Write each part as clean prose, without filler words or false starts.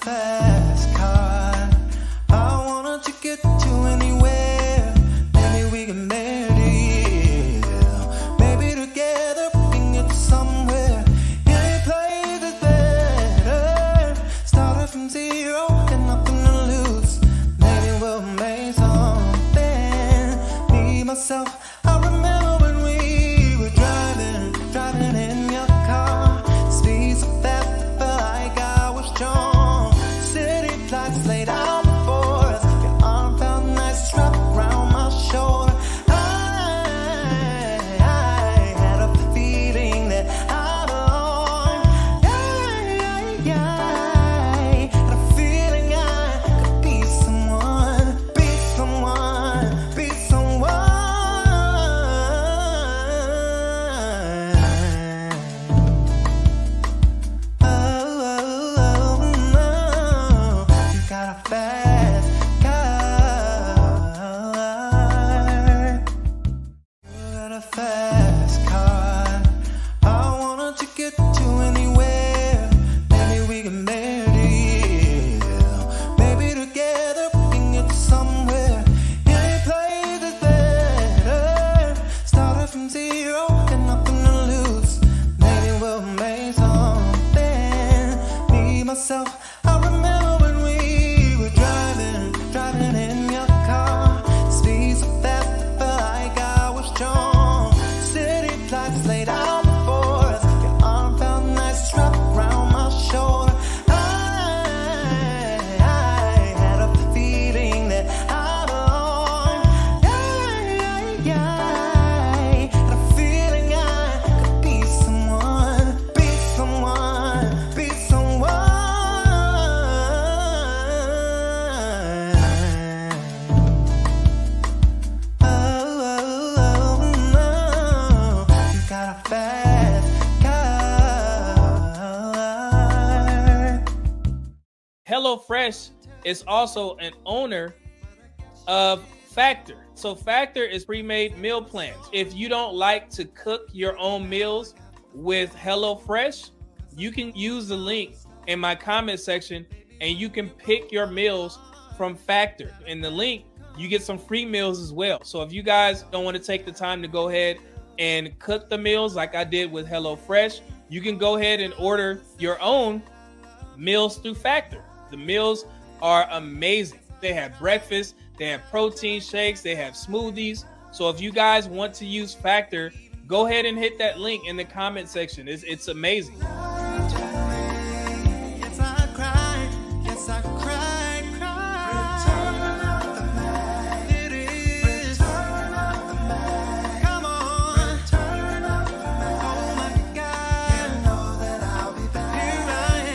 fast car. I want a ticket to anywhere. Maybe we can make it. Maybe together we can get somewhere. Any place is better. Started from zero, got nothing to lose. Maybe we'll make something. Me, myself, I remember when we were driving in your car. Speed so fast, I felt like I was drunk. City lights laid out before us. Your arm felt nice, wrapped around my shoulder. I had a feeling that I belonged. Had a feeling I could be someone, be someone, be someone. Oh, you got a fast car. You got a fast car. I want a ticket to anywhere. Maybe we can make it. Maybe together we can get somewhere. Any place is better. Started from zero, got nothing to lose. Maybe we'll make something. Me, myself, I remember when we were driving in your car. Speed so fast, I felt like I was drunk. City lights laid out before us. Your arm felt nice, wrapped around my shoulder. I had a feeling that I belonged. Had a feeling I could be someone, be someone, be someone. Oh, you got a fast car. HelloFresh is also an owner of Factor. So Factor is pre-made meal plans. If you don't like to cook your own meals with HelloFresh, you can use the link in my comment section and you can pick your meals from Factor. In the link, you get some free meals as well. So if you guys don't want to take the time to go ahead and cook the meals like I did with HelloFresh, you can go ahead and order your own meals through Factor. The meals are amazing. They have breakfast, they have protein shakes, they have smoothies. So if you guys want to use Factor, go ahead and hit that link in the comment section. It's amazing. Yes, I cried. Yes, I cried, cried. It is. Come on. Oh my God. You know that I'll be back. Here I am.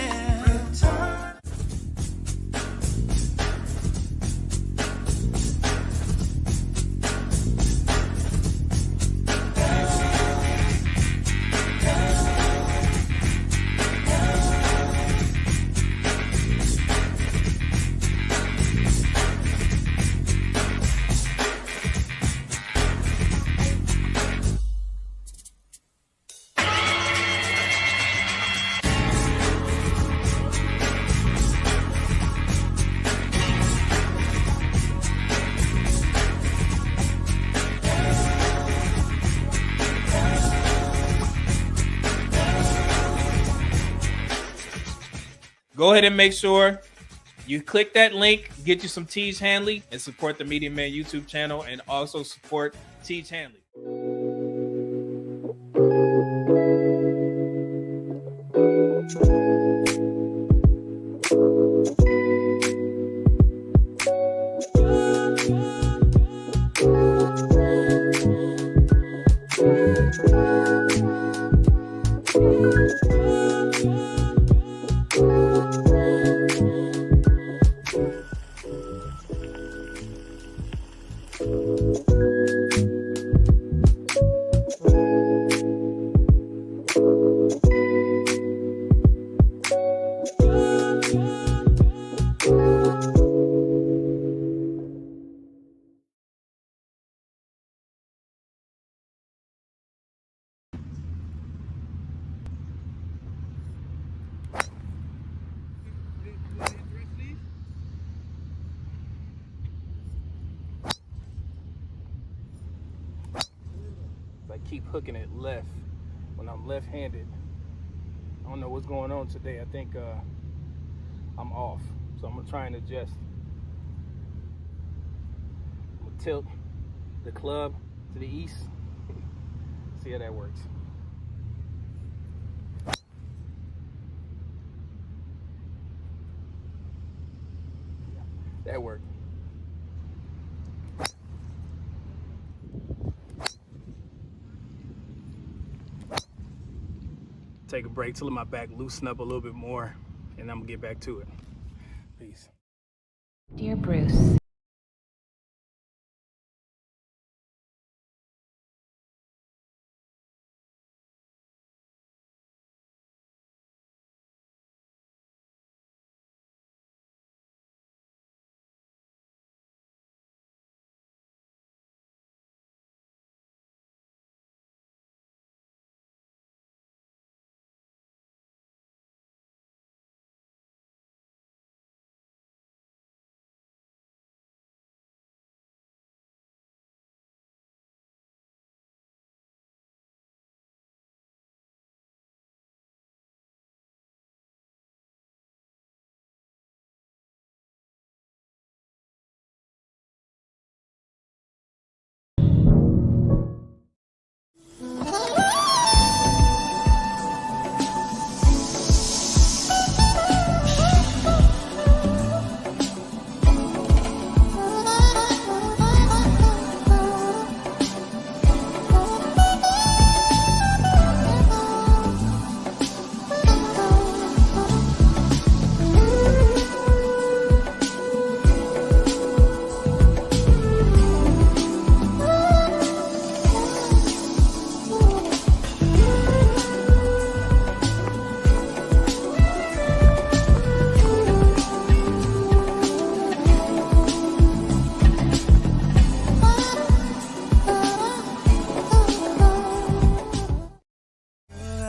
Go ahead and make sure you click that link, get you some Teach Hanley, and support the Media Man YouTube channel, and also support Teach Hanley. keep hooking it left when I'm left-handed. I don't know what's going on today. I think I'm off. So I'm gonna try and adjust. I'm gonna tilt the club to the east. See how that works. That worked. Take a break to let my back loosen up a little bit more, and I'm gonna get back to it. Peace. Dear Bruce,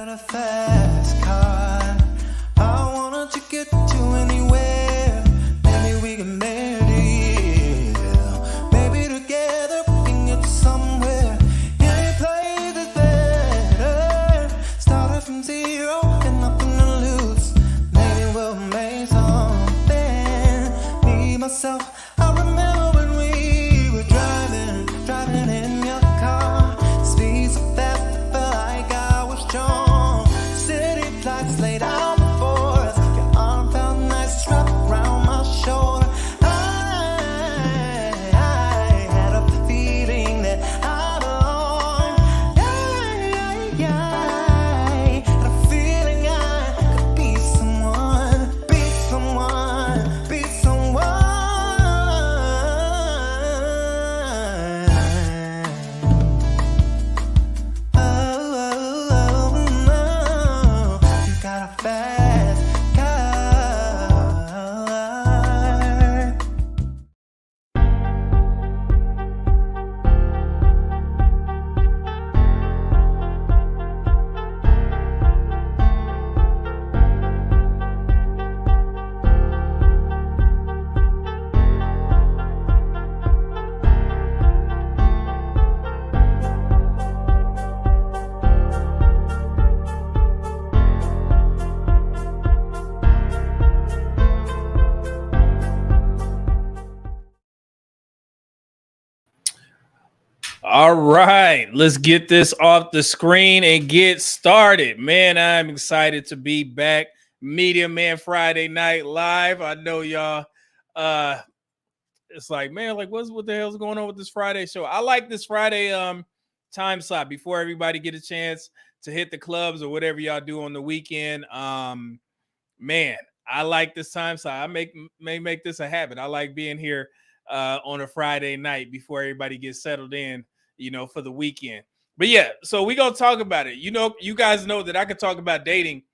Got a fast car. I want a ticket to anywhere. Maybe we can make it. Maybe together we can get somewhere. Any place is better. Started from zero and nothing to lose. Maybe we'll make something. Me, myself, I remember when we were driving in your car. Speed so fast, I felt like I was drunk. City lights laid out before us. Your arm felt nice, wrapped around my shoulder. I had a feeling that I belonged. Had a feeling I could be someone, be someone, be someone. You got a fast car. All right, let's get this off the screen and get started. Man, I'm excited to be back. Media Man Friday Night Live. I know y'all it's like, man, like what the hell's going on with this Friday show? I like this Friday time slot before everybody get a chance to hit the clubs or whatever y'all do on the weekend. Man, I like this time slot. May make this a habit. I like being here on a Friday night before everybody gets settled in, for the weekend. But yeah, so we gonna talk about it. You guys know that I could talk about dating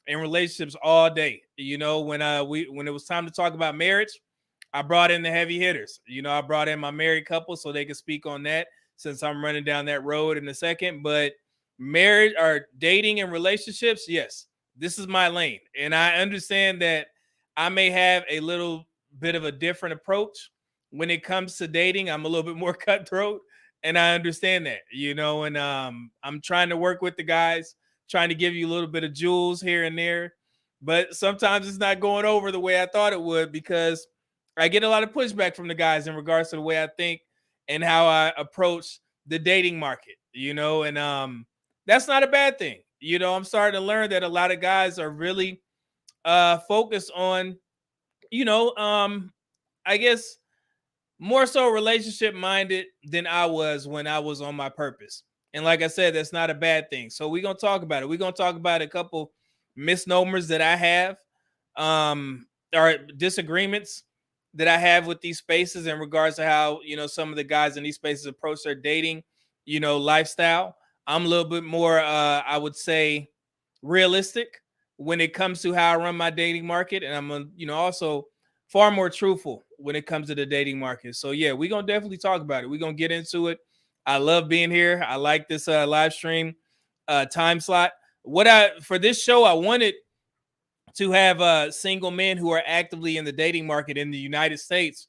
and relationships all day. When it was time to talk about marriage, I brought in the heavy hitters. I brought in my married couple so they could speak on that since I'm running down that road in a second. But marriage or dating and relationships, yes, this is my lane. And I understand that I may have a little bit of a different approach when it comes to dating. I'm a little bit more cutthroat and I understand that, and I'm trying to work with the guys, trying to give you a little bit of jewels here and there, but sometimes it's not going over the way I thought it would because I get a lot of pushback from the guys in regards to the way I think and how I approach the dating market, and that's not a bad thing. I'm starting to learn that a lot of guys are really focused on, I guess more so relationship minded than I was when I was on my purpose. And like I said, that's not a bad thing. So we're gonna talk about it. We're gonna talk about a couple misnomers that I have, or disagreements that I have with these spaces in regards to how some of the guys in these spaces approach their dating, lifestyle. I'm a little bit more, I would say, realistic when it comes to how I run my dating market, and I'm, also far more truthful when it comes to the dating market. So yeah, we're gonna definitely talk about it. We're gonna get into it. I love being here. I like this live stream time slot. For this show, I wanted to have single men who are actively in the dating market in the United States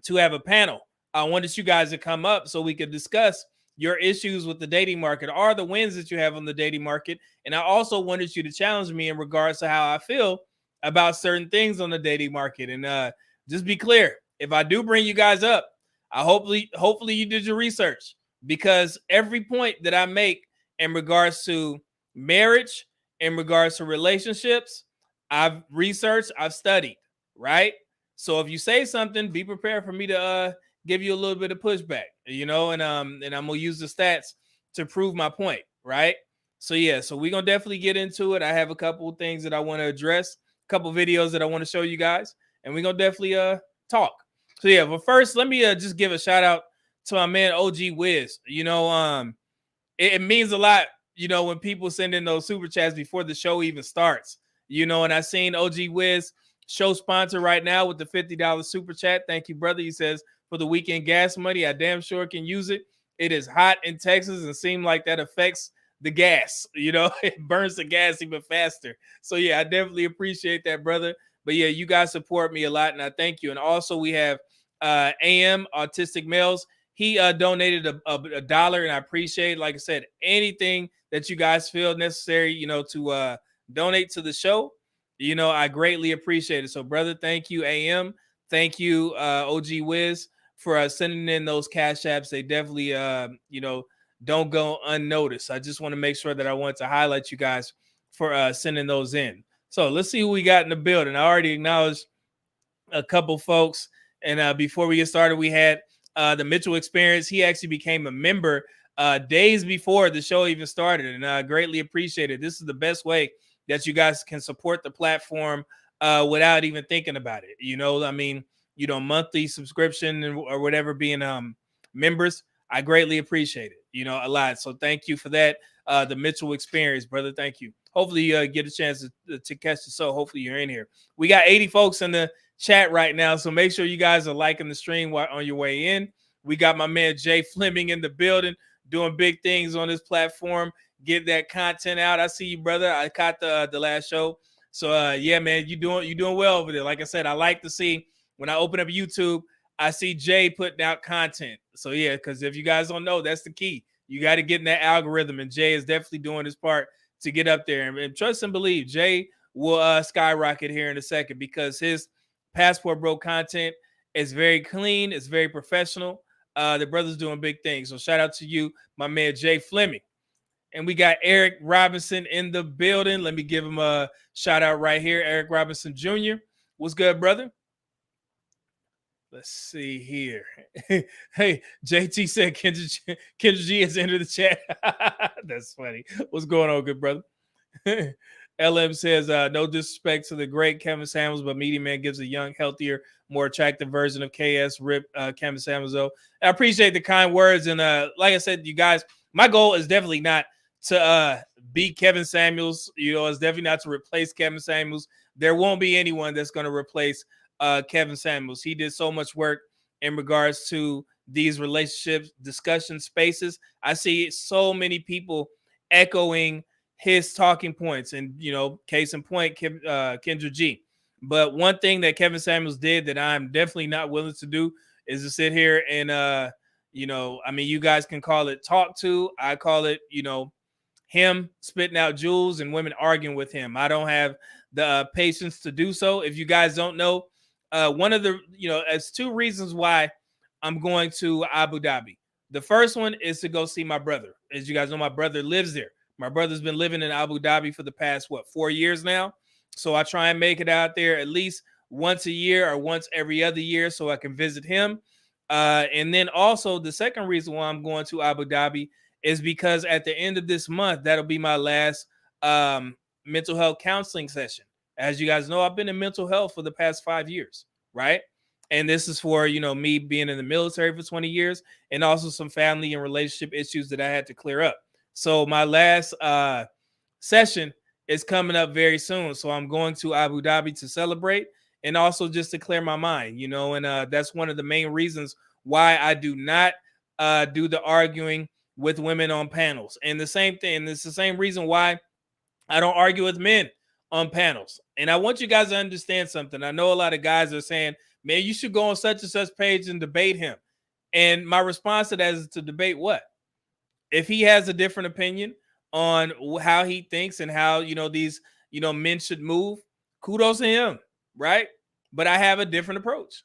to have a panel. I wanted you guys to come up so we could discuss your issues with the dating market, or the wins that you have on the dating market. And I also wanted you to challenge me in regards to how I feel about certain things on the dating market. And just be clear, if I do bring you guys up, I hopefully you did your research, because every point that I make in regards to marriage, in regards to relationships, I've researched, I've studied, right? So if you say something, be prepared for me to give you a little bit of pushback, and I'm gonna use the stats to prove my point, right? So yeah, so we're gonna definitely get into it. I have a couple of things that I want to address, a couple of videos that I want to show you guys, and we're gonna definitely talk. So yeah, but first, let me just give a shout out to my man OG Wiz. It means a lot, when people send in those super chats before the show even starts. And I seen OG Wiz show sponsor right now with the $50 super chat. Thank you, brother. He says, for the weekend gas money, I damn sure can use it. It is hot in Texas and seems like that affects the gas. It burns the gas even faster. So yeah, I definitely appreciate that, brother. But yeah, you guys support me a lot, and I thank you. And also we have AM Autistic Males. He donated a dollar, and I appreciate, like I said, anything that you guys feel necessary, to donate to the show. I greatly appreciate it. So, brother, thank you, AM. Thank you, OG Wiz, for sending in those cash apps. They definitely, don't go unnoticed. I just want to make sure that I want to highlight you guys for sending those in. So let's see who we got in the building. I already acknowledged a couple folks. And before we get started, we had the Mitchell Experience. He actually became a member days before the show even started, and I greatly appreciate it. This is the best way that you guys can support the platform without even thinking about it. Monthly subscription or whatever, being members. I greatly appreciate it, a lot. So thank you for that. The Mitchell Experience, brother. Thank you. Hopefully you get a chance to catch the show. Hopefully you're in here. We got 80 folks in the chat right now, so make sure you guys are liking the stream while on your way in. We got my man Jay Fleming in the building, doing big things on this platform. Get that content out. I see you, brother. I caught the last show. So yeah, man, you doing well over there. Like I said, I like to see when I open up YouTube, I see Jay putting out content. So yeah, because if you guys don't know, that's the key. You got to get in that algorithm, and Jay is definitely doing his part to get up there. And trust and believe, Jay will skyrocket here in a second, because his Passport Bro content is very clean. It's very professional. The brother's doing big things. So shout out to you, my man Jay Fleming. And we got Eric Robinson in the building. Let me give him a shout out right here. Eric Robinson Jr. What's good, brother? Let's see here. Hey, JT said Kendra G has entered the chat. That's funny. What's going on, good brother? LM says, no disrespect to the great Kevin Samuels, but Media Man gives a young, healthier, more attractive version of KS. Rip Kevin Samuels, though. I appreciate the kind words. And like I said, you guys, my goal is definitely not to beat Kevin Samuels. It's definitely not to replace Kevin Samuels. There won't be anyone that's going to replace Kevin Samuels. He did so much work in regards to these relationships, discussion spaces. I see so many people echoing his talking points, and case in point, Kendra G. But one thing that Kevin Samuels did that I'm definitely not willing to do is to sit here and I mean, you guys can call it talk to. I call it, him spitting out jewels and women arguing with him. I don't have the patience to do so. If you guys don't know, one of the, as two reasons why I'm going to Abu Dhabi. The first one is to go see my brother. As you guys know, my brother lives there. My brother's been living in Abu Dhabi for the past, 4 years now. So I try and make it out there at least once a year or once every other year so I can visit him. And then also the second reason why I'm going to Abu Dhabi is because at the end of this month, that'll be my last mental health counseling session. As you guys know, I've been in mental health for the past 5 years, right? And this is for, me being in the military for 20 years and also some family and relationship issues that I had to clear up. So my last session is coming up very soon. So I'm going to Abu Dhabi to celebrate and also just to clear my mind, and that's one of the main reasons why I do not do the arguing with women on panels. And the same thing, it's the same reason why I don't argue with men on panels. And I want you guys to understand something. I know a lot of guys are saying, man, you should go on such and such page and debate him. And my response to that is to debate what? If he has a different opinion on how he thinks and how, these, men should move, kudos to him, right? But I have a different approach.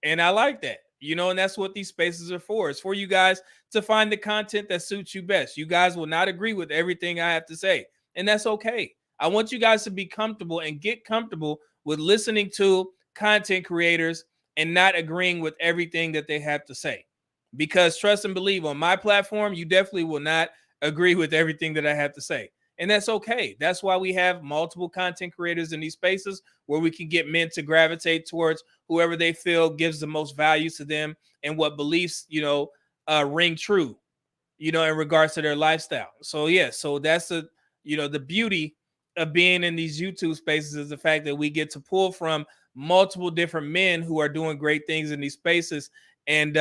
And I like that, and that's what these spaces are for. It's for you guys to find the content that suits you best. You guys will not agree with everything I have to say, and that's okay. I want you guys to be comfortable and get comfortable with listening to content creators and not agreeing with everything that they have to say. Because trust and believe, on my platform, you definitely will not agree with everything that I have to say. And that's okay. That's why we have multiple content creators in these spaces where we can get men to gravitate towards whoever they feel gives the most value to them and what beliefs, ring true, in regards to their lifestyle. So, yeah, so that's the beauty of being in these YouTube spaces is the fact that we get to pull from multiple different men who are doing great things in these spaces and,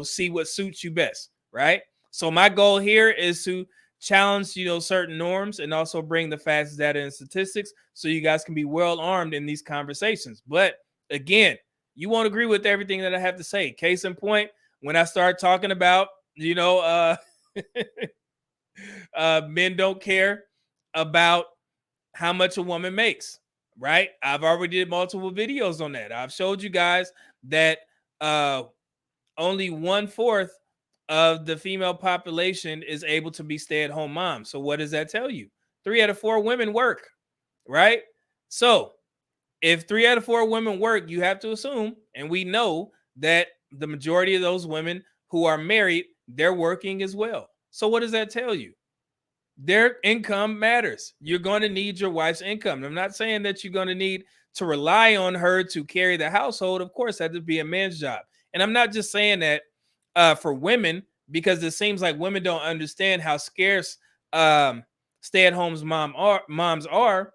see what suits you best, right? So my goal here is to challenge, certain norms and also bring the facts, data, and statistics so you guys can be well armed in these conversations. But again, you won't agree with everything that I have to say. Case in point, when I start talking about, men don't care about how much a woman makes, right? I've already did multiple videos on that. I've showed you guys that only 1/4 of the female population is able to be stay-at-home moms. So what does that tell you? 3 out of 4 women work, right? So if 3 out of 4 women work, you have to assume, and we know that the majority of those women who are married, they're working as well. So what does that tell you? Their income matters. You're going to need your wife's income. I'm not saying that you're going to need to rely on her to carry the household. Of course, that would be a man's job. And I'm not just saying that for women, because it seems like women don't understand how scarce stay-at-home moms are.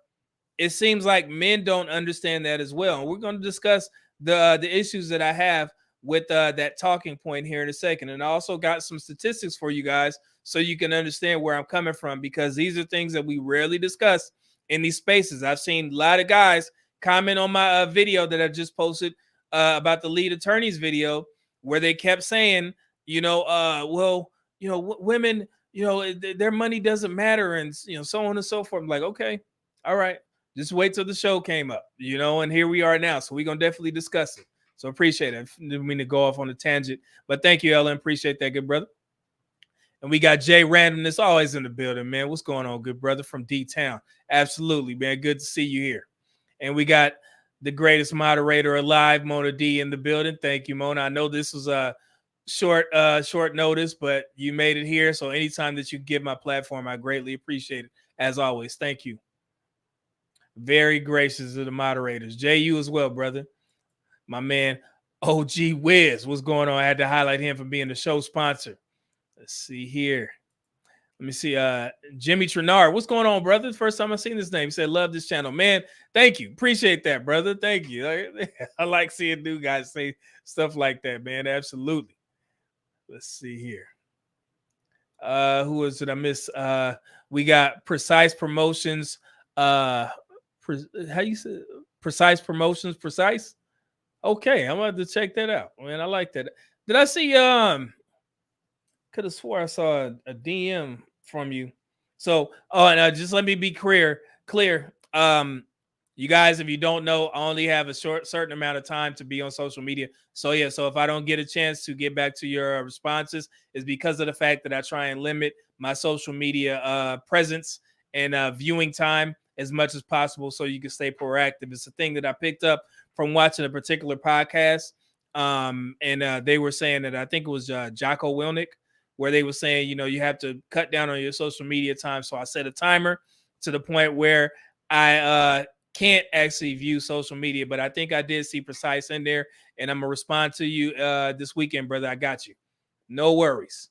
It seems like men don't understand that as well. And we're going to discuss the issues that I have with that talking point here in a second. And I also got some statistics for you guys so you can understand where I'm coming from, because these are things that we rarely discuss in these spaces. I've seen a lot of guys comment on my video that I just posted about the lead attorneys video, where they kept saying, women, their money doesn't matter, and so on and so forth. I'm like, okay, all right, just wait till the show came up, and here we are now. So we're gonna definitely discuss it. So appreciate it. I didn't mean to go off on a tangent, but thank you, Ellen. Appreciate that, good brother. And we got Jay Randomness always in the building, man. What's going on, good brother from D-Town? Absolutely, man. Good to see you here. And we got the greatest moderator alive, Mona D, in the building. Thank you, Mona. I know this was a short notice, but you made it here. So anytime that you give my platform, I greatly appreciate it. As always, thank you. Very gracious of the moderators. Jay, you as well, brother. My man, OG Wiz. What's going on? I had to highlight him for being the show sponsor. Let's see here. Let me see. Jimmy Trenard. What's going on, brother? First time I've seen this name. He said, love this channel. Man, thank you. Appreciate that, brother. Thank you. I like seeing new guys say stuff like that, man. Absolutely. Let's see here. Who was it I miss? We got Precise Promotions. How you say Precise Promotions? Precise? Okay, I'm going to check that out. Man, I like that. Did I see Could have swore I saw a DM from you. So, oh, and just let me be clear. You guys, if you don't know, I only have a certain amount of time to be on social media. So yeah, so if I don't get a chance to get back to your responses, it's because of the fact that I try and limit my social media presence and viewing time as much as possible, so you can stay proactive. It's a thing that I picked up from watching a particular podcast, and they were saying that I think it was Jocko Willnick, where they were saying, you know, you have to cut down on your social media time. So I set a timer to the point where I can't actually view social media, but I think I did see Precise in there, and I'm gonna respond to you this weekend, brother. I got you. No worries.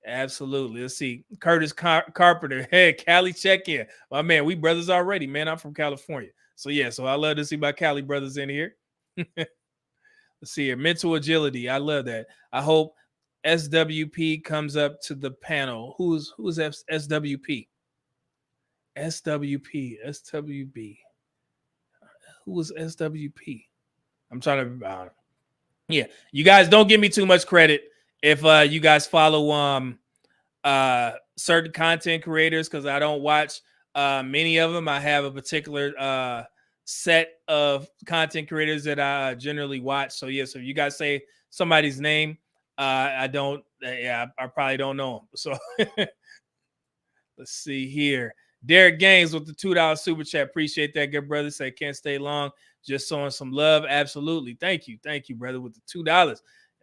Absolutely. Let's see. Curtis Carpenter. Hey, Cali, check in. My man, we brothers already, man. I'm from California. So yeah, so I love to see my Cali brothers in here. Let's see here. Mental agility. I love that. I hope SWP comes up to the panel. Who's SWP? SWP. SWB. Who was SWP? I'm trying to yeah. You guys don't give me too much credit if you guys follow certain content creators, because I don't watch many of them. I have a particular set of content creators that I generally watch. So yes, if you guys say somebody's name, I don't. Yeah, I probably don't know them. So let's see here. Derek Gaines with the $2 super chat. Appreciate that, good brother. Say can't stay long. Just showing some love. Absolutely. Thank you, brother, with the $2. I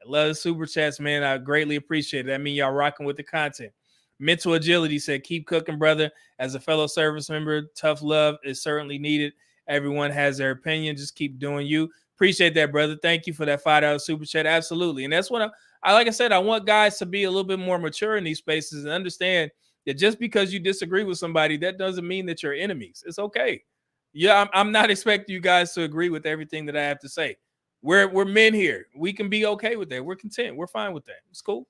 love the super chats, man. I greatly appreciate it. That means y'all rocking with the content. Mental agility said, keep cooking, brother. As a fellow service member, tough love is certainly needed. Everyone has their opinion. Just keep doing you. Appreciate that, brother. Thank you for that $5 super chat. Absolutely. And that's what I like I said, I want guys to be a little bit more mature in these spaces and understand that just because you disagree with somebody, that doesn't mean that you're enemies. It's okay. Yeah, I'm not expecting you guys to agree with everything that I have to say. We're men here. We can be okay with that. We're content. We're fine with that. It's cool.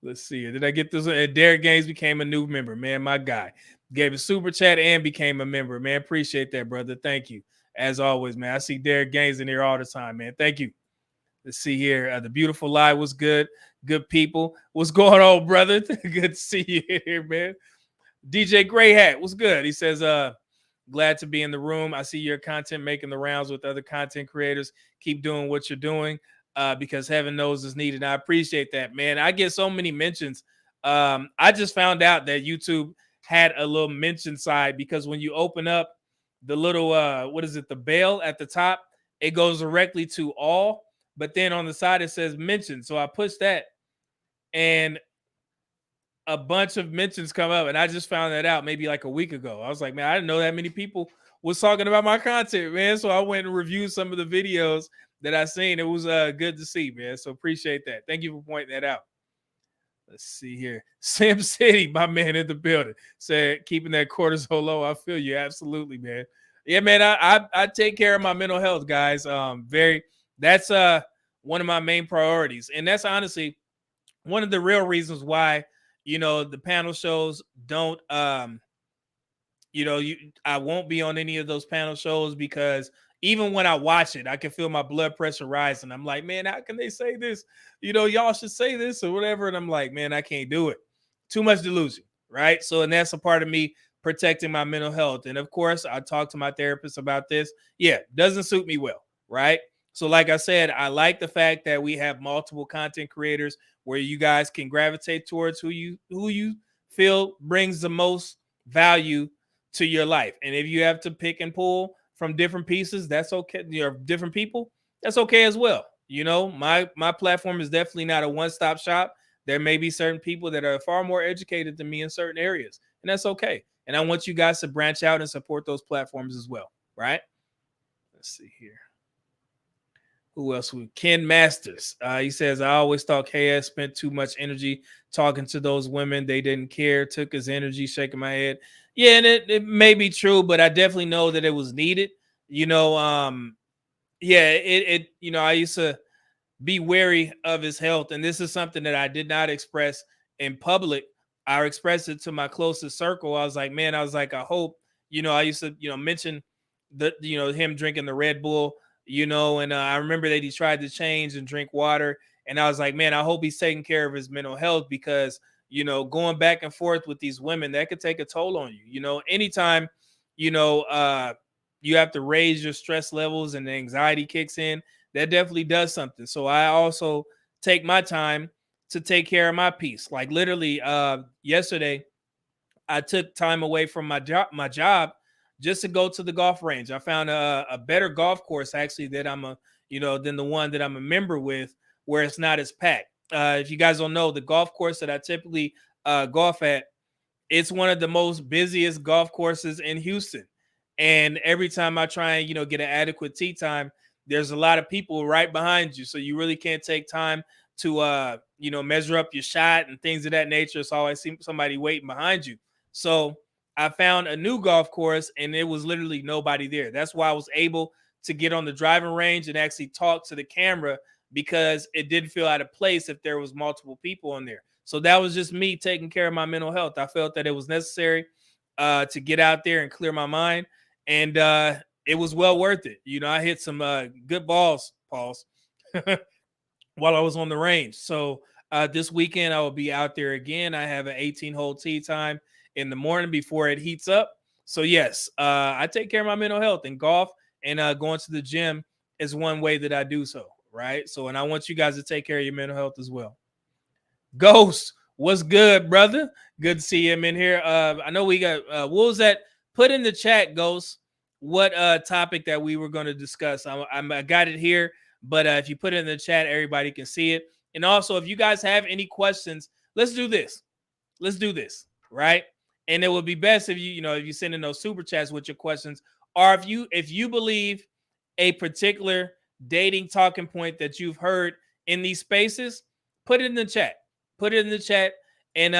Let's see. Did I get this? Derek Gaines became a new member. Man, my guy. Gave a super chat and became a member. Man, appreciate that, brother. Thank you. As always, man. I see Derek Gaines in here all the time, man. Thank you. Let's see here. The beautiful lie was good. Good people. What's going on, brother? Good to see you here, man. DJ Gray Hat, what's good? He says, glad to be in the room. I see your content making the rounds with other content creators. Keep doing what you're doing because heaven knows it's needed. I appreciate that, man. I get so many mentions. I just found out that YouTube had a little mention side, because when you open up the little, the bell at the top, it goes directly to all. But then on the side, it says mention. So I pushed that, and a bunch of mentions come up, and I just found that out maybe like a week ago. I was like, man, I didn't know that many people was talking about my content, man. So I went and reviewed some of the videos that I seen. It was good to see, man. So appreciate that. Thank you for pointing that out. Let's see here. Sim City, my man in the building, said keeping that cortisol low. I feel you. Absolutely, man. Yeah, man. I take care of my mental health, guys. That's one of my main priorities. And that's honestly one of the real reasons why, the panel shows don't, I won't be on any of those panel shows, because even when I watch it, I can feel my blood pressure rising. I'm like, man, how can they say this? Y'all should say this or whatever. And I'm like, man, I can't do it. Too much delusion, right? So, and that's a part of me protecting my mental health. And of course, I talked to my therapist about this. Yeah, doesn't suit me well, right? So like I said, I like the fact that we have multiple content creators where you guys can gravitate towards who you feel brings the most value to your life. And if you have to pick and pull from different pieces, that's okay. Different people, that's okay as well. My platform is definitely not a one-stop shop. There may be certain people that are far more educated than me in certain areas, and that's okay. And I want you guys to branch out and support those platforms as well, right? Let's see here. Who else? Ken Masters. He says, I always thought KS spent too much energy talking to those women. They didn't care. Took his energy, shaking my head. Yeah, and it may be true, but I definitely know that it was needed. I used to be wary of his health. And this is something that I did not express in public. I expressed it to my closest circle. I was like, I hope, I used to, mention him drinking the Red Bull, and I remember that he tried to change and drink water. And I was like, man, I hope he's taking care of his mental health, because, going back and forth with these women, that could take a toll on you. Anytime, you know, you have to raise your stress levels and the anxiety kicks in, that definitely does something. So I also take my time to take care of my peace. Like literally yesterday, I took time away from my job just to go to the golf range. I found a better golf course actually that than the one that I'm a member with, where it's not as packed. If you guys don't know, the golf course that I typically golf at, it's one of the most busiest golf courses in Houston. And every time I try and, get an adequate tee time, there's a lot of people right behind you. So you really can't take time to, measure up your shot and things of that nature. It's always somebody waiting behind you. So I found a new golf course and it was literally nobody there. That's why I was able to get on the driving range and actually talk to the camera, because it didn't feel out of place if there was multiple people on there. So that was just me taking care of my mental health. I felt that it was necessary to get out there and clear my mind. And it was well worth it. I hit some good balls, Pauls, while I was on the range. So this weekend I will be out there again. I have an 18-hole tee time in the morning before it heats up. So yes, I take care of my mental health, and golf and going to the gym is one way that I do so. Right. So, and I want you guys to take care of your mental health as well. Ghost, what's good, brother? Good to see him in here. I know we got what was that? Put in the chat, Ghost, what topic that we were going to discuss. I got it here, but if you put it in the chat, everybody can see it. And also, if you guys have any questions, let's do this. Right? And it would be best if if you send in those super chats with your questions, or if you believe a particular dating talking point that you've heard in these spaces, put it in the chat. And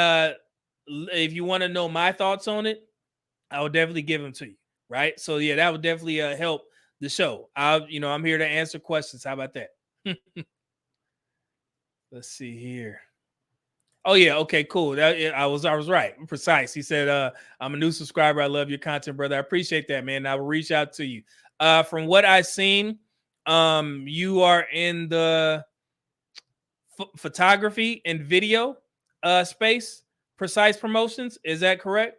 if you want to know my thoughts on it, I will definitely give them to you. Right. So yeah, that would definitely help the show. I'm here to answer questions. How about that? Let's see here. Oh yeah, okay, cool. I was right. I'm precise. He said, I'm a new subscriber. I love your content, brother. I appreciate that, man. I will reach out to you. From what I've seen, you are in the photography and video space. Precise Promotions, is that correct?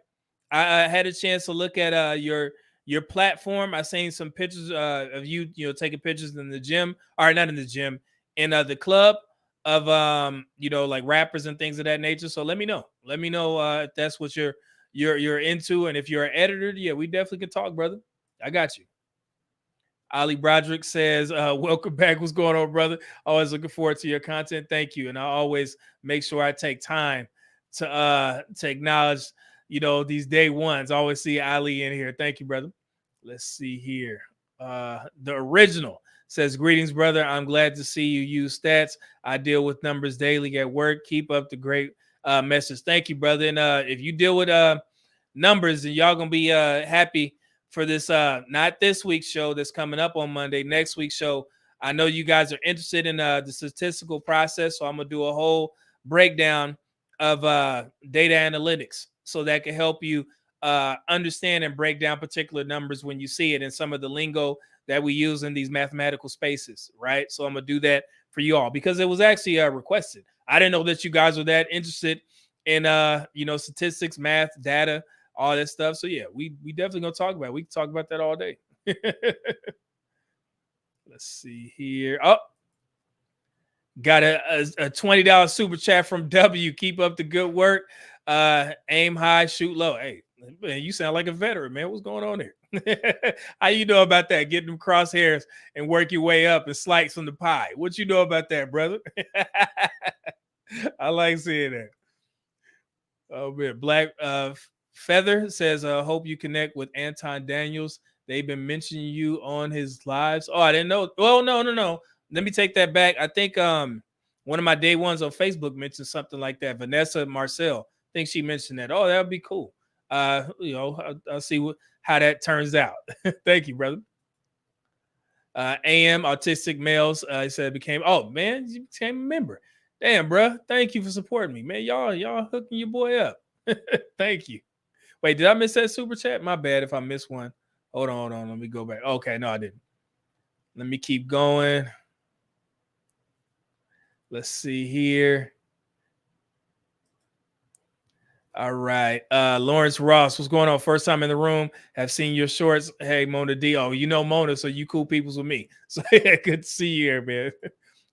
I had a chance to look at your platform. I seen some pictures of you taking pictures in the gym, or not in the gym, in the club of like rappers and things of that nature. So let me know if that's what you're into, and if you're an editor, yeah, we definitely can talk, brother. I got you. Ali Broderick says, welcome back. What's going on, brother? Always looking forward to your content. Thank you. And I always make sure I take time to acknowledge, these day ones. I always see Ali in here. Thank you, brother. Let's see here. The original says, greetings, brother. I'm glad to see you use stats. I deal with numbers daily at work. Keep up the great message. Thank you, brother. And if you deal with numbers, then y'all gonna be happy for this not this week's show that's coming up on Monday, next week's show. I know you guys are interested in the statistical process, so I'm gonna do a whole breakdown of data analytics, so that can help you understand and break down particular numbers when you see it in some of the lingo that we use in these mathematical spaces, right? So I'm gonna do that for you all because it was actually requested. I didn't know that you guys were that interested in statistics, math, data, all that stuff. So yeah, we definitely gonna talk about it. We can talk about that all day. Let's see here. Oh, got a $20 super chat from W. Keep up the good work. Aim high, shoot low. Hey, man, you sound like a veteran, man. What's going on here? How you know about that? Getting them crosshairs and work your way up and slice from the pie. What you know about that, brother? I like seeing that. Oh man, Black Feather says, hope you connect with Anton Daniels. They've been mentioning you on his lives. Oh, I didn't know. Well, no. Let me take that back. I think one of my day ones on Facebook mentioned something like that. Vanessa Marcel, I think she mentioned that. Oh, that would be cool. I'll see how that turns out. Thank you, brother. AM Autistic Males, he said became. Oh man, you became a member. Damn, bro. Thank you for supporting me, man. Y'all hooking your boy up. Thank you. Wait, did I miss that super chat? My bad if I missed one. Hold on. Let me go back. Okay, no, I didn't. Let me keep going. Let's see here. All right. Lawrence Ross, what's going on? First time in the room. Have seen your shorts. Hey, Mona D. Oh, you know Mona, so you cool peoples with me. So yeah, good to see you here, man.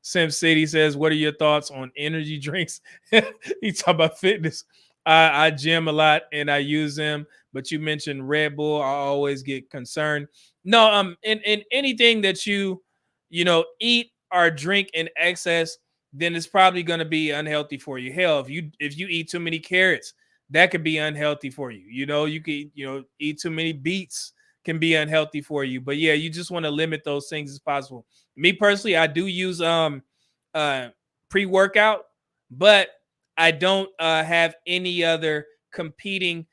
Sim City says, what are your thoughts on energy drinks? He talk about fitness. I gym a lot and I use them, but you mentioned Red Bull. I always get concerned. No, in anything that eat or drink in excess, then it's probably going to be unhealthy for you. Hell, if you eat too many carrots, that could be unhealthy for you. You could, eat too many beets can be unhealthy for you. But yeah, you just want to limit those things as possible. Me personally, I do use uh pre-workout, but I don't have any other competing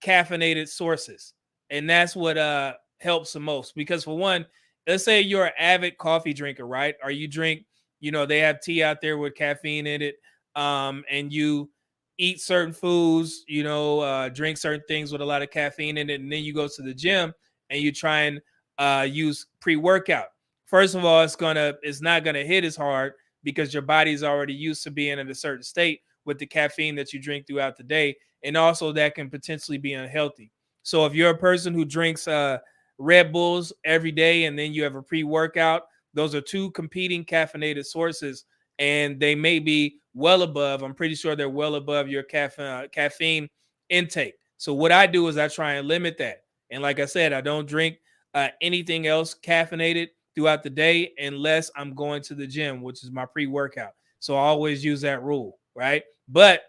caffeinated sources. And that's what helps the most. Because for one, let's say you're an avid coffee drinker, right? Or you drink, they have tea out there with caffeine in it. And you eat certain foods, drink certain things with a lot of caffeine in it, and then you go to the gym and you try and use pre-workout. First of all, it's not gonna hit as hard because your body's already used to being in a certain state with the caffeine that you drink throughout the day, and also that can potentially be unhealthy. So if you're a person who drinks Red Bulls every day and then you have a pre-workout, those are two competing caffeinated sources, and they may be well above. I'm pretty sure they're well above your caffeine intake. So what I do is I try and limit that. And like I said, I don't drink anything else caffeinated throughout the day unless I'm going to the gym, which is my pre-workout. So I always use that rule, right? But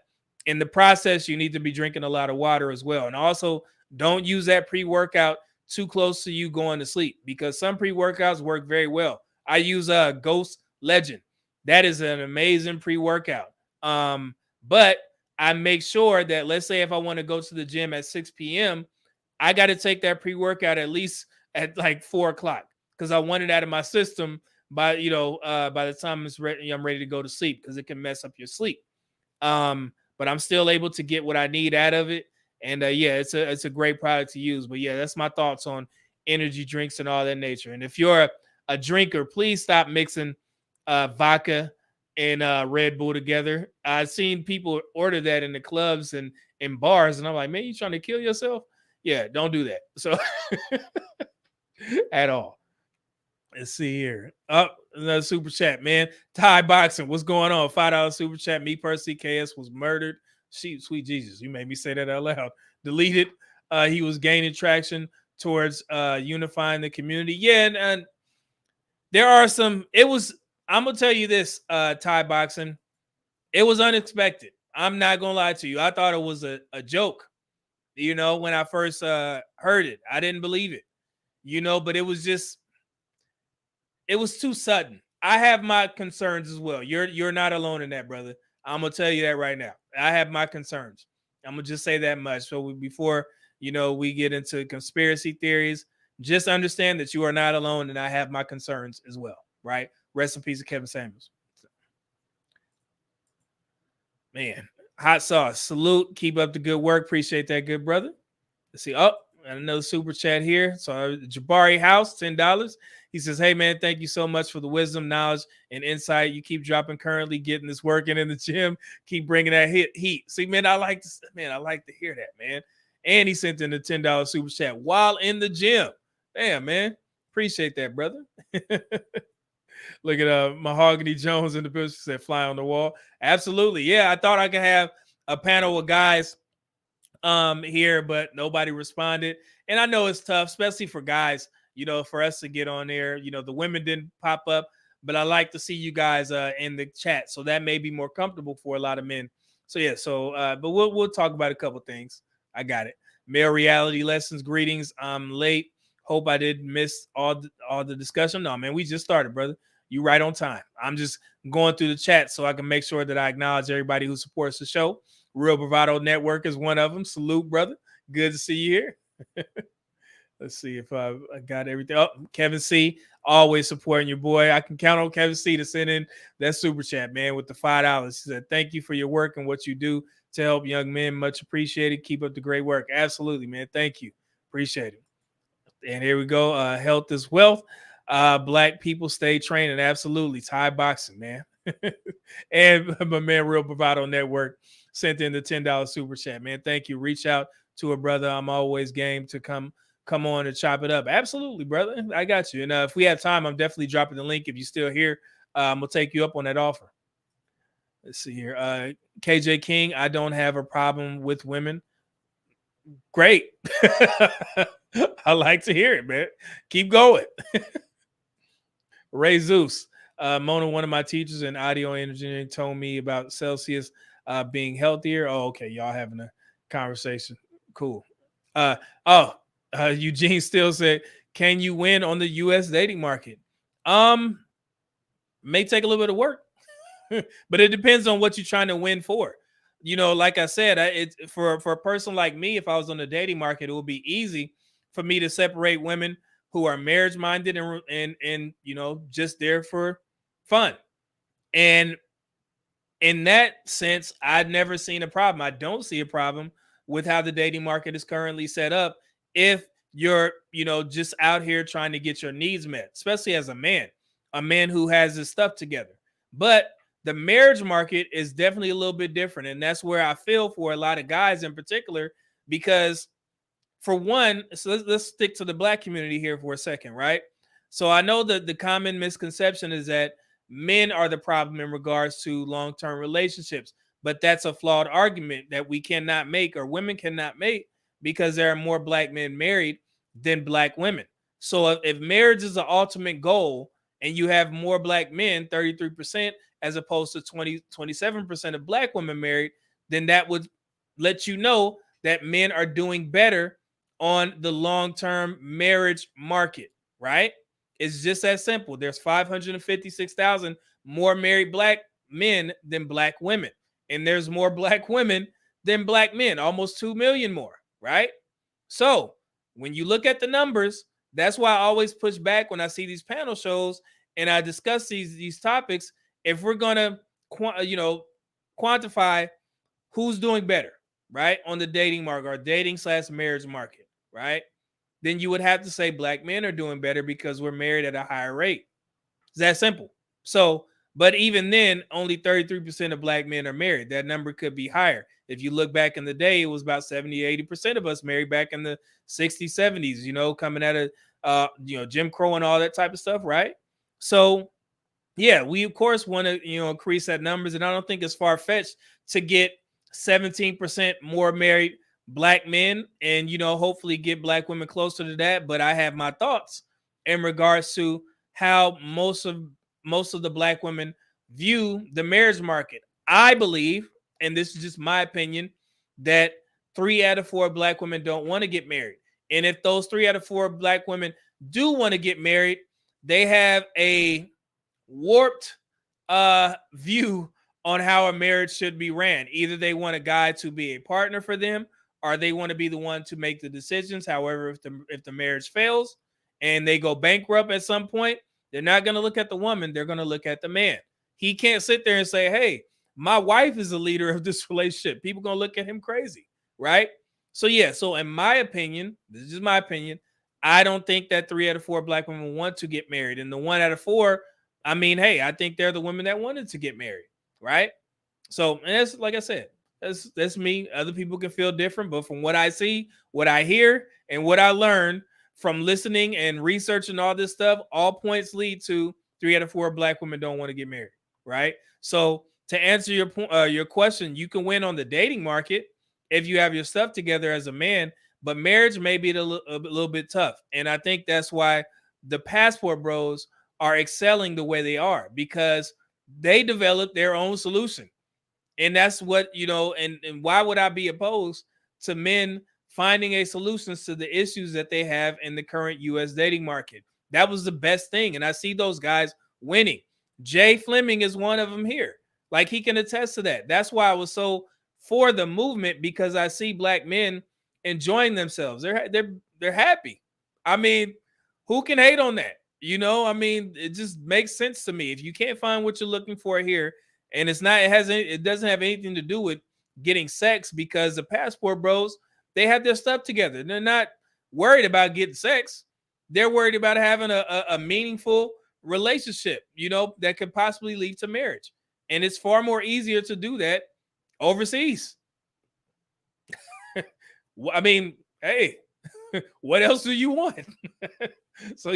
in the process, you need to be drinking a lot of water as well. And also, don't use that pre-workout too close to you going to sleep, because some pre-workouts work very well. I use a Ghost Legend. That is an amazing pre-workout. But I make sure that, let's say if I want to go to the gym at 6 p.m., I got to take that pre-workout at least at like 4 o'clock, because I want it out of my system by the time I'm ready to go to sleep, because it can mess up your sleep. But I'm still able to get what I need out of it. And yeah, it's a great product to use. But yeah, that's my thoughts on energy drinks and all that nature. And if you're a drinker, please stop mixing vodka and Red Bull together. I've seen people order that in the clubs and in bars, and I'm like, man, you trying to kill yourself? Yeah, don't do that. So at all. Let's see here. Up another super chat, man. Thai boxing. What's going on? $5 super chat. Me personally, KS was murdered. Sweet Jesus, you made me say that out loud. Deleted. He was gaining traction towards unifying the community. Yeah, and there are some. I'm gonna tell you this, Thai boxing. It was unexpected. I'm not gonna lie to you. I thought it was a joke. When I first heard it, I didn't believe it. But it was too sudden. I have my concerns as well. You're not alone in that, brother. I'm gonna tell you that right now. I have my concerns. I'm gonna just say that much. So before we get into conspiracy theories, just understand that you are not alone, and I have my concerns as well. Right? Rest in peace to Kevin Samuels. Man, hot sauce. Salute. Keep up the good work. Appreciate that, good brother. Let's see. Oh, another super chat here. So Jabari House, $10. He says, hey man, thank you so much for the wisdom, knowledge, and insight you keep dropping currently, getting this working in the gym. Keep bringing that heat. See, man, I like to hear that, man. And he sent in the $10 super chat while in the gym. Damn, man. Appreciate that, brother. Look at Mahogany Jones in the building. She said, fly on the wall. Absolutely. Yeah, I thought I could have a panel of guys here, but nobody responded. And I know it's tough, especially for guys, for us to get on there. The women didn't pop up, but I like to see you guys in the chat. So that may be more comfortable for a lot of men. So yeah, but we'll talk about a couple things. I got it. Male reality lessons, greetings. I'm late. Hope I didn't miss all the discussion. No, man, we just started, brother. You right on time. I'm just going through the chat so I can make sure that I acknowledge everybody who supports the show. Real Bravado Network is one of them. Salute, brother. Good to see you here. Let's see if I got everything. Oh, Kevin C, always supporting your boy. I can count on Kevin C to send in that super chat, man, with the $5. He said, thank you for your work and what you do to help young men. Much appreciated. Keep up the great work. Absolutely, man. Thank you. Appreciate it. And here we go. Health is wealth. Black people stay training. Absolutely. Thai boxing, man. And my man, Real Bravado Network, sent in the $10 super chat. Man, thank you. Reach out to a brother. I'm always game to come on and chop it up. Absolutely, brother. I got you. And if we have time, I'm definitely dropping the link. If you're still here, we'll take you up on that offer. Let's see here. KJ King, I don't have a problem with women. Great. I like to hear it, man. Keep going. Ray Zeus. Mona, one of my teachers in audio engineering, told me about Celsius being healthier. Oh, okay. Y'all having a conversation. Cool. Uh, oh, Eugene still said, can you win on the US dating market? May take a little bit of work, but it depends on what you're trying to win for. Like I said, for a person like me, if I was on the dating market, it would be easy for me to separate women who are marriage minded and just there for fun. And in that sense, I'd never seen a problem. I don't see a problem with how the dating market is currently set up if you're, just out here trying to get your needs met, especially as a man who has his stuff together. But the marriage market is definitely a little bit different. And that's where I feel for a lot of guys in particular, because for one, so let's stick to the black community here for a second, right? So I know that the common misconception is that men are the problem in regards to long-term relationships, but that's a flawed argument that we cannot make, or women cannot make, because there are more black men married than black women. So if marriage is the ultimate goal and you have more black men, 33%, as opposed to 27% of black women married, then that would let you know that men are doing better on the long-term marriage market, right? It's just that simple. There's 556,000 more married black men than black women. And there's more black women than black men, almost 2 million more, right? So when you look at the numbers, that's why I always push back when I see these panel shows and I discuss these topics. If we're going to, quantify who's doing better, right, on the dating market or dating/marriage market, right, then you would have to say black men are doing better because we're married at a higher rate. It's that simple. So, but even then, only 33% of black men are married. That number could be higher. If you look back in the day, it was about 70-80% of us married back in the 60s, 70s, coming out of, Jim Crow and all that type of stuff, right? So, yeah, we of course want to, increase that numbers. And I don't think it's far-fetched to get 17% more married black men and, hopefully get black women closer to that. But I have my thoughts in regards to how most of the black women view the marriage market. I believe, and this is just my opinion, that 3 out of 4 black women don't want to get married. And if those 3 out of 4 black women do want to get married, they have a warped view on how a marriage should be ran. Either they want a guy to be a partner for them, or they want to be the one to make the decisions. However, if the marriage fails and they go bankrupt at some point, they're not going to look at the woman, they're going to look at the man. He can't sit there and say, hey, my wife is the leader of this relationship. People going to look at him crazy, right? So yeah, so in my opinion, this is my opinion, I don't think that 3 out of 4 black women want to get married. And the 1 out of 4, I mean, hey, I think they're the women that wanted to get married, right? So, and that's, like I said, that's me. Other people can feel different, but from what I see, what I hear, and what I learned from listening and researching all this stuff, all points lead to 3 out of 4 black women don't want to get married, right? So, to answer your question, you can win on the dating market if you have your stuff together as a man, but marriage may be a little bit tough, and I think that's why the passport bros are excelling the way they are, because they developed their own solution. And that's what, and why would I be opposed to men finding a solution to the issues that they have in the current US dating market? That was the best thing. And I see those guys winning. Jay Fleming is one of them here. Like, he can attest to that. That's why I was so for the movement, because I see black men enjoying themselves. They're happy. I mean, who can hate on that? I mean, it just makes sense to me. If you can't find what you're looking for here, and it doesn't have anything to do with getting sex, because the passport bros, they have their stuff together. They're not worried about getting sex. They're worried about having a meaningful relationship, that could possibly lead to marriage. And it's far more easier to do that overseas. I mean, hey, what else do you want? So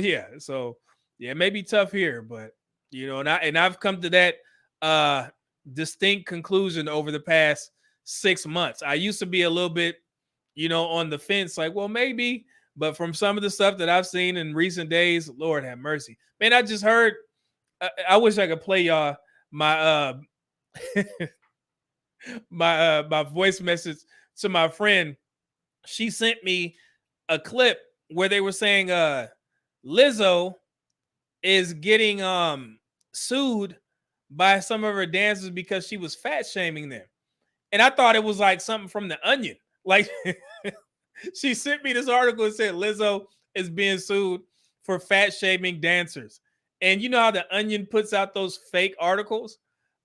it may be tough here, but and I've come to that distinct conclusion over the past 6 months. I used to be a little bit, on the fence, like, well, maybe, but from some of the stuff that I've seen in recent days, Lord have mercy, man. I just heard. I wish I could play y'all my my voice message to my friend. She sent me a clip where they were saying Lizzo is getting sued by some of her dancers because she was fat shaming them. And I thought it was like something from The Onion. Like she sent me this article and said Lizzo is being sued for fat shaming dancers. And you know how The Onion puts out those fake articles?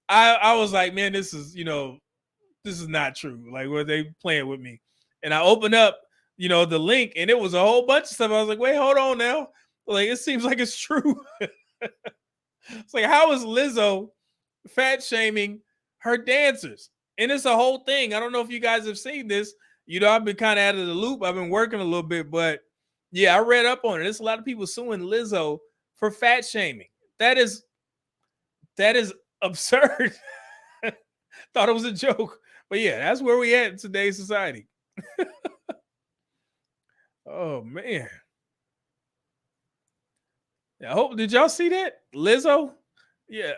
I was like, man, this is not true. Like, were they playing with me? And I opened up, the link, and it was a whole bunch of stuff. I was like, wait, hold on now. Like, it seems like it's true. It's like, how is Lizzo fat shaming her dancers? And it's a whole thing. I don't know if you guys have seen this. I've been kind of out of the loop. I've been working a little bit, but yeah, I read up on it. There's a lot of people suing Lizzo for fat shaming. That is absurd. Thought it was a joke. But yeah, that's where we at in today's society. Oh man. I hope, did y'all see that? Lizzo? Yeah.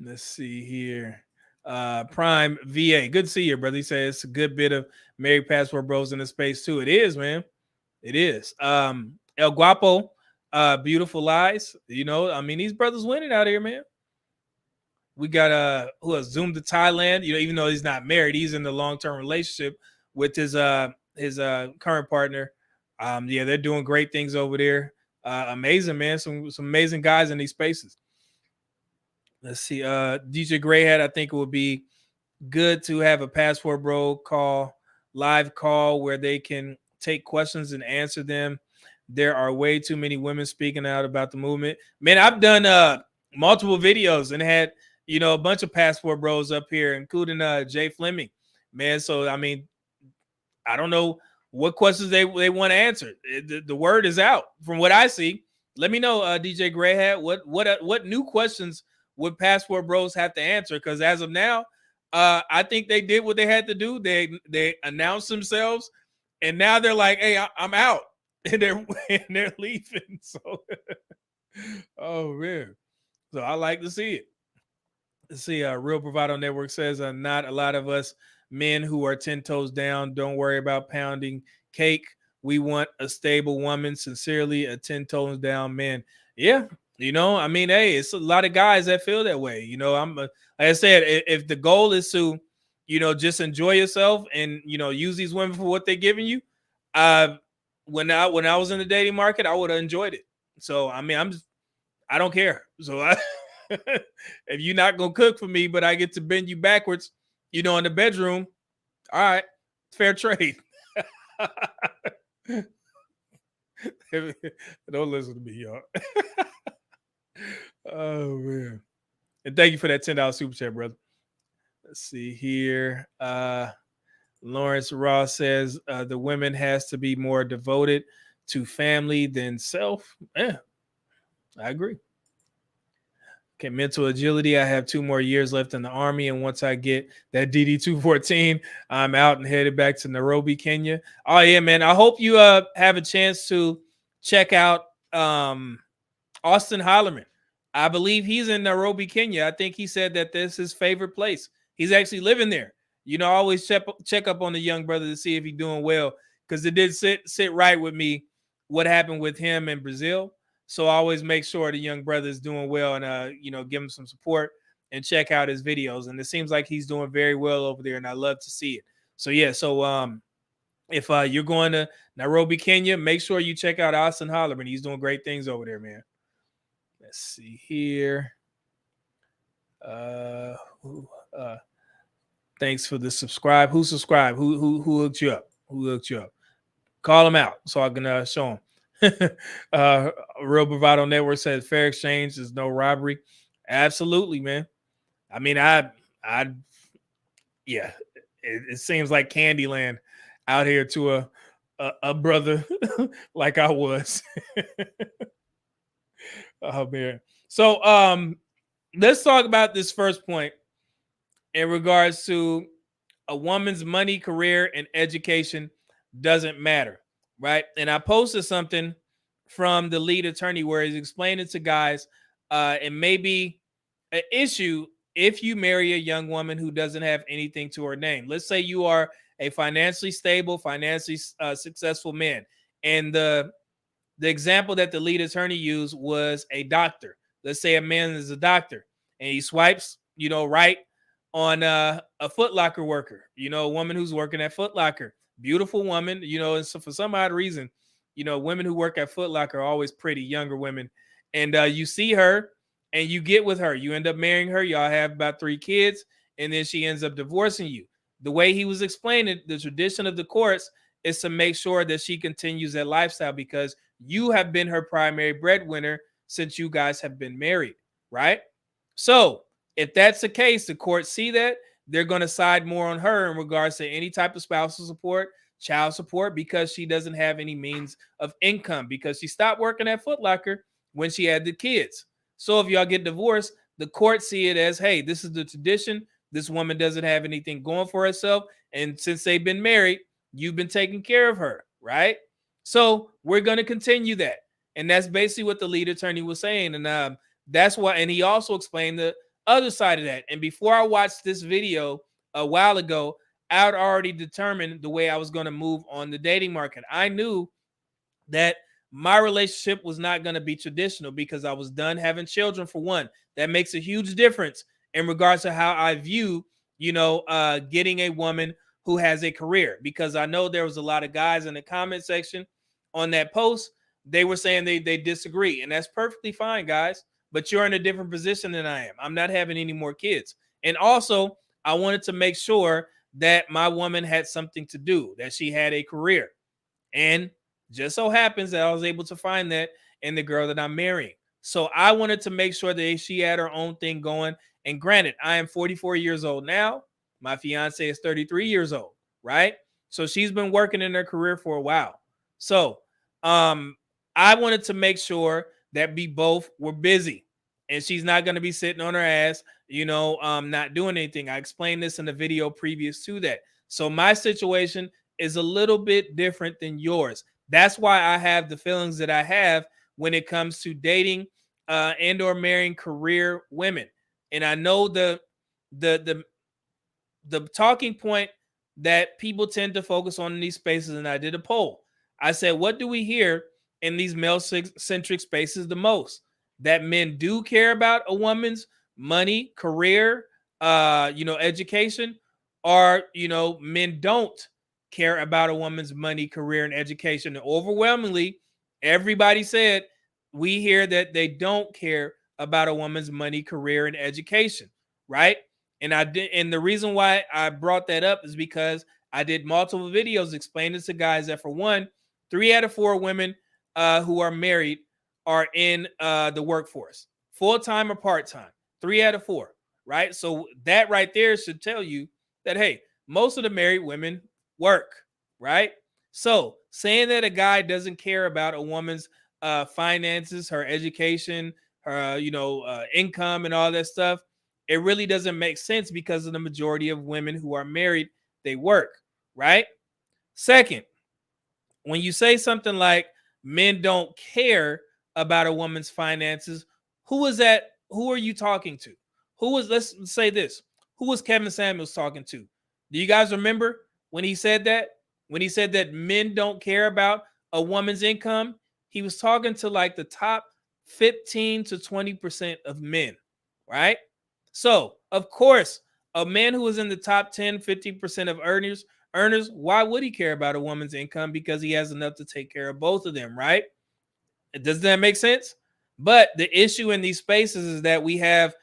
Let's see here. Prime VA. Good to see you, brother. He says it's a good bit of Married Passport Bros in the space too. It is, man. It is. El Guapo, Beautiful Lies. These brothers winning out here, man. We got who has zoomed to Thailand. Even though he's not married, he's in a long-term relationship with his current partner. They're doing great things over there. Amazing, man. Some amazing guys in these spaces. Let's see. DJ Greyhead, I think it would be good to have a Passport Bro live call where they can take questions and answer them. There are way too many women speaking out about the movement. Man, I've done multiple videos and had a bunch of Passport Bros up here, including Jay Fleming. Man, so I don't know what questions they want to answer. The word is out from what I see. Let me know, DJ Greyhead, what new questions would Passport Bros have to answer? Because as of now, I think they did what they had to do. They announced themselves, and now they're like, "Hey, I'm out," and they're leaving. So, oh man, so I like to see it. Let's see. Real Bravado Network says, "Not a lot of us men who are 10 toes down. Don't worry about pounding cake. We want a stable woman. Sincerely, a 10 toes down man." Yeah. Hey, it's a lot of guys that feel that way. Like I said, if the goal is to, just enjoy yourself and, use these women for what they're giving you. When I was in the dating market, I would have enjoyed it. So, I don't care. So if you're not going to cook for me, but I get to bend you backwards, in the bedroom. All right. Fair trade. Don't listen to me, y'all. Oh man. And thank you for that $10 super chat, brother. Let's see here. Lawrence Ross says the women has to be more devoted to family than self. Yeah, I agree. Okay, mental agility. I have 2 more years left in the Army, and once I get that DD 214, I'm out and headed back to Nairobi, Kenya. Oh yeah, man. I hope you have a chance to check out Austin Hollerman. I believe he's in Nairobi, Kenya. I think he said that this is his favorite place. He's actually living there. I always check up on the young brother to see if he's doing well, because it did sit right with me what happened with him in Brazil. So I always make sure the young brother is doing well and give him some support and check out his videos. And it seems like he's doing very well over there, and I love to see it. So yeah, if you're going to Nairobi, Kenya, make sure you check out Austin Hollerman. He's doing great things over there, man. Let's see here. Thanks for the subscribe. Who subscribed? Who hooked you up? Who hooked you up? Call him out so I can show him. uh, Real Bravado Network says fair exchange is no robbery. Absolutely, man. I mean, I, yeah, it seems like Candyland out here to a brother like I was. Oh man. So let's talk about this first point in regards to a woman's money, career, and education doesn't matter, right? And I posted something from the lead attorney where he's explaining to guys it may be an issue if you marry a young woman who doesn't have anything to her name. Let's say you are a financially stable, financially successful man, and the example that the lead attorney used was a doctor. Let's say a man is a doctor and he swipes, right on a Foot Locker worker, a woman who's working at Foot Locker, beautiful woman, and so for some odd reason, women who work at Foot Locker are always pretty, younger women. And you see her and you get with her, you end up marrying her, y'all have about 3 kids, and then she ends up divorcing you. The way he was explaining, the tradition of the courts is to make sure that she continues that lifestyle because you have been her primary breadwinner since you guys have been married, right? So if that's the case, the courts see that they're going to side more on her in regards to any type of spousal support, child support, because she doesn't have any means of income because she stopped working at Foot Locker when she had the kids. So if y'all get divorced, the courts see it as, hey, this is the tradition. This woman doesn't have anything going for herself. And since they've been married, you've been taking care of her, right? So we're going to continue that. And that's basically what the lead attorney was saying. And that's why, and he also explained the other side of that. And before I watched this video a while ago, I had already determined the way I was going to move on the dating market. I knew that my relationship was not going to be traditional because I was done having children, for one. That makes a huge difference in regards to how I view, getting a woman who has a career, because I know there was a lot of guys in the comment section on that post. They were saying they disagree, and that's perfectly fine, guys. But you're in a different position than I am. I'm not having any more kids. And also, I wanted to make sure that my woman had something to do, that she had a career. And just so happens that I was able to find that in the girl that I'm marrying. So I wanted to make sure that she had her own thing going. And granted, I am 44 years old now. My fiance is 33 years old, right? So she's been working in her career for a while. So I wanted to make sure that we both were busy and she's not going to be sitting on her ass, not doing anything. I explained this in the video previous to that. So my situation is a little bit different than yours. That's why I have the feelings that I have when it comes to dating and or marrying career women. And I know the talking point that people tend to focus on in these spaces, and I did a poll. I said, what do we hear in these male-centric spaces the most? That men do care about a woman's money, career, education, or, men don't care about a woman's money, career, and education. And overwhelmingly, everybody said we hear that they don't care about a woman's money, career, and education, right? And I did, and the reason why I brought that up is because I did multiple videos explaining to guys that, for one, 3 out of 4 women who are married are in the workforce, full-time or part-time. 3 out of 4, right? So that right there should tell you that, hey, most of the married women work, right? So saying that a guy doesn't care about a woman's finances, her education, her income, and all that stuff, it really doesn't make sense because of the majority of women who are married, they work, right? Second, when you say something like men don't care about a woman's finances, who is that? Who are you talking to? Who was, let's say this, who was Kevin Samuels talking to? Do you guys remember when he said that? When he said that men don't care about a woman's income, he was talking to like the top 15 to 20% of men, right? So, of course, a man who is in the top 10, 50% of earners, why would he care about a woman's income? Because he has enough to take care of both of them, right? Does that make sense? But the issue in these spaces is that we have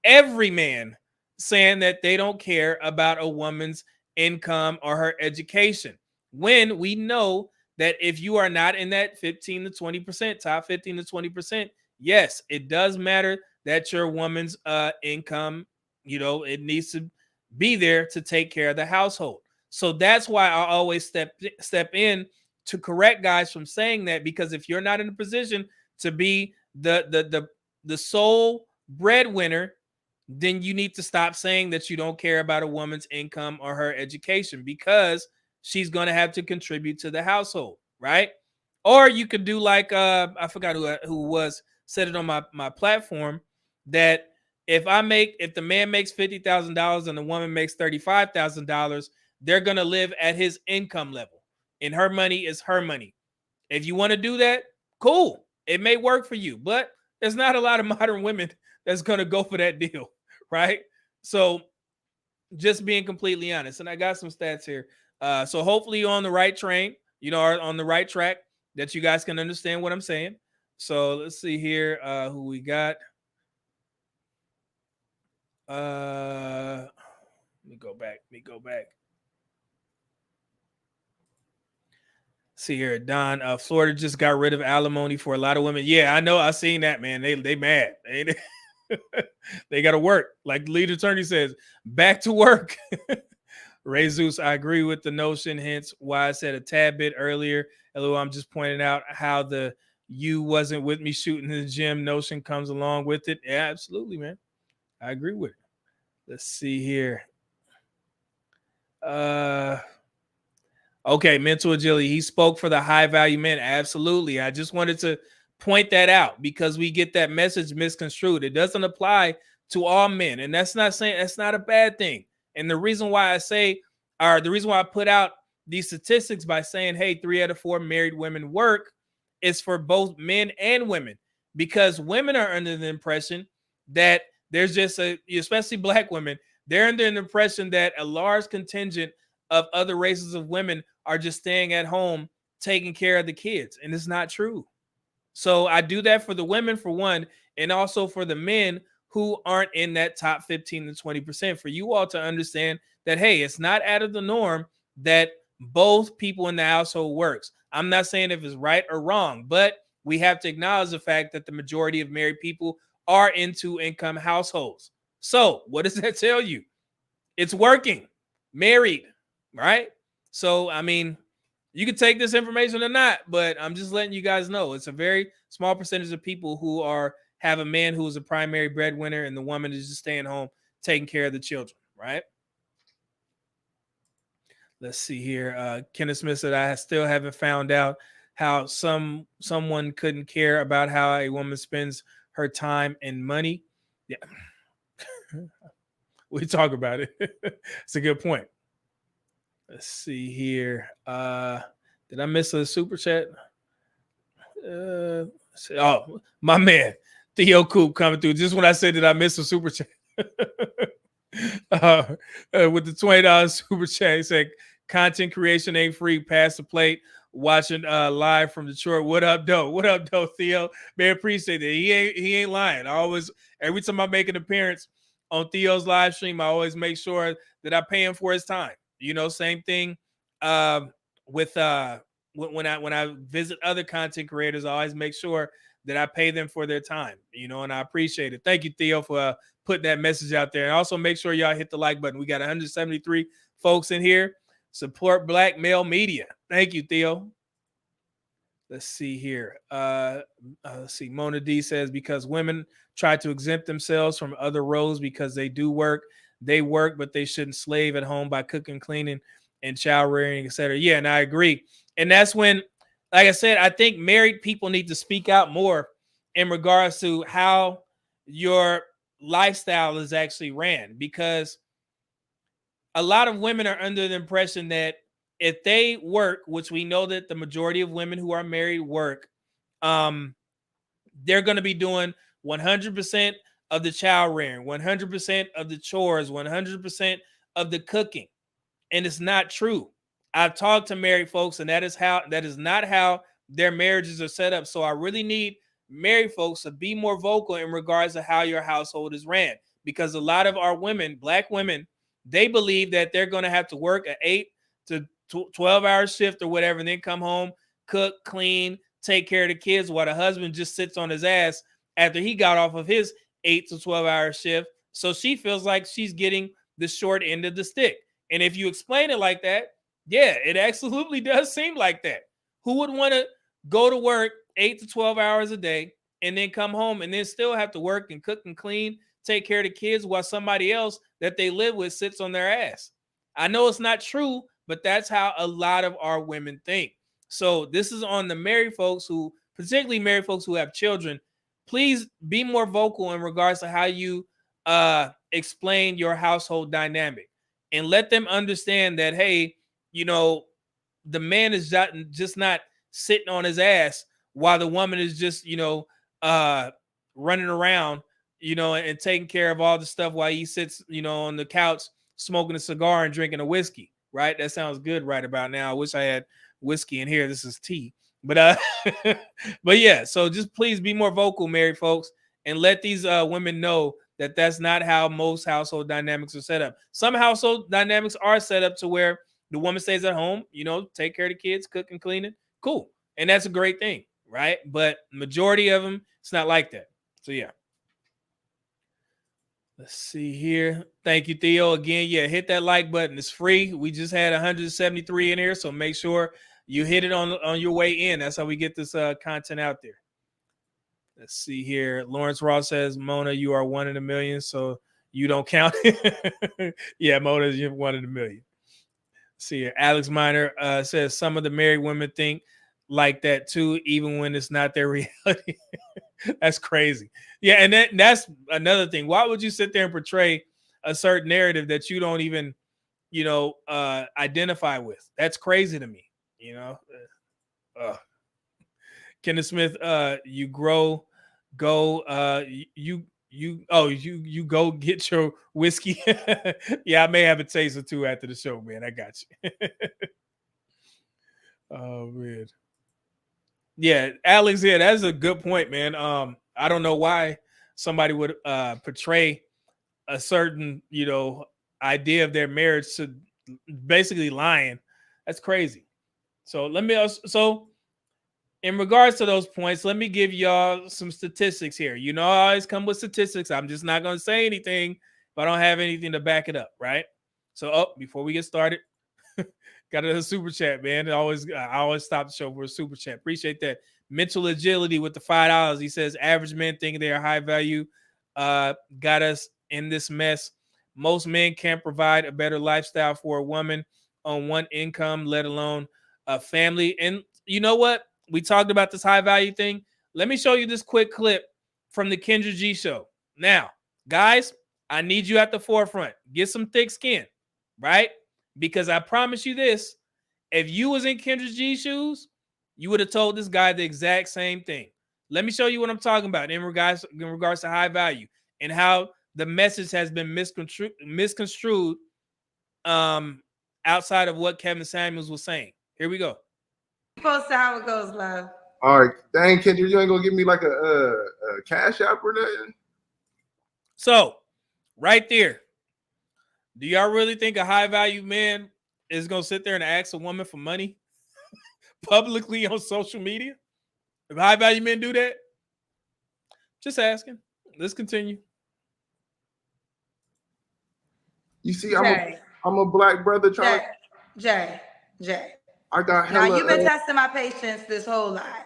every man saying that they don't care about a woman's income or her education, when we know that if you are not in that 15 to 20%, top 15 to 20%, yes, it does matter that your woman's income, it needs to be there to take care of the household. So that's why I always step in to correct guys from saying that, because if you're not in a position to be the sole breadwinner, then you need to stop saying that you don't care about a woman's income or her education, because she's going to have to contribute to the household, right? Or you could do like I forgot who was said it on my platform, that if the man makes $50,000 and the woman makes $35,000, they're going to live at his income level, and her money is her money. If you want to do that, cool. It may work for you, but there's not a lot of modern women that's going to go for that deal, right? So just being completely honest, and I got some stats here. So hopefully you're on the right train, or on the right track, that you guys can understand what I'm saying. So let's see here who we got. Let me go back. See here, Don. Florida just got rid of alimony for a lot of women. Yeah, I know. I seen that, man. They mad. They got to work. Like the lead attorney says, back to work. Ray Zeus, I agree with the notion. Hence why I said a tad bit earlier. Hello, I'm just pointing out how the "you wasn't with me shooting in the gym" notion comes along with it. Yeah, absolutely, man. I agree with it. Let's see here. Okay, mental agility. He spoke for the high value men. Absolutely. I just wanted to point that out because we get that message misconstrued. It doesn't apply to all men, and that's not a bad thing. And the reason why the reason why I put out these statistics by saying, hey, 3 out of 4 married women work, is for both men and women, because women are under the impression that there's just especially black women, they're under the impression that a large contingent of other races of women are just staying at home taking care of the kids, and it's not true. So I do that for the women, for one, and also for the men who aren't in that top 15 to 20%, for you all to understand that, hey, it's not out of the norm that both people in the household works. I'm not saying if it's right or wrong, but we have to acknowledge the fact that the majority of married people are in two-income households. So what does that tell you? It's working. Married, right? So, I mean, you can take this information or not, but I'm just letting you guys know it's a very small percentage of people who have a man who is a primary breadwinner and the woman is just staying home taking care of the children, right? Let's see here. Kenneth Smith said, I still haven't found out how someone couldn't care about how a woman spends her time and money. Yeah. We talk about it. It's a good point. Let's see here. Did I miss a super chat? Oh, my man, Theo Coop coming through. Just when I said that I missed a super chat. With the $20 super chat, he said, content creation ain't free. Pass the plate. Watching live from Detroit. What up, though? What up, though, Theo? Man, appreciate it. He ain't lying. Every time I make an appearance on Theo's live stream, I always make sure that I pay him for his time. Same thing with when I visit other content creators, I always make sure that I pay them for their time, and I appreciate it. Thank you, Theo, for putting that message out there. And also make sure y'all hit the like button. We got 173 folks in here. Support Black male media. Thank you, Theo. Let's see here. Let's see. Mona D says, because women try to exempt themselves from other roles because they do work. They work, but they shouldn't slave at home by cooking, cleaning, and child rearing, etc. Yeah, and I agree. And that's when, like I said, I think married people need to speak out more in regards to how your lifestyle is actually ran, because a lot of women are under the impression that if they work, which we know that the majority of women who are married work, they're going to be doing 100% of the child rearing, 100% of the chores, 100% of the cooking. And it's not true. I've talked to married folks, and that is not how their marriages are set up. So I really need married folks to be more vocal in regards to how your household is ran, because a lot of our women, black women, they believe that they're going to have to work an 8 to 12-hour shift or whatever, and then come home, cook, clean, take care of the kids while the husband just sits on his ass after he got off of his 8 to 12-hour shift. So she feels like she's getting the short end of the stick. And if you explain it like that, yeah, it absolutely does seem like that. Who would want to go to work 8 to 12 hours a day and then come home and then still have to work and cook and clean, take care of the kids while somebody else that they live with sits on their ass? I know it's not true, but that's how a lot of our women think. So this is on the married folks who, particularly married folks who have children. Please be more vocal in regards to how you explain your household dynamic, and let them understand that, hey, you know, the man is just not sitting on his ass while the woman is just, running around, and taking care of all the stuff while he sits, on the couch smoking a cigar and drinking a whiskey. Right? That sounds good right about now. I wish I had whiskey in here. This is tea. But but yeah, so just please be more vocal, married folks, and let these women know that that's not how most household dynamics are set up. Some household dynamics are set up to where the woman stays at home, take care of the kids, cook and clean it. Cool. And that's a great thing, right? But majority of them, it's not like that. So yeah. Let's see here. Thank you, Theo. Again, yeah, hit that like button. It's free. We just had 173 in here, so make sure you hit it on your way in. That's how we get this content out there. Let's see here. Lawrence Ross says, Mona, you are one in a million, so you don't count. Yeah, Mona, you're one in a million. Let's see here. Alex Miner says some of the married women think like that too, even when it's not their reality. That's crazy. Yeah, and that's another thing. Why would you sit there and portray a certain narrative that you don't even, identify with? That's crazy to me. Kenneth Smith, you go go get your whiskey. Yeah, I may have a taste or two after the show, man. I got you. Oh man. Yeah, Alex, yeah, that's a good point, man. I don't know why somebody would portray a certain, idea of their marriage to basically lying. That's crazy. So in regards to those points, let me give y'all some statistics here. I always come with statistics. I'm just not going to say anything if I don't have anything to back it up, right? So, before we get started, got a super chat, man. I always stop the show for a super chat. Appreciate that. Mental agility with the $5. He says average men think they are high value. Got us in this mess. Most men can't provide a better lifestyle for a woman on one income, let alone a family. And you know what? We talked about this high value thing. Let me show you this quick clip from the Kendra G show. Now, guys, I need you at the forefront. Get some thick skin, right? Because I promise you this, if you was in Kendra G's shoes, you would have told this guy the exact same thing. Let me show you what I'm talking about in regards to high value and how the message has been misconstrued outside of what Kevin Samuels was saying. Here we go. Post how it goes, love. All right, dang, Kendra, you ain't gonna give me like a cash app or nothing? So, right there, do y'all really think a high value man is gonna sit there and ask a woman for money publicly on social media? If high value men do that, just asking. Let's continue. You see, I'm a black brother trying. Jay. I got hella. Now you've been testing my patience this whole life,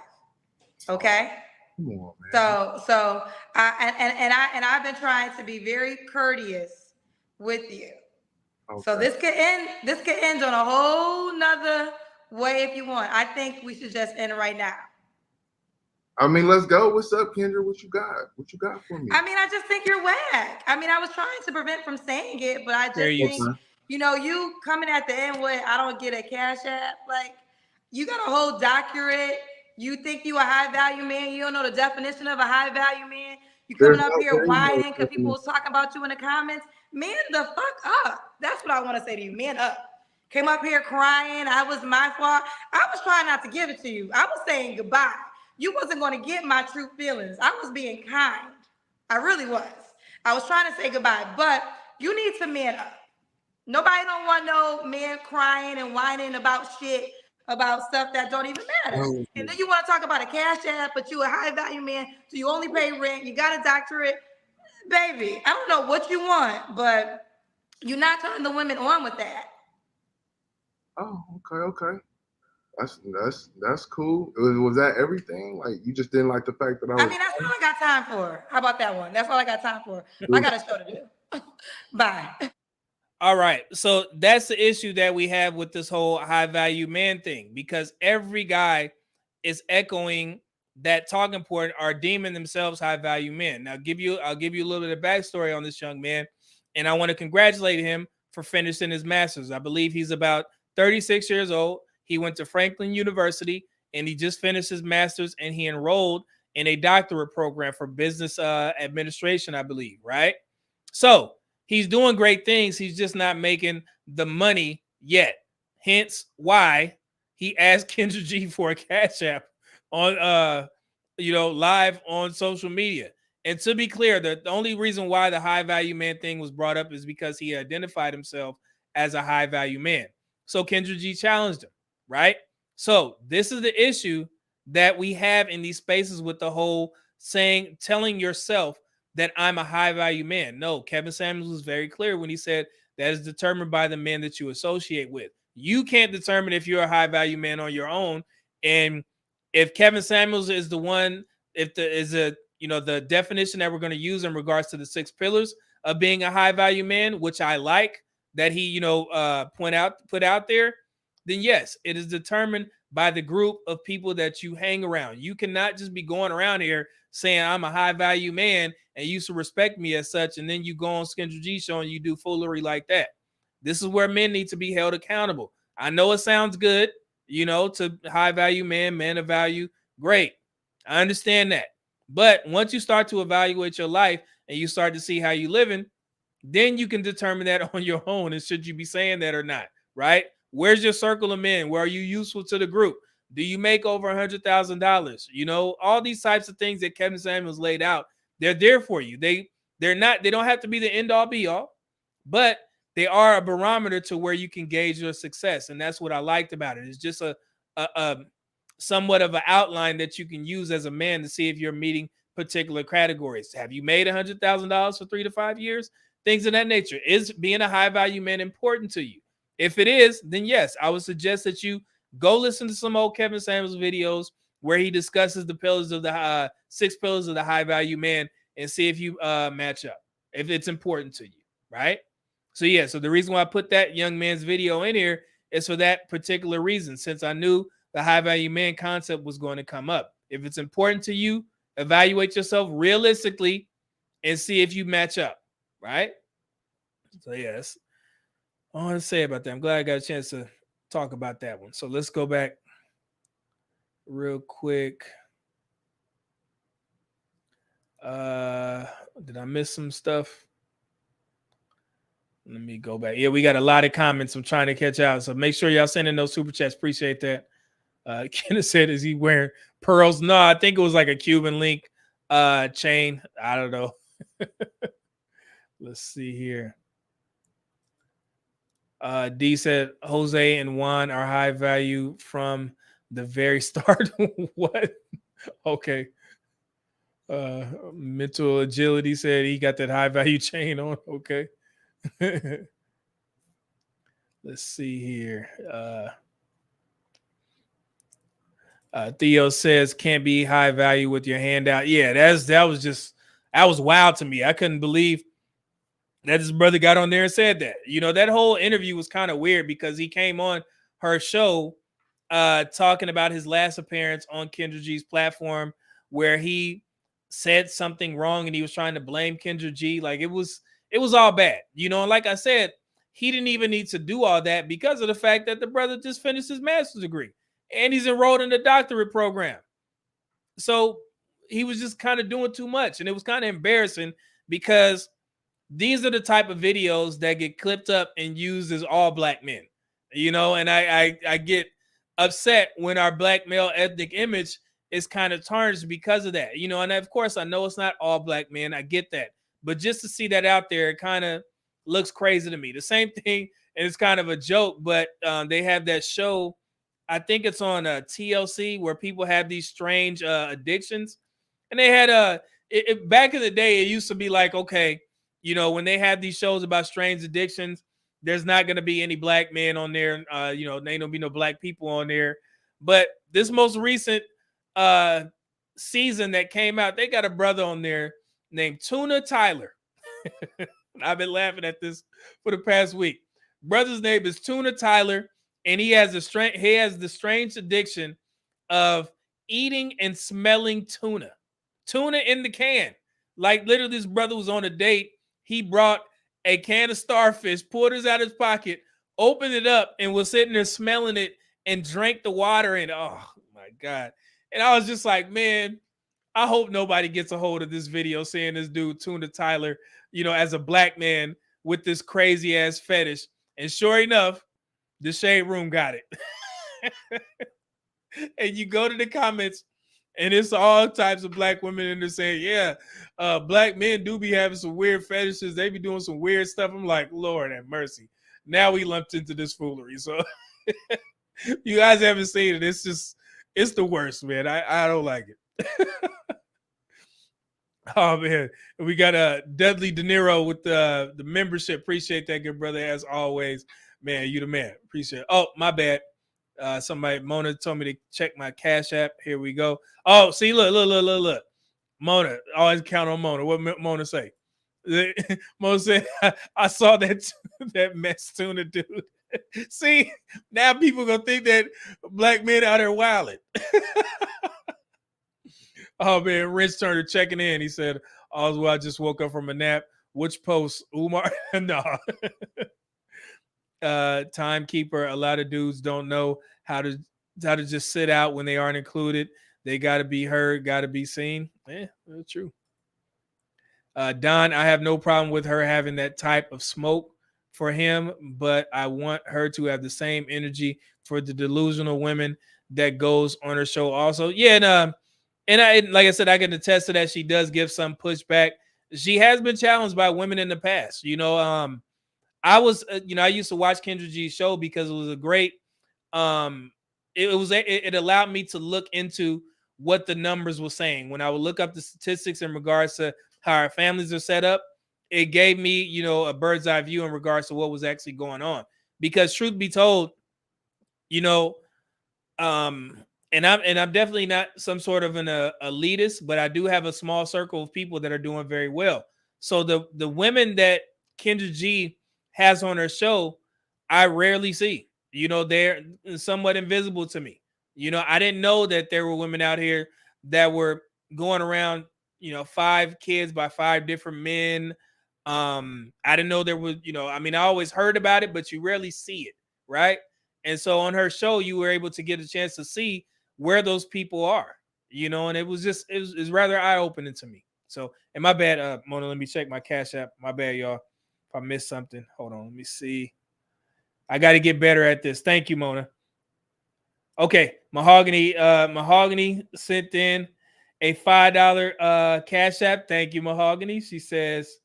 okay? Come on, man. So I've been trying to be very courteous with you. Okay. So this could end on a whole nother way if you want. I think we should just end right now. I mean, let's go. What's up, Kendra? What you got? What you got for me? I mean, I just think you're whack. I mean, I was trying to prevent from saying it, but I just think, you coming at the end with, I don't get a cash app. Like, you got a whole doctorate. You think you a high value man. You don't know the definition of a high value man. You coming up here whining because people was talking about you in the comments. Man the fuck up. That's what I want to say to you. Man up. Came up here crying. I was my fault. I was trying not to give it to you. I was saying goodbye. You wasn't going to get my true feelings. I was being kind. I really was. I was trying to say goodbye, but you need to man up. Nobody don't want no man crying and whining about shit about stuff that don't even matter. Oh, And then you want to talk about a cash app, but you a high value man, so you only pay rent, you got a doctorate. Baby, I don't know what you want, but you're not turning the women on with that. oh, okay. That's cool. Was that everything? Like you just didn't like the fact that I was. I mean, that's all I got time for. How about that one? That's all I got time for. I got a show to do. Bye. All right. So that's the issue that we have with this whole high value man thing, because every guy is echoing that talking point, are deeming themselves high value men. Now, I'll give you a little bit of backstory on this young man, and I want to congratulate him for finishing his master's. I believe he's about 36 years old. He went to Franklin University and he just finished his master's, and he enrolled in a doctorate program for business administration, I believe, right? So he's doing great things. He's just not making the money yet. Hence why he asked Kendra G for a cash app on live on social media. And to be clear, the only reason why the high value man thing was brought up is because he identified himself as a high value man. So Kendra G challenged him, right? So this is the issue that we have in these spaces with the whole telling yourself that I'm a high value man. No, Kevin Samuels was very clear when he said that is determined by the men that you associate with. You can't determine if you're a high value man on your own. And if Kevin Samuels is the one, if the definition that we're going to use in regards to the 6 pillars of being a high value man, which I like that he put out there, then yes, it is determined by the group of people that you hang around. You cannot just be going around here saying I'm a high value man and you should respect me as such, and then you go on Kendra G show and you do foolery like that. This is where men need to be held accountable. I know it sounds good, to high value man of value. Great. I understand that. But once you start to evaluate your life and you start to see how you're living, then you can determine that on your own. And should you be saying that or not, right? Where's your circle of men? Where are you useful to the group? Do you make over $100,000? All these types of things that Kevin Samuels laid out, they're there for you. They don't have to be the end all be all, but they are a barometer to where you can gauge your success. And that's what I liked about it. It's just a somewhat of an outline that you can use as a man to see if you're meeting particular categories. Have you made $100,000 for 3 to 5 years? Things of that nature. Is being a high value man important to you? If it is, then yes, I would suggest that you go listen to some old Kevin Samuels videos where he discusses the pillars of the 6 pillars of the high value man and see if you match up, if it's important to you, right? So yeah, so the reason why I put that young man's video in here is for that particular reason, since I knew the high value man concept was going to come up. If it's important to you, evaluate yourself realistically and see if you match up, right? So yes, all I want to say about that. I'm glad I got a chance to talk about that one. So let's go back real quick. Did I miss some stuff? Let me go back. Yeah, we got a lot of comments. I'm trying to catch out. So make sure y'all send in those super chats. Appreciate that. Kenneth said, is he wearing pearls? No, I think it was like a Cuban link chain. I don't know. Let's see here. D said Jose and Juan are high value from the very start. What? Okay. Mental agility said he got that high value chain on. Okay. Let's see here. Theo says can't be high value with your hand out. Yeah, that was wild to me. I couldn't believe that his brother got on there and said that. That whole interview was kind of weird because he came on her show talking about his last appearance on Kendra G's platform where he said something wrong and he was trying to blame Kendra G. Like it was all bad. And like I said, he didn't even need to do all that because of the fact that the brother just finished his master's degree and he's enrolled in the doctorate program. So he was just kind of doing too much. And it was kind of embarrassing because these are the type of videos that get clipped up and used as all black men, and I get upset when our black male ethnic image is kind of tarnished because of that, and of course I know it's not all black men. I get that. But just to see that out there, it kind of looks crazy to me. The same thing, and it's kind of a joke, but they have that show I think it's on TLC, where people have these strange addictions, and they had back in the day, it used to be like, okay, you know, when they had these shows about strange addictions, there's not going to be any black men on there. You know, there ain't gonna be no black people on there. But this most recent season that came out, they got a brother on there named Tuna Tyler. I've been laughing at this for the past week. Brother's name is Tuna Tyler, and he has the strange addiction of eating and smelling tuna in the can. Like, literally, this brother was on a date. He brought a can of starfish, poured it out of his pocket, opened it up, and was sitting there smelling it and drank the water. And oh my God. And I was just like, man, I hope nobody gets a hold of this video seeing this dude, Tuna Tyler, you know, as a black man with this crazy ass fetish. And sure enough, the Shade Room got it. And you go to the comments, and it's all types of black women in there saying, yeah, black men do be having some weird fetishes. They be doing some weird stuff. I'm like, Lord have mercy. Now we lumped into this foolery. So you guys haven't seen it. It's the worst, man. I don't like it. Oh man, we got Dudley De Niro with the membership. Appreciate that, good brother, as always. Man, you the man. Appreciate it. Oh, my bad. Mona told me to check my Cash App. Here we go. Oh, see, look. Mona, always count on Mona. What Mona say? Mona said, I saw that mess tuna dude. See, now people gonna think that black men out there wilding. Oh man, Rich Turner checking in. He said, "Oswald, I just woke up from a nap. Which post, Umar?" No. Timekeeper. A lot of dudes don't know how to just sit out when they aren't included. They got to be heard, got to be seen. Yeah, that's true. Don, I have no problem with her having that type of smoke for him, but I want her to have the same energy for the delusional women that goes on her show also. Yeah, and I, like I said, I can attest to that. She does give some pushback. She has been challenged by women in the past. You know, I was, I used to watch Kendra G's show because it was a great, it allowed me to look into what the numbers were saying. When I would look up the statistics in regards to how our families are set up, it gave me, a bird's eye view in regards to what was actually going on. Because truth be told, and I'm definitely not some sort of an elitist, but I do have a small circle of people that are doing very well. So the women that Kendra G has on her show, I rarely see. They're somewhat invisible to me. I didn't know that there were women out here that were going around, 5 kids by 5 different men. I didn't know there was, I always heard about it, but you rarely see it, right? And so on her show, you were able to get a chance to see where those people are, and it was rather eye-opening to me. So, and my bad, Mona, let me check my Cash App. My bad, y'all. If I missed something, hold on, let me see. I got to get better at this. Thank you, Mona. Okay, Mahogany sent in a $5 Cash App. Thank you, Mahogany. She says,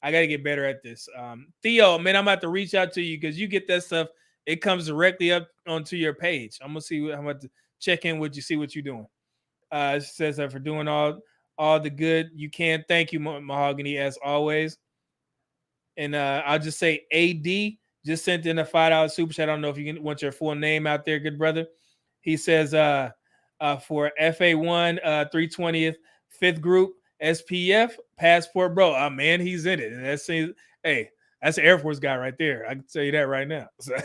I got to get better at this. Theo, man, I'm about to reach out to you because you get that stuff. It comes directly up onto your page. I'm going to see. I'm about to check in with you, see what you're doing. She says that for doing all the good you can. Thank you, Mahogany, as always. And I'll just say AD just sent in a $5 super chat. I don't know if you want your full name out there, good brother. He says for FA1 320th 5th group SPF passport, bro. Oh man, he's in it. And that's an Air Force guy right there. I can tell you that right now. So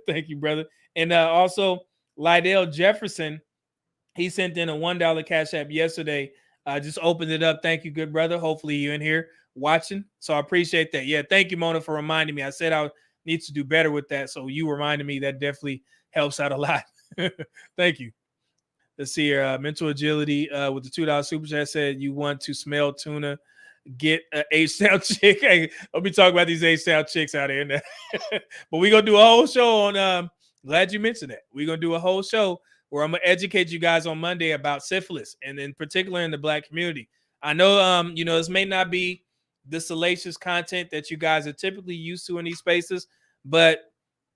thank you, brother. And also Lydell Jefferson, he sent in a $1 Cash App yesterday. Just opened it up. Thank you, good brother. Hopefully you're in here watching. So I appreciate that. Yeah, thank you, Mona, for reminding me. I said I need to do better with that. So you reminded me. That definitely helps out a lot. Thank you. Let's see here. Mental Agility with the $2 super chat said you want to smell tuna, get an H-Town chick. Hey, I'll be talking about these H-Town chicks out here. But we're going to do a whole show on, glad you mentioned that. We're going to do a whole show where I'm going to educate you guys on Monday about syphilis, and in particular in the Black community. I know, this may not be the salacious content that you guys are typically used to in these spaces, but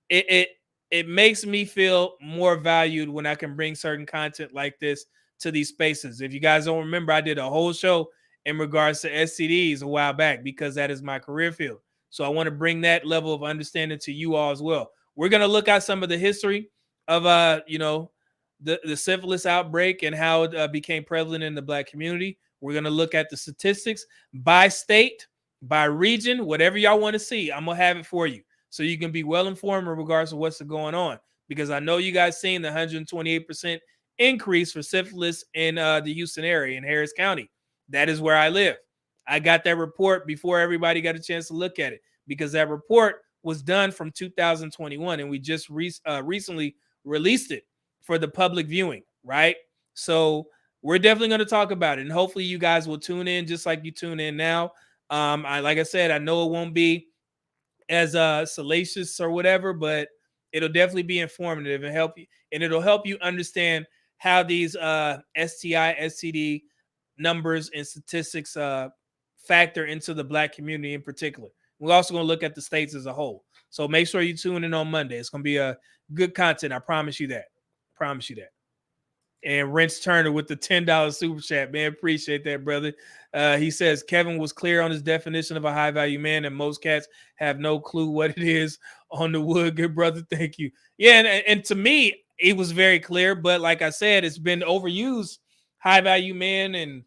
it it makes me feel more valued when I can bring certain content like this to these spaces. If you guys don't remember, I did a whole show in regards to STDs a while back because that is my career field. So I want to bring that level of understanding to you all as well. We're going to look at some of the history of the syphilis outbreak and how it became prevalent in the Black community. We're going to look at the statistics by state, by region, whatever y'all want to see. I'm going to have it for you so you can be well informed in regards to what's going on, because I know you guys seen the 128% increase for syphilis in the Houston area in Harris County. That is where I live. I got that report before everybody got a chance to look at it, because that report was done from 2021 and we just recently released it for the public viewing, right? So we're definitely going to talk about it, and hopefully you guys will tune in just like you tune in now. Like I said, I know it won't be as salacious or whatever, but it'll definitely be informative and help you, and it'll help you understand how these STI, STD numbers and statistics factor into the Black community in particular. We're also going to look at the states as a whole. So make sure you tune in on Monday. It's going to be a good content. I promise you that. Promise you that. And Rents Turner with the $10 super chat, man. Appreciate that, brother. He says Kevin was clear on his definition of a high value man, and most cats have no clue what it is on the wood. Good brother, thank you. Yeah, and to me, it was very clear. But like I said, it's been overused, high value man, and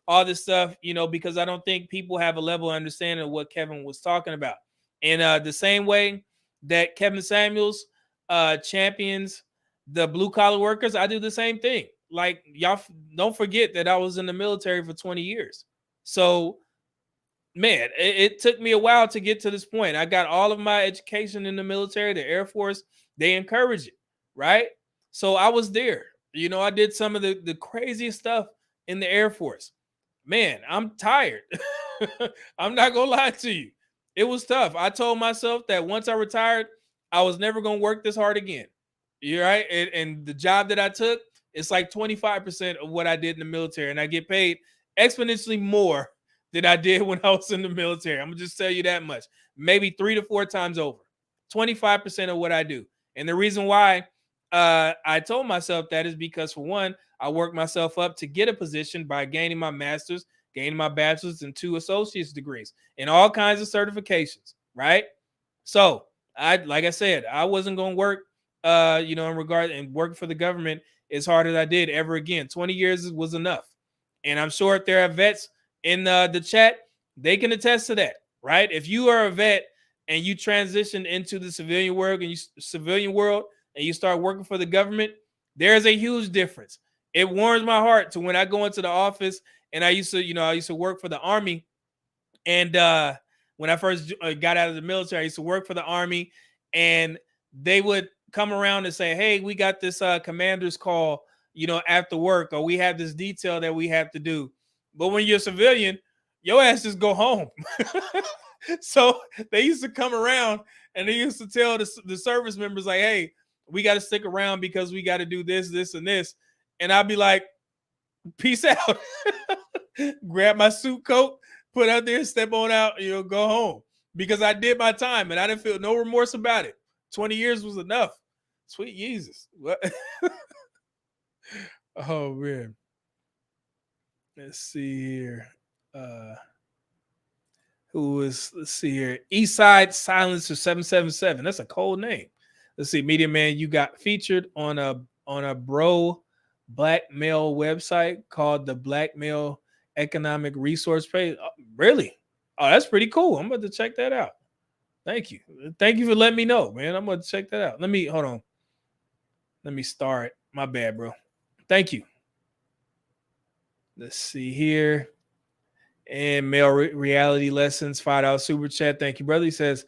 all this stuff, because I don't think people have a level of understanding of what Kevin was talking about. And the same way that Kevin Samuels champions the blue collar workers, I do the same thing. Like, y'all don't forget that I was in the military for 20 years. So, man, it took me a while to get to this point. I got all of my education in the military, the Air Force. They encourage it, right? So I was there. I did some of the craziest stuff in the Air Force. Man, I'm tired. I'm not going to lie to you. It was tough. I told myself that once I retired, I was never going to work this hard again. You're right. And the job that I took, it's like 25% of what I did in the military. And I get paid exponentially more than I did when I was in the military. I'm going to just tell you that much. Maybe 3 to 4 times over. 25% of what I do. And the reason why I told myself that is because, for one, I worked myself up to get a position by gaining my master's, gaining my bachelor's, and 2 associate's degrees, and all kinds of certifications, right? So, like I said, I wasn't going to work in regard and work for the government as hard as I did ever again. 20 years was enough. And I'm sure if there are vets in the chat, they can attest to that, right? If you are a vet and you transition into the civilian world and you start working for the government, there's a huge difference. It warms my heart to when I go into the office, and I used to work for the Army. And when I first got out of the military, I used to work for the Army, and they would come around and say, hey, we got this commander's call, after work, or we have this detail that we have to do. But when you're a civilian, your ass just go home. So they used to come around and they used to tell the service members, like, hey, we got to stick around because we got to do this, this, and this. And I'd be like, peace out. Grab my suit coat, put out there, step on out, go home. Because I did my time and I didn't feel no remorse about it. 20 years was enough. Sweet Jesus. What? Oh, man. Let's see here. Let's see here. Eastside Silencer 777. That's a cold name. Let's see. Media Man, you got featured on a bro black male website called the Black Male Economic Resource Page. Oh, really? Oh, that's pretty cool. I'm about to check that out. Thank you. Thank you for letting me know, man. I'm going to check that out. Hold on. Let me start. My bad, bro. Thank you. Let's see here. And Male Reality Lessons, $5 super chat. Thank you, brother. He says,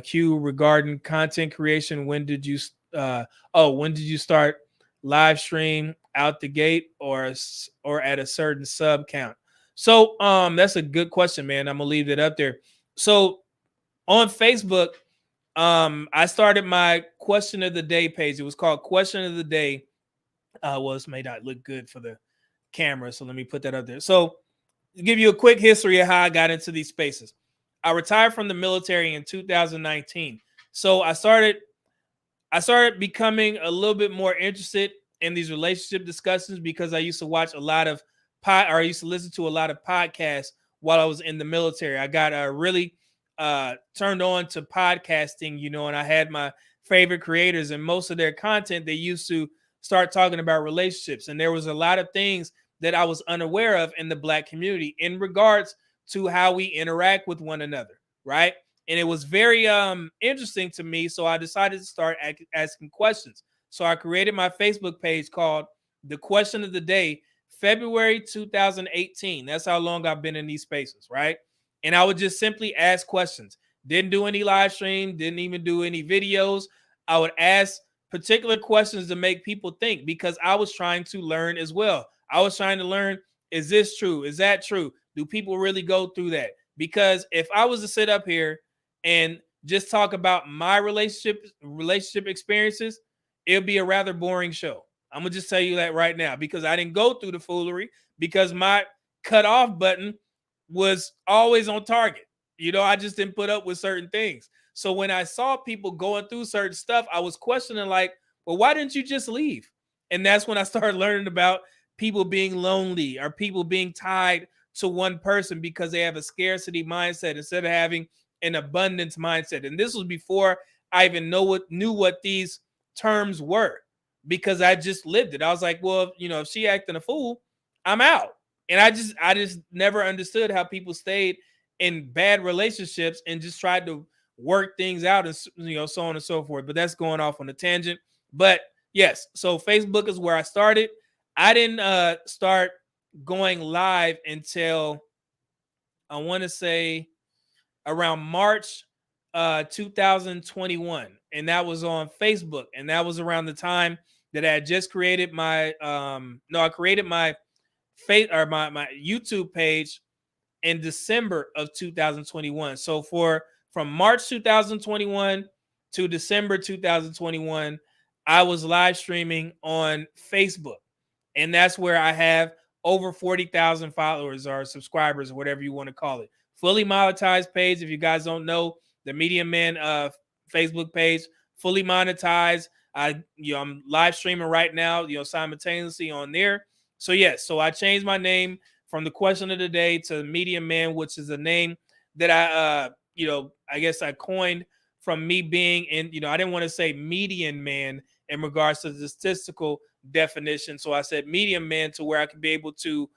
Q, regarding content creation, when did you start live stream out the gate or at a certain sub count? So that's a good question, man. I'm gonna leave that up there. So on Facebook, I started my question of the day page. It was called Question of the Day. Well, this may not look good for the camera, so let me put that up there. So to give you a quick history of how I got into these spaces. I retired from the military in 2019. So I started I started becoming a little bit more interested in these relationship discussions because I used to watch a lot of I used to listen to a lot of podcasts while I was in the military. I got really turned on to podcasting, and I had my favorite creators, and most of their content, they used to start talking about relationships. And there was a lot of things that I was unaware of in the Black community in regards to how we interact with one another, right? And it was very interesting to me. So I decided to start asking questions. So I created my Facebook page called The Question of the Day, February 2018. That's how long I've been in these spaces, right? And I would just simply ask questions. Didn't do any live stream, didn't even do any videos. I would ask particular questions to make people think because I was trying to learn as well. I was trying to learn, is this true? Is that true? Do people really go through that? Because if I was to sit up here and just talk about my relationship experiences, it'll be a rather boring show. I'm gonna just tell you that right now because I didn't go through the foolery because my cutoff button was always on target. I just didn't put up with certain things. So when I saw people going through certain stuff, I was questioning like, well, why didn't you just leave? And that's when I started learning about people being lonely or people being tied to one person because they have a scarcity mindset instead of having an abundance mindset. And this was before I even knew what these terms were because I just lived it. I was like, well, if she acting a fool, I'm out. And I just never understood how people stayed in bad relationships and just tried to work things out and so on and so forth. But that's going off on a tangent. But yes, so Facebook is where I started. I didn't start going live until I want to say around March 2021, and that was on Facebook, and that was around the time that I had just created my I created my my YouTube page in December of 2021. So from March 2021 to December 2021, I was live streaming on Facebook. And that's where I have over 40,000 followers or subscribers or whatever you want to call it. Fully monetized page. If you guys don't know, the Medium Man Facebook page, fully monetized. I'm live streaming right now, simultaneously on there. So yes, so I changed my name from the question of the day to Medium Man, which is a name that I guess I coined from me being in, I didn't want to say median man in regards to the statistical definition. So I said medium man to where I could be able to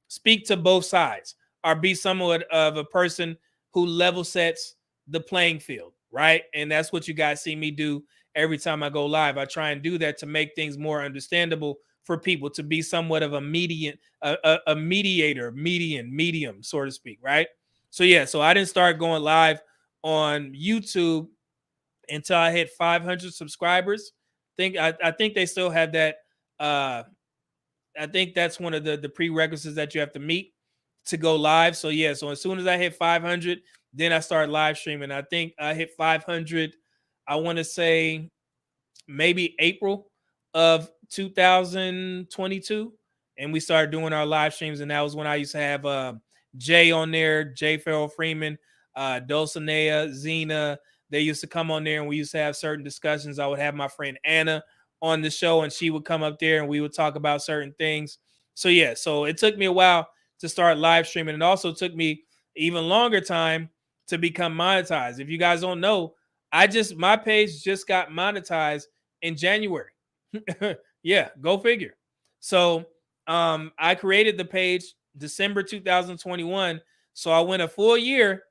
speak to both sides or be somewhat of a person who level sets the playing field, right? And that's what you guys see me do every time I go live. I try and do that to make things more understandable for people, to be somewhat of a mediator, medium, so to speak, right? So yeah, so I didn't start going live on YouTube until I hit 500 subscribers. I think they still have that. I think that's one of the prerequisites that you have to meet to go live. So yeah, so as soon as I hit 500, then I started live streaming. I think I hit 500. I want to say maybe April of 2022, and we started doing our live streams. And that was when I used to have Jay on there, Jay Farrell Freeman, Dulcinea, Zena. They used to come on there, and we used to have certain discussions. I would have my friend Anna on the show, and she would come up there, and we would talk about certain things. So yeah, so it took me a while to start live streaming. It also took me even longer time to become monetized. If you guys don't know, my page just got monetized in January. Yeah, go figure. So I created the page December 2021. So I went a full year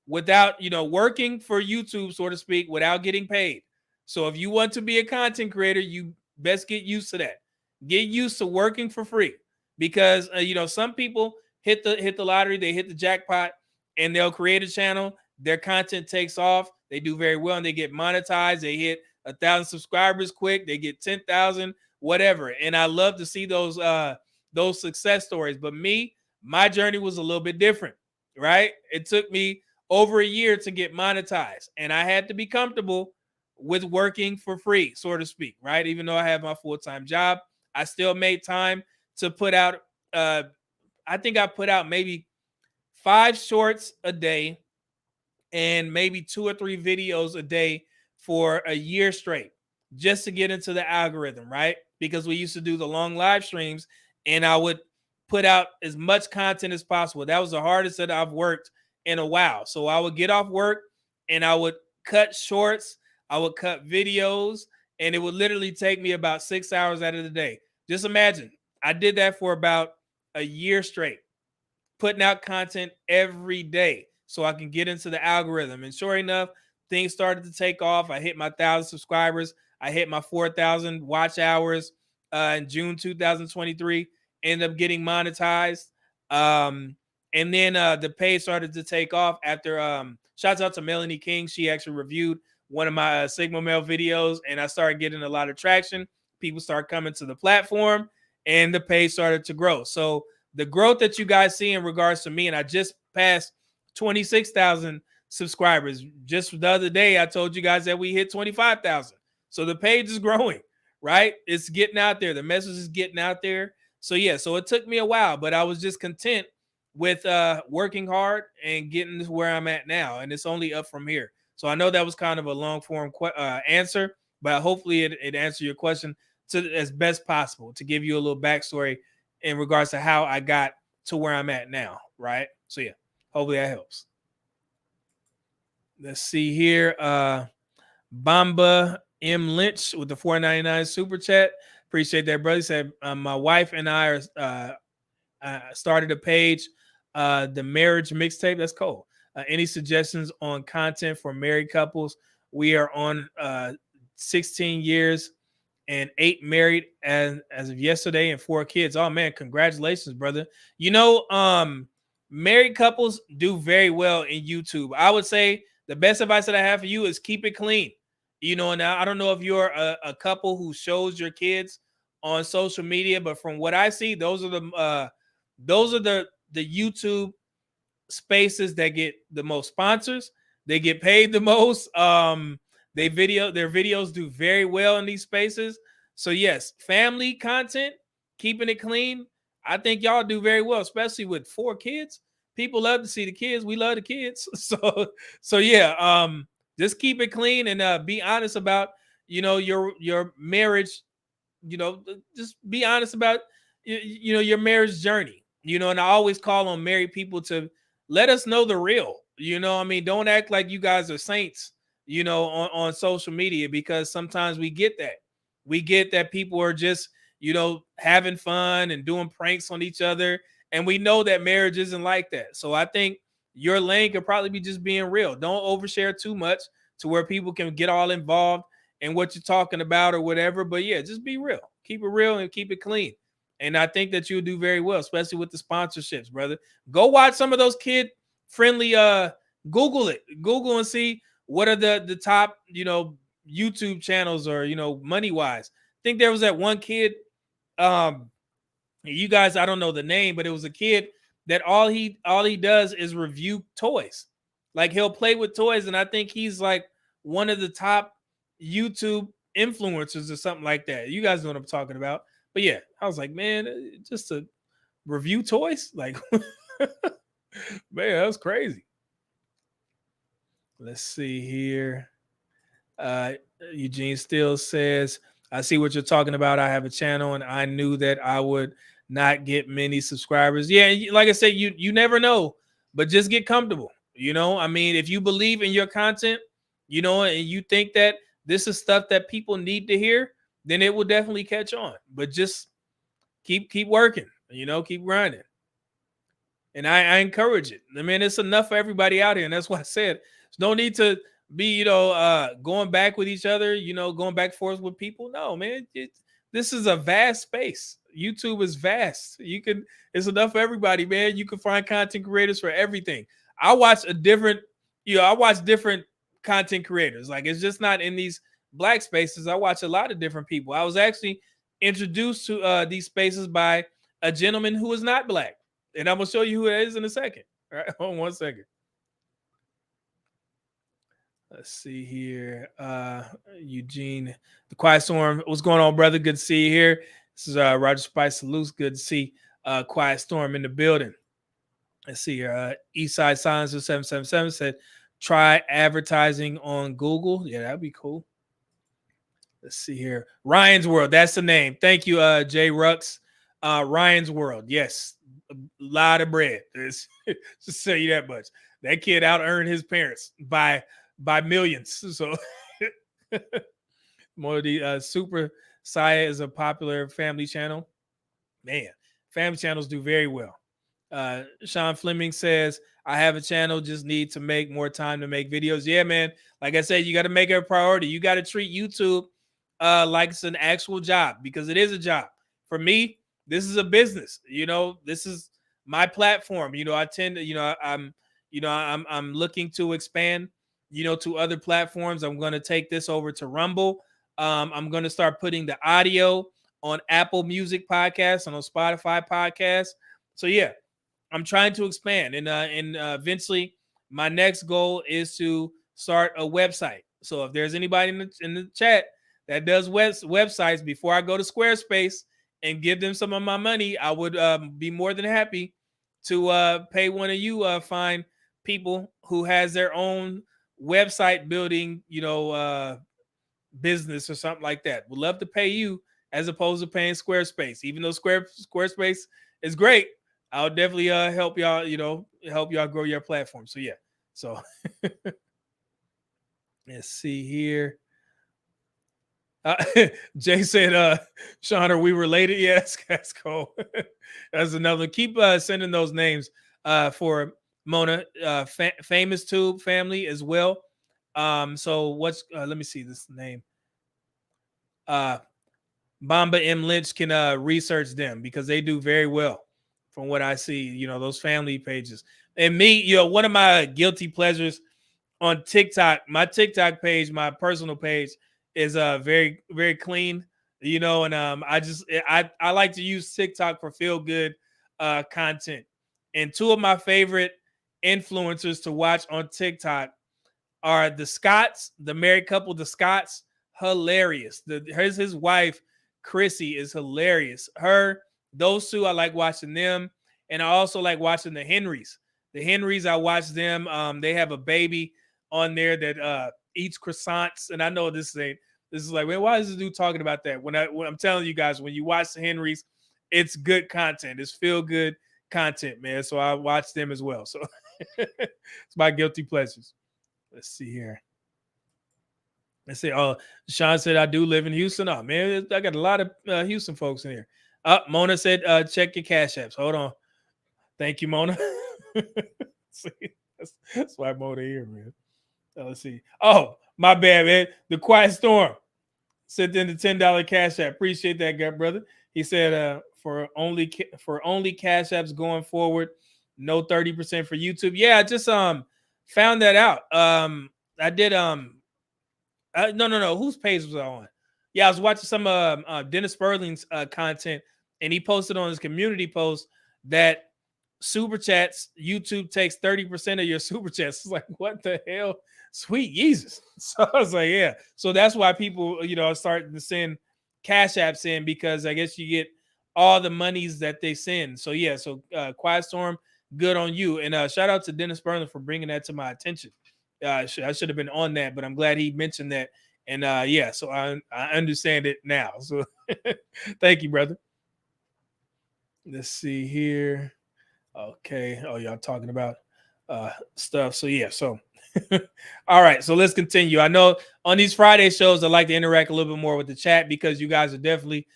without, working for YouTube, so to speak, without getting paid. So if you want to be a content creator, you best get used to that. Get used to working for free because some people hit the lottery, they hit the jackpot, and they'll create a channel. Their content takes off, they do very well, and they get monetized. They hit 1,000 subscribers quick. They get 10,000, whatever. And I love to see those success stories. But my journey was a little bit different, right? It took me over a year to get monetized, and I had to be comfortable with working for free, so to speak, right? Even though I have my full-time job, I still made time to put out I think I put out maybe 5 shorts a day and maybe 2 or 3 videos a day for a year straight just to get into the algorithm, right? Because we used to do the long live streams and I would put out as much content as possible. That was the hardest that I've worked in a while. So I would get off work and I would cut shorts, I would cut videos, and it would literally take me about 6 hours out of the day. Just imagine, I did that for about a year straight, putting out content every day so I can get into the algorithm. And sure enough, things started to take off. I hit my 1,000 subscribers. I hit my 4,000 watch hours in June 2023. Ended up getting monetized. And then the page started to take off after shouts out to Melanie King. She actually reviewed one of my Sigma Male videos, and I started getting a lot of traction. People started coming to the platform, and the page started to grow. So the growth that you guys see in regards to me, and I just passed 26,000 subscribers. Just the other day, I told you guys that we hit 25,000. So the page is growing, right? It's getting out there. The message is getting out there. So yeah, so it took me a while, but I was just content with working hard and getting to where I'm at now. And it's only up from here. So I know that was kind of a long form answer, but hopefully it answered your question to as best possible to give you a little backstory in regards to how I got to where I'm at now, right? So yeah, hopefully that helps. Let's see here. Bamba M. Lynch with the $4.99 super chat. Appreciate that, brother. He said, my wife and I are started a page, the marriage mixtape. That's cool. Any suggestions on content for married couples? We are on 16 years and 8 married as of yesterday and 4 kids. Oh man, congratulations, brother. You know, married couples do very well in YouTube. I would say the best advice that I have for you is keep it clean. You know, now I don't know if you're a couple who shows your kids on social media, but from what I see, those are the YouTube spaces that get the most sponsors. They get paid the most. Their videos do very well in these spaces. So yes, family content, keeping it clean. I think y'all do very well, especially with 4 kids. People love to see the kids. We love the kids. So yeah, just keep it clean and be honest about, you know, your marriage. You know, just be honest about you know your marriage journey. You know, and I always call on married people to let us know the real. You know, I mean, don't act like you guys are saints, you know, on social media, because sometimes we get that. We get that people are just, you know, having fun and doing pranks on each other. And we know that marriage isn't like that. So I think your lane could probably be just being real. Don't overshare too much to where people can get all involved in what you're talking about or whatever. But yeah, just be real. Keep it real and keep it clean. And I think that you'll do very well, especially with the sponsorships, brother. Go watch some of those kid-friendly Google it. Google and see what are the top, you know, YouTube channels or, you know, money-wise. I think there was that one kid, you guys, I don't know the name, but it was a kid that all he does is review toys. Like he'll play with toys, and I think he's like one of the top YouTube influencers or something like that. You guys know what I'm talking about. But yeah, I was like, man, just to review toys, like, man, that was crazy. Let's see here. Eugene Steele says, I see what you're talking about. I have a channel and I knew that I would not get many subscribers. Yeah, like I said, you never know, but just get comfortable. You know, I mean, if you believe in your content, you know, and you think that this is stuff that people need to hear, then it will definitely catch on. But just keep working, you know, keep grinding. And I encourage it. I mean, it's enough for everybody out here. And that's why I said there's no need to be, you know, going back with each other, you know, going back and forth with people. No, man, this is a vast space. YouTube is vast. It's enough for everybody, man. You can find content creators for everything. I watch different content creators. Like, it's just not in these black spaces. I watch a lot of different people. I was actually introduced to these spaces by a gentleman who is not black. And I'm going to show you who it is in a second. All right, hold on 1 second. Let's see here. Eugene, the Quiet Storm. What's going on, brother? Good to see you here. This is Roger Spice Salute. Good to see Quiet Storm in the building. Let's see here. Eastside Silencer 777 said try advertising on Google. Yeah, that'd be cool. Let's see here. Ryan's World. That's the name. Thank you, Jay Rux. Ryan's World. Yes. A lot of bread. Just tell you that much. That kid out earned his parents by millions. So more of the Super Saya is a popular family channel. Man, family channels do very well. Sean Fleming says, I have a channel, just need to make more time to make videos. Yeah, man. Like I said, you got to make it a priority. You got to treat YouTube like it's an actual job, because it is a job. For me, this is a business. This is my platform. I tend to, I'm looking to expand, to other platforms. I'm going to take this over to Rumble. I'm going to start putting the audio on Apple Music podcasts and on Spotify podcasts. So yeah, I'm trying to expand, and eventually my next goal is to start a website. So if there's anybody in the chat that does websites, before I go to Squarespace and give them some of my money, I would be more than happy to pay one of you fine people who has their own website building, business or something like that. Would love to pay you as opposed to paying Squarespace. Even though Squarespace is great, I'll definitely help y'all, help y'all grow your platform. So yeah. So let's see here. Jay said, Sean, are we related? Yes, that's cool. That's another. Keep sending those names for Mona, famous Tube family as well. So what's let me see this name. Bamba M. Lynch can research them because they do very well from what I see, those family pages. And me, one of my guilty pleasures on TikTok, my TikTok page, my personal page is very, very clean, and I like to use TikTok for feel good content. And two of my favorite influencers to watch on TikTok are the Scotts, the married couple, the Scotts. Hilarious. His wife Chrissy is hilarious. Those two, I like watching them, and I also like watching the Henrys. The Henrys, I watch them. They have a baby on there that eats croissants, and I know this is like, man, why is this dude talking about that? When I'm telling you guys, when you watch the Henrys, it's good content. It's feel good content, man. So I watch them as well. So it's my guilty pleasures. Let's see here. Let's see. Oh, Sean said, I do live in Houston. Oh, man, I got a lot of Houston folks in here. Mona said, check your cash apps. Hold on. Thank you, Mona. See, that's why Mona here, man. Let's see. Oh, my bad, man. The Quiet Storm sent in the $10 cash app. Appreciate that, guy, brother. He said, for only cash apps going forward, no 30% for YouTube. Yeah, I just found that out. I did no. Whose page was I on? Yeah, I was watching some Dennis Sperling's content, and he posted on his community post that super chats, YouTube takes 30% of your super chats. It's like, what the hell? Sweet Jesus. So I was like, yeah. So that's why people, are starting to send cash apps in, because I guess you get all the monies that they send. So yeah, so Quiet Storm, good on you. And shout out to Dennis Sperling for bringing that to my attention. I should have been on that, but I'm glad he mentioned that. And yeah, so I understand it now. So thank you, brother. Let's see here. Okay. Oh, y'all talking about stuff. So yeah, so all right. So let's continue. I know on these Friday shows, I like to interact a little bit more with the chat, because you guys are definitely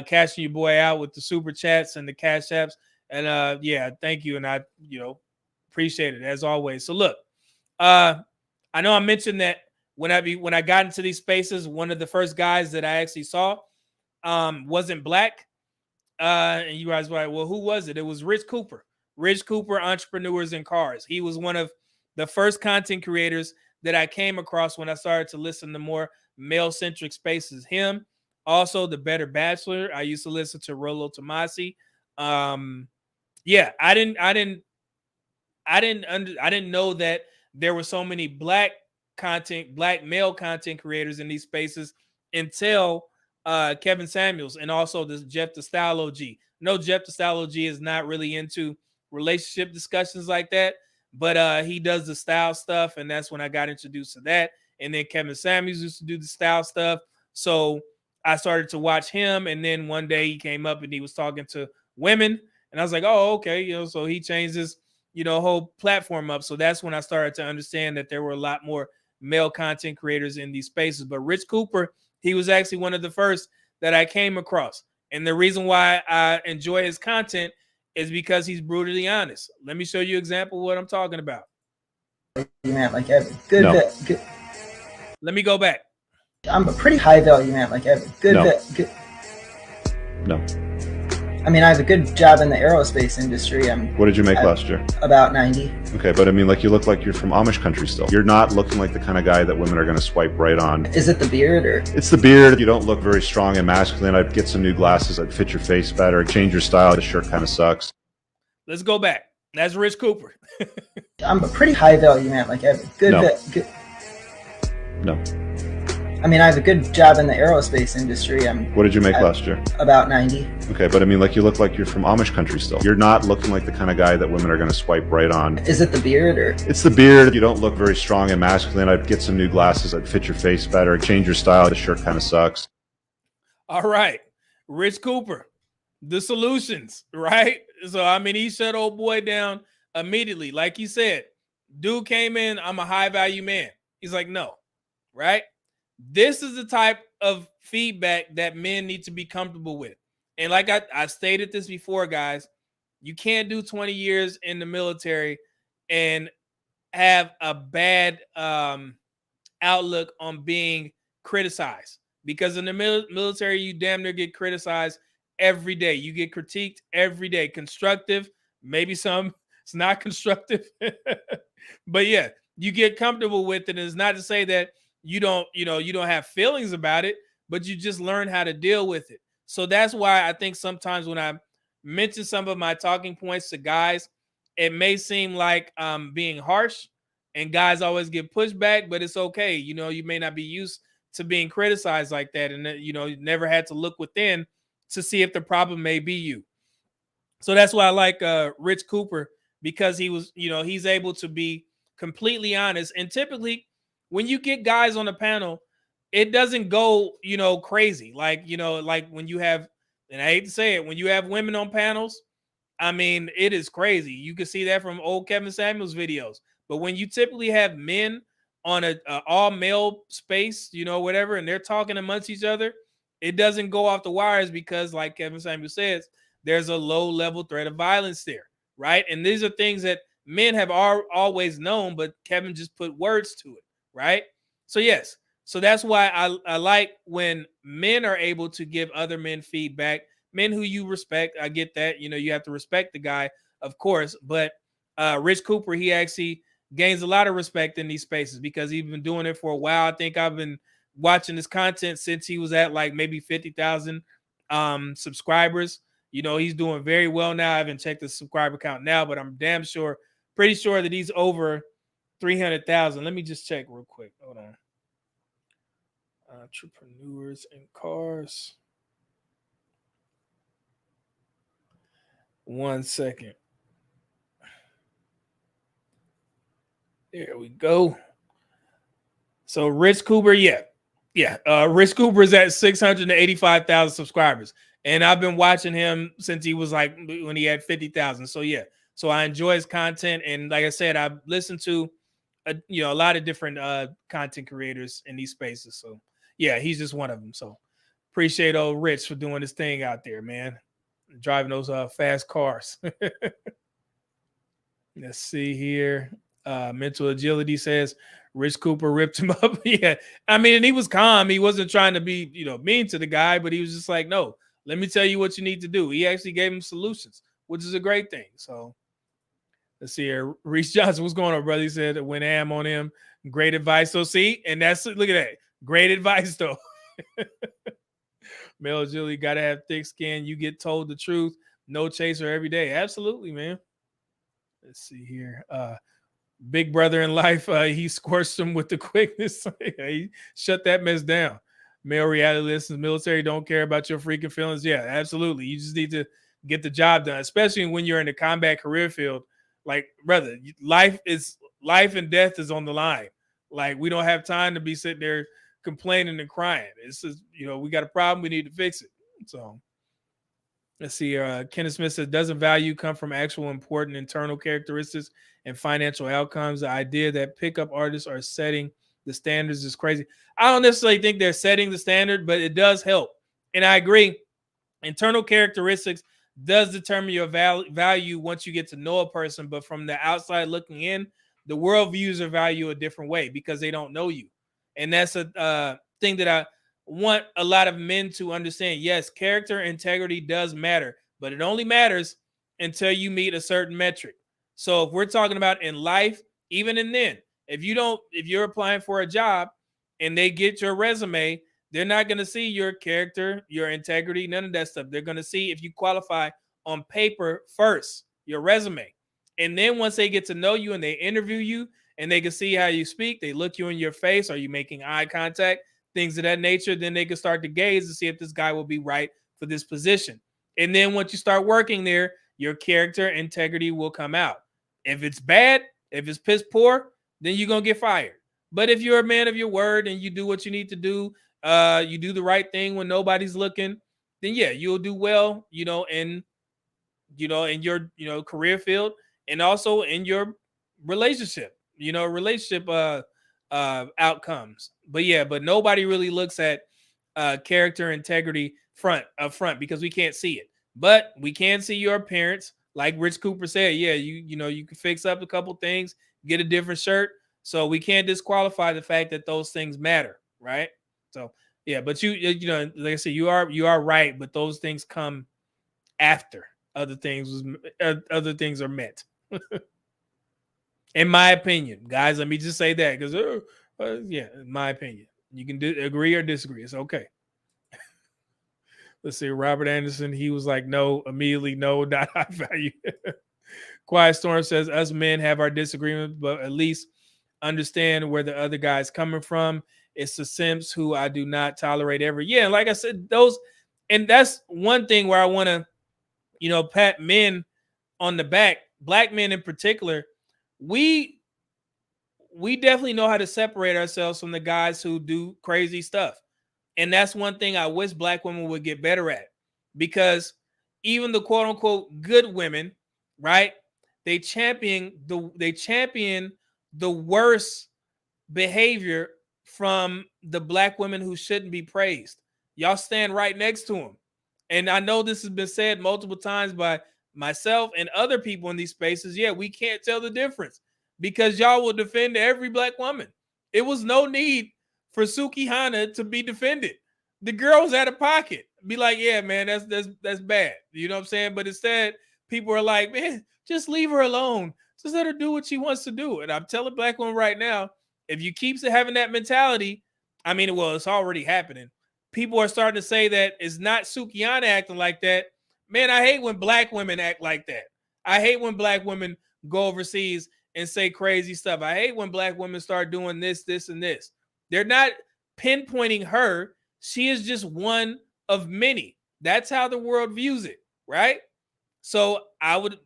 cashing your boy out with the super chats and the cash apps. And yeah, thank you. And I, appreciate it as always. So look, I know I mentioned that when I got into these spaces, one of the first guys that I actually saw wasn't black. And you guys were like, well, who was it? It was Rich Cooper. Rich Cooper, Entrepreneurs in Cars. He was one of the first content creators that I came across when I started to listen to more male-centric spaces. Him, also The Better Bachelor. I used to listen to Rollo Tomasi. Yeah, I didn't know that there were so many black male content creators in these spaces until Kevin Samuels, and also this Jeff the Style OG. No, Jeff the Style OG is not really into relationship discussions like that, but he does the style stuff, and that's when I got introduced to that. And then Kevin Samuels used to do the style stuff, so I started to watch him. And then one day he came up and he was talking to women, and I was like, oh, okay, so he changed his whole platform up. So that's when I started to understand that there were a lot more male content creators in these spaces. But Rich Cooper, he was actually one of the first that I came across. And the reason why I enjoy his content is because he's brutally honest. Let me show you an example of what I'm talking about. You man, like every good, No. good. Let me go back. I'm a pretty high value man, like every good, No. good. No. I mean, I have a good job in the aerospace industry. What did you make last year? About 90. Okay, but I mean, like, you look like you're from Amish country still. You're not looking like the kind of guy that women are going to swipe right on. Is it the beard or? It's the beard. You don't look very strong and masculine. I'd get some new glasses. I'd fit your face better. Change your style. The shirt kind of sucks. Let's go back. That's Rich Cooper. I'm a pretty high value man, like every good, No. good. No. I mean, I have a good job in the aerospace industry. What did you make last year? About 90. Okay, but I mean, like, you look like you're from Amish country still. You're not looking like the kind of guy that women are going to swipe right on. Is it the beard or? It's the beard. You don't look very strong and masculine. I'd get some new glasses. I'd fit your face better. Change your style. The shirt kind of sucks. All right. Rich Cooper, the solutions, right? So, I mean, he shut old boy down immediately. Like he said, dude came in, I'm a high value man. He's like, no, right? This is the type of feedback that men need to be comfortable with. And like I stated this before, guys, you can't do 20 years in the military and have a bad outlook on being criticized, because in the military, you damn near get criticized every day. You get critiqued every day. Constructive, maybe some it's not constructive, but yeah, you get comfortable with it. And it's not to say that you don't have feelings about it, but you just learn how to deal with it. So that's why I think sometimes when I mention some of my talking points to guys, it may seem like I'm being harsh, and guys always get pushback, but it's okay. You may not be used to being criticized like that, and you never had to look within to see if the problem may be you. So that's why I like Rich Cooper, because he was, he's able to be completely honest. And typically when you get guys on the panel, it doesn't go, crazy. Like when you have, and I hate to say it, when you have women on panels, I mean, it is crazy. You can see that from old Kevin Samuels videos. But when you typically have men on a all male space, whatever, and they're talking amongst each other, it doesn't go off the wires, because like Kevin Samuels says, there's a low level threat of violence there, right? And these are things that men have always known, but Kevin just put words to it, right? So yes, so that's why I like when men are able to give other men feedback, men who you respect. I get that, you have to respect the guy, of course, but Rich Cooper, he actually gains a lot of respect in these spaces because he's been doing it for a while. I think I've been watching his content since he was at like maybe 50,000 subscribers. He's doing very well now. I haven't checked the subscriber count now, but I'm pretty sure that he's over 300,000. Let me just check real quick. Hold on. Entrepreneurs and cars. 1 second. There we go. So Rich Cooper, yeah. Rich Cooper is at 685,000 subscribers. And I've been watching him since he was like when he had 50,000. So yeah. So I enjoy his content. And like I said, I've listened to a lot of different content creators in these spaces. So yeah, he's just one of them. So appreciate old Rich for doing his thing out there, man. Driving those fast cars. Let's see here. Mental Agility says Rich Cooper ripped him up. Yeah. I mean, and he was calm. He wasn't trying to be, mean to the guy, but he was just like, no, let me tell you what you need to do. He actually gave him solutions, which is a great thing. So let's see here. Reese Johnson, what's going on, brother? He said it went ham on him. Great advice. So see, and look at that. Great advice though. Male agility, got to have thick skin. You get told the truth. No chaser every day. Absolutely, man. Let's see here. Big brother in life, he squashed him with the quickness. He shut that mess down. Male reality listens, military don't care about your freaking feelings. Yeah, absolutely. You just need to get the job done, especially when you're in the combat career field. Like, brother, life and death is on the line. Like, we don't have time to be sitting there complaining and crying. It's just, we got a problem, we need to fix it. So let's see. Kenneth Smith says, doesn't value come from actual important internal characteristics and financial outcomes? The idea that pickup artists are setting the standards is crazy. I don't necessarily think they're setting the standard, but it does help. And I agree. Internal characteristics does determine your value once you get to know a person. But from the outside looking in, the world views their value a different way because they don't know you. And that's a thing that I want a lot of men to understand. Yes, character integrity does matter, but it only matters until you meet a certain metric. So if we're talking about in life, even in then, if you're applying for a job and they get your resume, they're not going to see your character, your integrity, none of that stuff. They're going to see if you qualify on paper first, your resume. And then once they get to know you and they interview you and they can see how you speak, they look you in your face, are you making eye contact, things of that nature, then they can start to gaze to see if this guy will be right for this position. And then once you start working there, your character integrity will come out. If it's bad, if it's piss poor, then you're going to get fired. But if you're a man of your word and you do what you need to do, you do the right thing when nobody's looking, then yeah, you'll do well, in your, career field and also in your relationship, outcomes. But nobody really looks at character integrity up front because we can't see it. But we can see your appearance. Like Rich Cooper said, yeah, you can fix up a couple things, get a different shirt. So we can't disqualify the fact that those things matter, right? So yeah, but like I said, you are right, but those things come after other things are met. In my opinion, guys, let me just say that because in my opinion, you can agree or disagree. It's okay. Let's see, Robert Anderson, he was like, no, immediately, no, not high value. Quiet Storm says, us men have our disagreements, but at least understand where the other guy's coming from. It's the simps who I do not tolerate ever. Yeah, like I said, and that's one thing where I want to, pat men on the back, black men in particular. We definitely know how to separate ourselves from the guys who do crazy stuff. And that's one thing I wish black women would get better at, because even the quote unquote good women, right? They champion the worst behavior from the black women who shouldn't be praised. Y'all stand right next to them. And I know this has been said multiple times by myself and other people in these spaces. Yeah, we can't tell the difference because y'all will defend every black woman. It was no need for Suki Hana to be defended. The girl was out of pocket. Be like, yeah, man, that's bad. You know what I'm saying? But instead, people are like, man, just leave her alone. Just let her do what she wants to do. And I'm telling black women right now, if you keep having that mentality, I mean, well, it's already happening. People are starting to say that it's not Sukiana acting like that. Man, I hate when black women act like that. I hate when black women go overseas and say crazy stuff. I hate when black women start doing this, and this. They're not pinpointing her. She is just one of many. That's how the world views it, right? So I would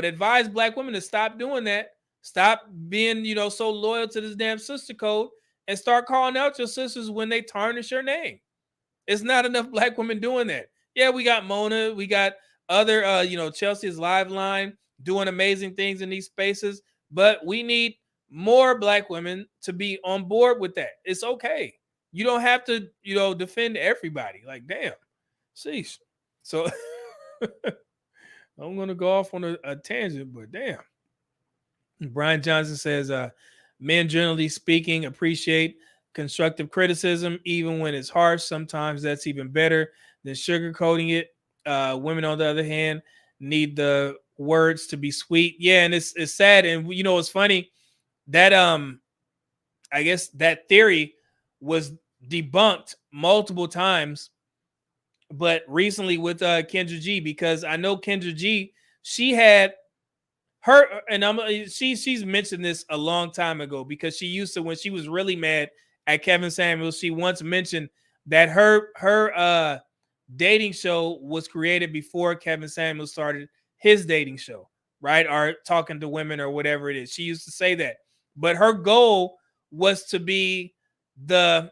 advise black women to stop doing that. Stop being, so loyal to this damn sister code and start calling out your sisters when they tarnish your name. It's not enough black women doing that. Yeah, we got Mona, we got other, Chelsea's Live Line doing amazing things in these spaces, but we need more black women to be on board with that. It's okay. You don't have to, defend everybody. Like, damn, sheesh. So I'm gonna go off on a tangent, but damn. Brian Johnson says, men generally speaking appreciate constructive criticism, even when it's harsh. Sometimes that's even better than sugarcoating it. Women, on the other hand, need the words to be sweet. Yeah, and it's sad. And it's funny that I guess that theory was debunked multiple times, but recently with Kendra G, because I know Kendra G, she had her, and she's mentioned this a long time ago, because she used to, when she was really mad at Kevin Samuels, she once mentioned that her dating show was created before Kevin Samuels started his dating show, right? Or talking to women or whatever it is. She used to say that. But her goal was to be the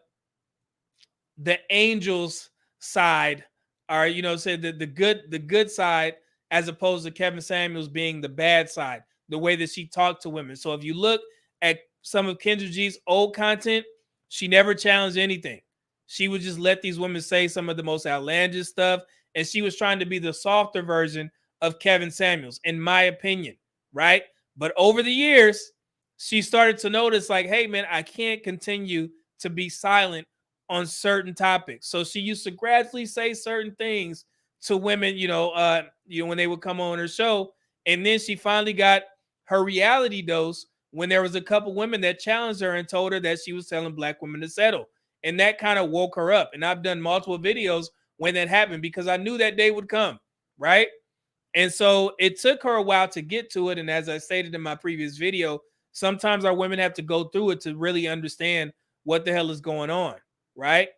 angel's side, or said that the good side, as opposed to Kevin Samuels being the bad side, the way that she talked to women. So if you look at some of Kendra G's old content, she never challenged anything. She would just let these women say some of the most outlandish stuff, and she was trying to be the softer version of Kevin Samuels, in my opinion, right? But over the years, she started to notice, like, hey, man, I can't continue to be silent on certain topics. So she used to gradually say certain things to women, when they would come on her show. And then she finally got her reality dose when there was a couple women that challenged her and told her that she was telling black women to settle. And that kind of woke her up. And I've done multiple videos when that happened because I knew that day would come, right? And so it took her a while to get to it. And as I stated in my previous video, sometimes our women have to go through it to really understand what the hell is going on, right?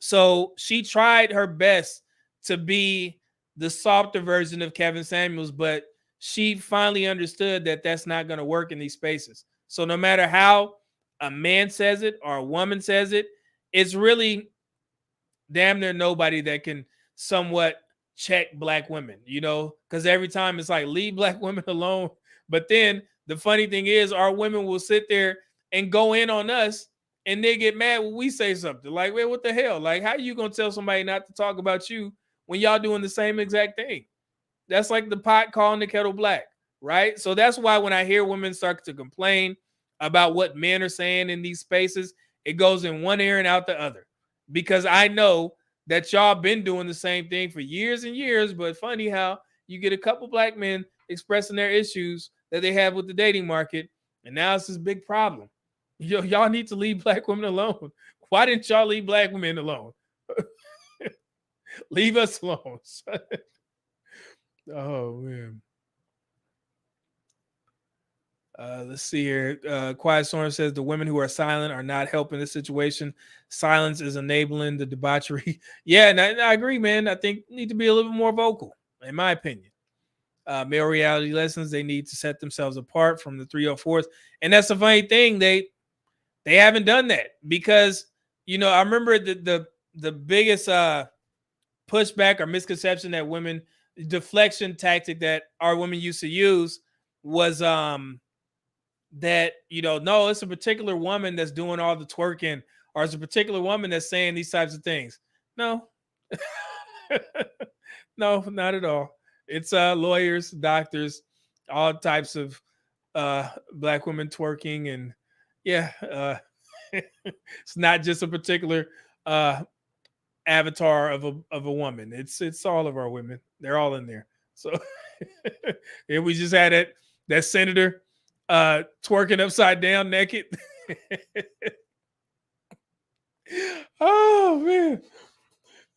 So she tried her best to be the softer version of Kevin Samuels, but she finally understood that that's not going to work in these spaces. So no matter how a man says it or a woman says it, it's really damn near nobody that can somewhat check black women, because every time it's like, leave black women alone. But then the funny thing is, our women will sit there and go in on us, and they get mad when we say something. Like, man, what the hell? Like, how are you gonna tell somebody not to talk about you when y'all doing the same exact thing? That's like the pot calling the kettle black, right? So that's why when I hear women start to complain about what men are saying in these spaces, it goes in one ear and out the other. Because I know that y'all been doing the same thing for years and years, but funny how you get a couple black men expressing their issues that they have with the dating market, and now it's this big problem. Y'all need to leave black women alone. Why didn't y'all leave black women alone? Leave us alone. Oh, man. Let's see here. Quiet Storm says the women who are silent are not helping the situation. Silence is enabling the debauchery. Yeah, and I agree, man. I think need to be a little bit more vocal, in my opinion. Male reality lessons, they need to set themselves apart from the 304th. And that's the funny thing. They haven't done that because, I remember the biggest pushback or misconception that women, deflection tactic that our women used to use was that, no, it's a particular woman that's doing all the twerking, or it's a particular woman that's saying these types of things. No. No, not at all. It's lawyers, doctors, all types of black women twerking, and it's not just a particular avatar of a woman. It's all of our women. They're all in there. So and we just had that senator twerking upside down naked. Oh, man.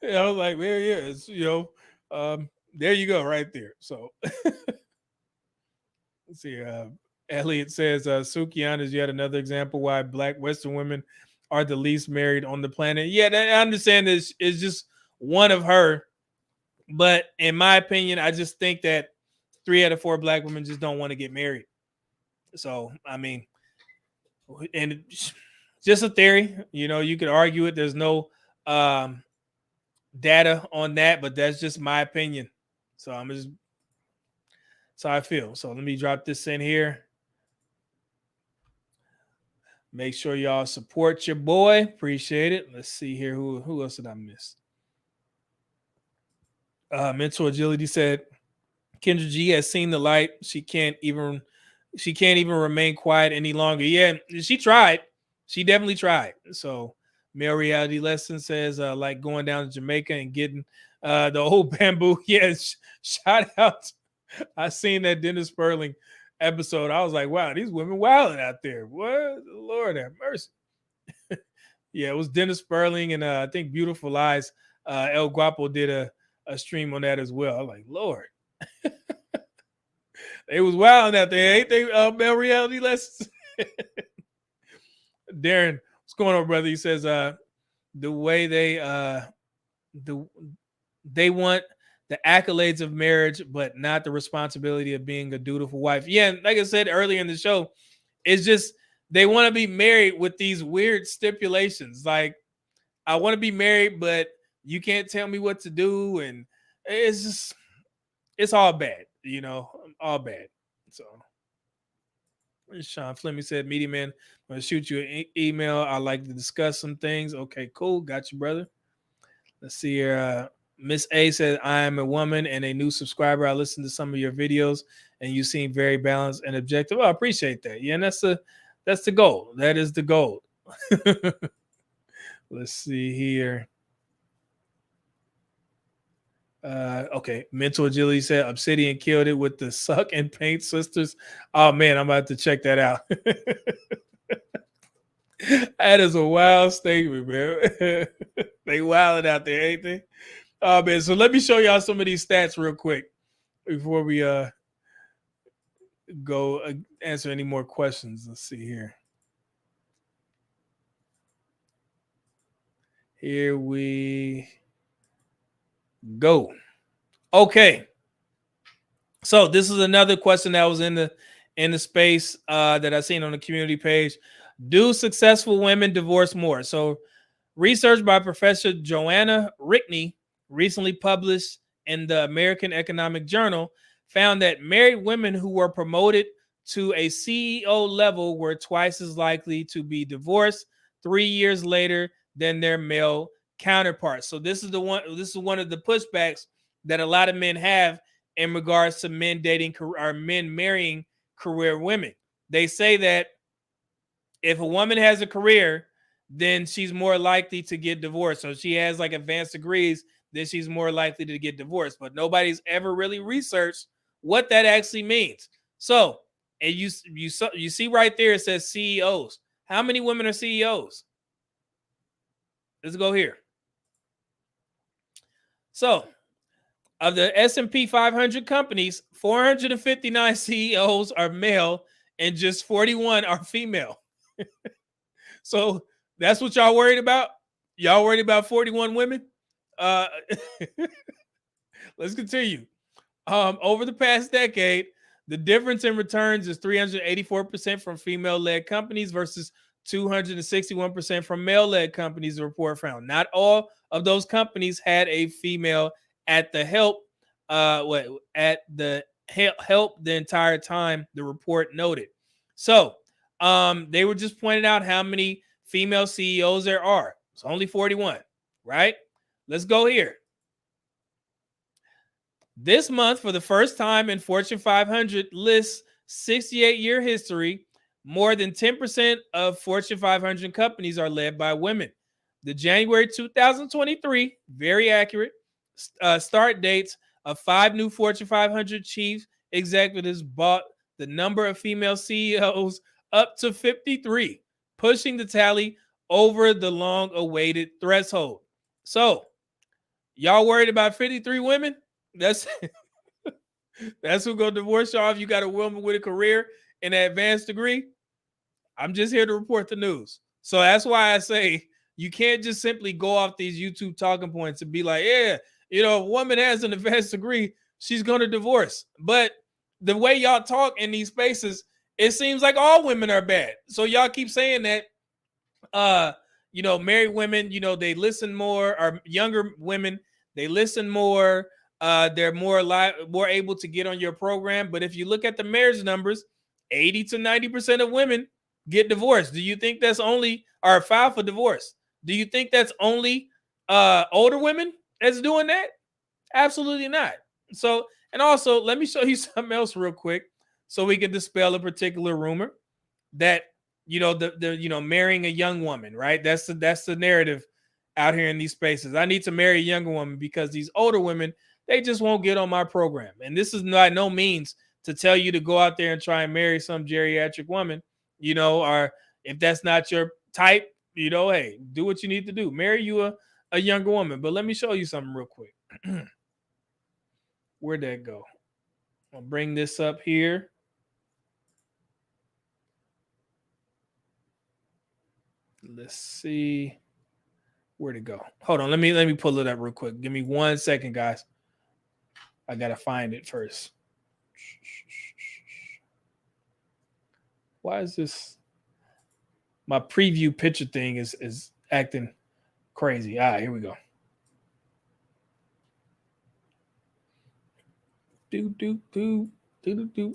Yeah, I was like, man, yeah, it's, there you go right there. So let's see. Elliot says Sukian is yet another example why black Western women are the least married on the planet. Yeah, I understand this is just one of her. But in my opinion, I just think that 3 out of 4 black women just don't want to get married. So, I mean, and it's just a theory, you could argue it. There's no data on that, but that's just my opinion. So that's how I feel. So let me drop this in here. Make sure y'all support your boy. Appreciate it. Let's see here. Who else did I miss? Mental Agility said Kendra G has seen the light. She can't even remain quiet any longer. Yeah, she tried. She definitely tried. So Male Reality Lesson says like going down to Jamaica and getting the old bamboo. Yes, shout out. I seen that Dennis Sperling episode. I was like, wow, these women wilding out there. What? Lord have mercy. Yeah, it was Dennis Sperling and I think Beautiful Eyes. El Guapo did a stream on that as well. I'm like, Lord. They was wilding out there, ain't they? Male Reality Lessons. Darren, what's going on, brother? He says the way they want the accolades of marriage, but not the responsibility of being a dutiful wife. Yeah, and like I said earlier in the show, it's just they want to be married with these weird stipulations. Like, I want to be married, but you can't tell me what to do, and it's all bad, all bad. So Sean Fleming said, Media Man, I'm going to shoot you an email. I'd like to discuss some things. Okay, cool. Got you, brother. Let's see here. Miss A said, I am a woman and a new subscriber. I listened to some of your videos and you seem very balanced and objective. I appreciate that. Yeah, and that's the goal. That is the goal. Let's see here. Okay, Mental Agility said Obsidian killed it with the suck and paint sisters. Oh man, I'm about to check that out. That is a wild statement, man. They wilding out there, ain't they? Oh man, so let me show y'all some of these stats real quick before we go answer any more questions. Let's see here. Here we go. Okay. So this is another question that was in the space that I seen on the community page. Do successful women divorce more? So research by Professor Joanna Rickney, recently published in the American Economic Journal, found that married women who were promoted to a CEO level were twice as likely to be divorced 3 years later than their male counterparts. So this is one of the pushbacks that a lot of men have in regards to men dating or men marrying career women. They say that if a woman has a career, then she's more likely to get divorced. So she has like advanced degrees, then she's more likely to get divorced. But nobody's ever really researched what that actually means. So, and you see right there, it says CEOs. How many women are CEOs? Let's go here. So, of the S&P 500 companies, 459 CEOs are male and just 41 are female. So that's what y'all worried about? Y'all worried about 41 women? Let's continue. Over the past decade, the difference in returns is 384% from female-led companies versus 261% from male-led companies, the report found. Not all of those companies had a female at the help help the entire time, the report noted. So they were just pointing out how many female CEOs there are. It's only 41, right? Let's go here. This month, for the first time in Fortune 500 lists 68-year history, more than 10% of Fortune 500 companies are led by women. The January 2023, very accurate, start dates of 5 new Fortune 500 chief executives brought the number of female CEOs up to 53, pushing the tally over the long-awaited threshold. So, y'all worried about 53 women? That's who gonna divorce y'all if you got a woman with a career and an advanced degree. I'm just here to report the news. So that's why I say you can't just simply go off these YouTube talking points and be like, yeah, if a woman has an advanced degree, she's gonna divorce. But the way y'all talk in these spaces, it seems like all women are bad. So y'all keep saying that married women, they listen more, or younger women, they listen more. They're more able to get on your program. But if you look at the marriage numbers, 80 to 90% of women get divorced. Do you think that's only or file for divorce? Do you think that's only older women that's doing that? Absolutely not. So, and also, let me show you something else real quick so we can dispel a particular rumor that the marrying a young woman, right? That's the narrative out here in these spaces. I need to marry a younger woman because these older women, they just won't get on my program. And this is by no means to tell you to go out there and try and marry some geriatric woman, or if that's not your type, hey, do what you need to do. Marry you a younger woman. But let me show you something real quick. Where'd that go? I'll bring this up here. Let's see. Where'd it go? Hold on. Let me pull it up real quick. Give me 1 second, guys. I gotta find it first. Why is this? My preview picture thing is acting crazy. All right, here we go. Do.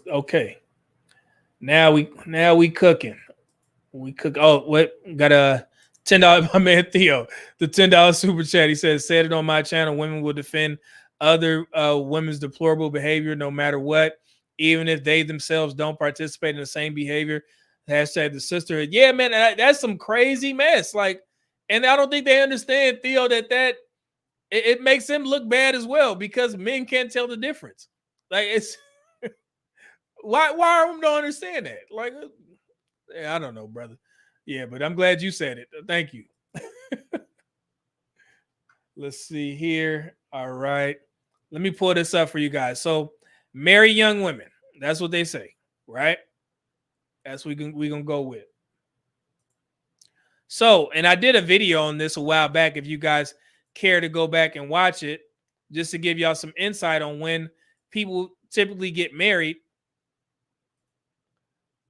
Okay. Now we cooking. We cook. Oh, what got a $10? My man Theo, the $10 super chat. He says, "Said it on my channel. Women will defend other women's deplorable behavior no matter what, even if they themselves don't participate in the same behavior." Hashtag the sisterhood. Yeah, man, that's some crazy mess. Like, and I don't think they understand, Theo, that it makes them look bad as well because men can't tell the difference. Like, it's why women don't understand that? Like, I don't know, brother. Yeah, but I'm glad you said it. Thank you. Let's see here. All right. Let me pull this up for you guys. So, marry young women. That's what they say, right? That's what we're going to go with. So, and I did a video on this a while back if you guys care to go back and watch it, just to give y'all some insight on when people typically get married.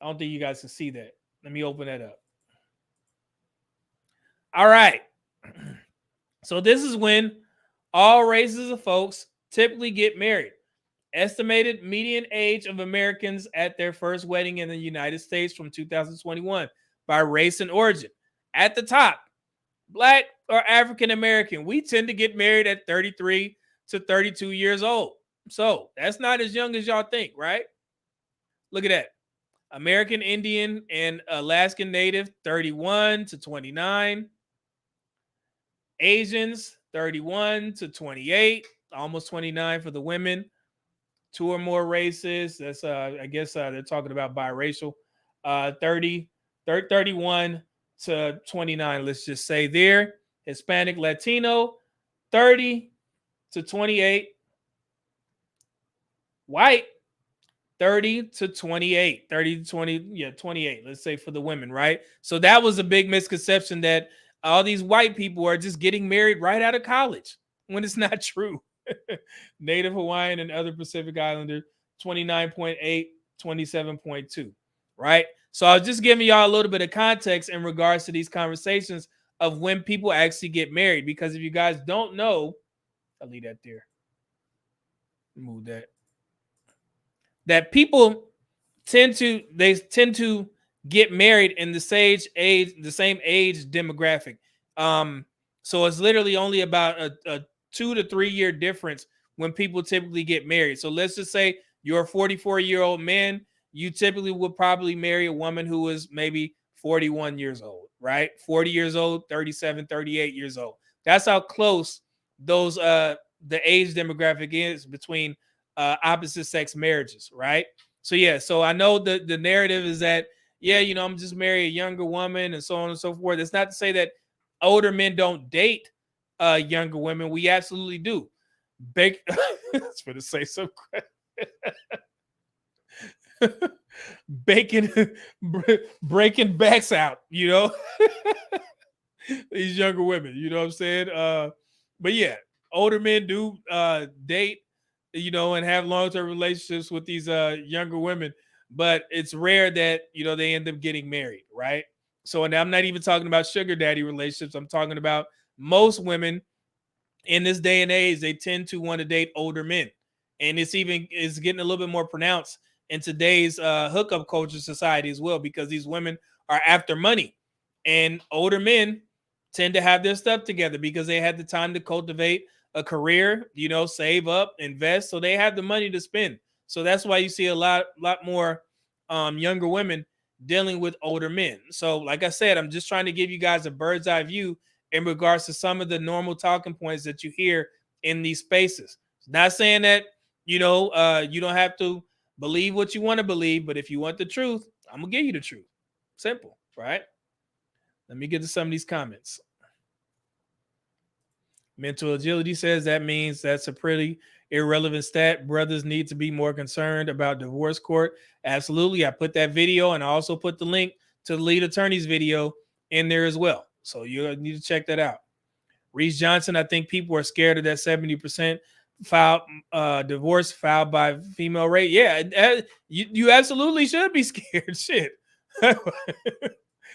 I don't think you guys can see that. Let me open that up. All right. So this is when all races of folks typically get married. Estimated median age of Americans at their first wedding in the United States from 2021 by race and origin. At the top, Black or African American. We tend to get married at 33 to 32 years old. So that's not as young as y'all think, right? Look at that. American Indian and Alaskan Native, 31 to 29. Asians, 31 to 28, almost 29 for the women. 2 or more races. That's I guess they're talking about biracial. 31 to 29, let's just say there. Hispanic, Latino, 30 to 28. White, 30 to 28. 30 to 20, yeah, 28, let's say for the women, right? So that was a big misconception that all these white people are just getting married right out of college when it's not true. Native Hawaiian and other Pacific Islander, 29.8, 27.2, right? So I was just giving y'all a little bit of context in regards to these conversations of when people actually get married. Because if you guys don't know, I'll leave that there. Move that. That people tend to get married in the same age demographic. So it's literally only about a 2 to 3 year difference when people typically get married. So let's just say you're a 44-year-old man, you typically would probably marry a woman who is maybe 41 years old, right? 40 years old, 37, 38 years old. That's how close those the age demographic is between opposite sex marriages, right? So yeah, so I know the narrative is that, yeah, you know, I'm just marry a younger woman and so on and so forth. It's not to say that older men don't date younger women. We absolutely do. I was going to say so. Breaking backs out, you know. These younger women, you know what I'm saying? But yeah, older men do date, you know, and have long-term relationships with these younger women, but it's rare that, you know, they end up getting married, right? So, and I'm not even talking about sugar daddy relationships. I'm talking about most women in this day and age, they tend to want to date older men. And it's getting a little bit more pronounced in today's hookup culture society as well, because these women are after money, and older men tend to have their stuff together because they had the time to cultivate a career, you know, save up, invest, so they have the money to spend. So that's why you see a lot more younger women dealing with older men. So like I said, I'm just trying to give you guys a bird's eye view in regards to some of the normal talking points that you hear in these spaces. Not saying that, you know, you don't have to believe what you want to believe, but if you want the truth, I'm gonna give you the truth. Simple, right? Let me get to some of these comments. Mental agility says that means that's a pretty irrelevant stat. Brothers need to be more concerned about divorce court. Absolutely. I put that video, and I also put the link to the lead attorney's video in there as well. So you need to check that out. Reese Johnson, I think people are scared of that 70% divorce filed by female rate. Yeah, you absolutely should be scared. Shit.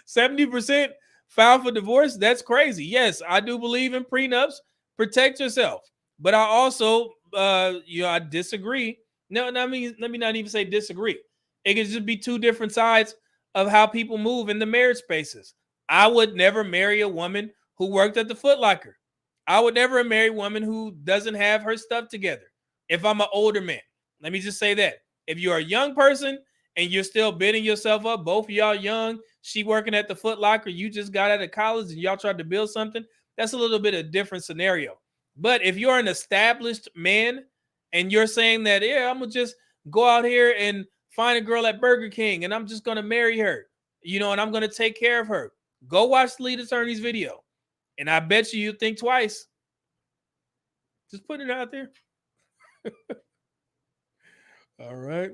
70% file for divorce. That's crazy. Yes, I do believe in prenups. Protect yourself. But I also I disagree. No, let me not even say disagree. It can just be two different sides of how people move in the marriage spaces. I would never marry a woman who worked at the Foot Locker. I would never marry a woman who doesn't have her stuff together. If I'm an older man, let me just say that. If you're a young person and you're still building yourself up, both of y'all young, she working at the Foot Locker, you just got out of college and y'all tried to build something, that's a little bit of a different scenario. But if you're an established man and you're saying that, yeah, I'm going to just go out here and find a girl at Burger King and I'm just going to marry her, and I'm going to take care of her. Go watch the lead attorney's video. And I bet you think twice. Just put it out there. All right.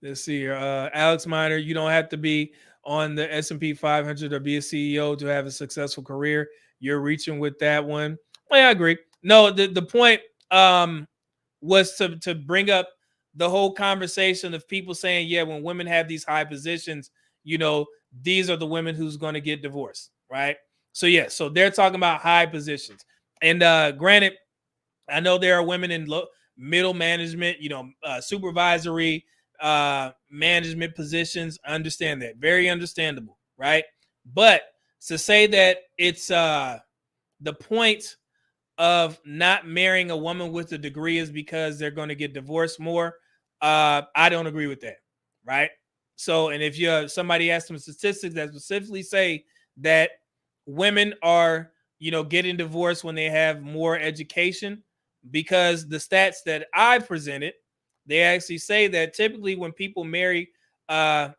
Let's see here. Alex Miner, you don't have to be on the S&P 500 or be a CEO to have a successful career. You're reaching with that one. Well, I agree. No, the point was to bring up the whole conversation of people saying, yeah, when women have these high positions, these are the women who's going to get divorced, right? So, yeah, so they're talking about high positions. And granted, I know there are women in middle management, supervisory management positions. I understand that. Very understandable, right? But to say that it's the point of not marrying a woman with a degree is because they're going to get divorced more, I don't agree with that, right? So, and if somebody has some statistics that specifically say that women are, getting divorced when they have more education, because the stats that I presented, they actually say that typically when people marry, at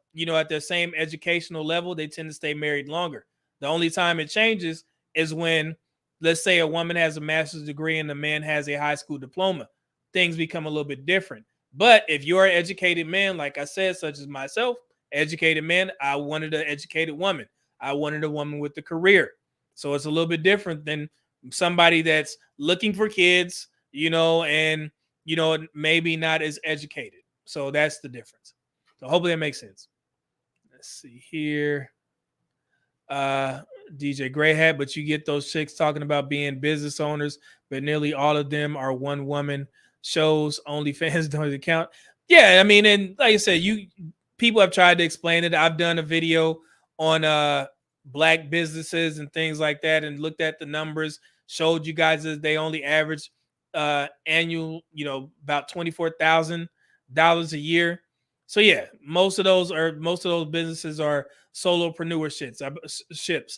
their same educational level, they tend to stay married longer. The only time it changes is when, let's say, a woman has a master's degree and the man has a high school diploma. Things become a little bit different. But if you're an educated man, like I said, such as myself, educated man, I wanted an educated woman. I wanted a woman with a career. So it's a little bit different than somebody that's looking for kids, and, maybe not as educated. So that's the difference. So hopefully that makes sense. Let's see here. DJ Gray Hat, but you get those chicks talking about being business owners, but nearly all of them are one woman shows. OnlyFans don't count. Yeah, I mean, and like I said, people have tried to explain it. I've done a video on black businesses and things like that, and looked at the numbers, showed you guys that they only average annual, about $24,000 a year. So yeah, most of those businesses are solopreneurships.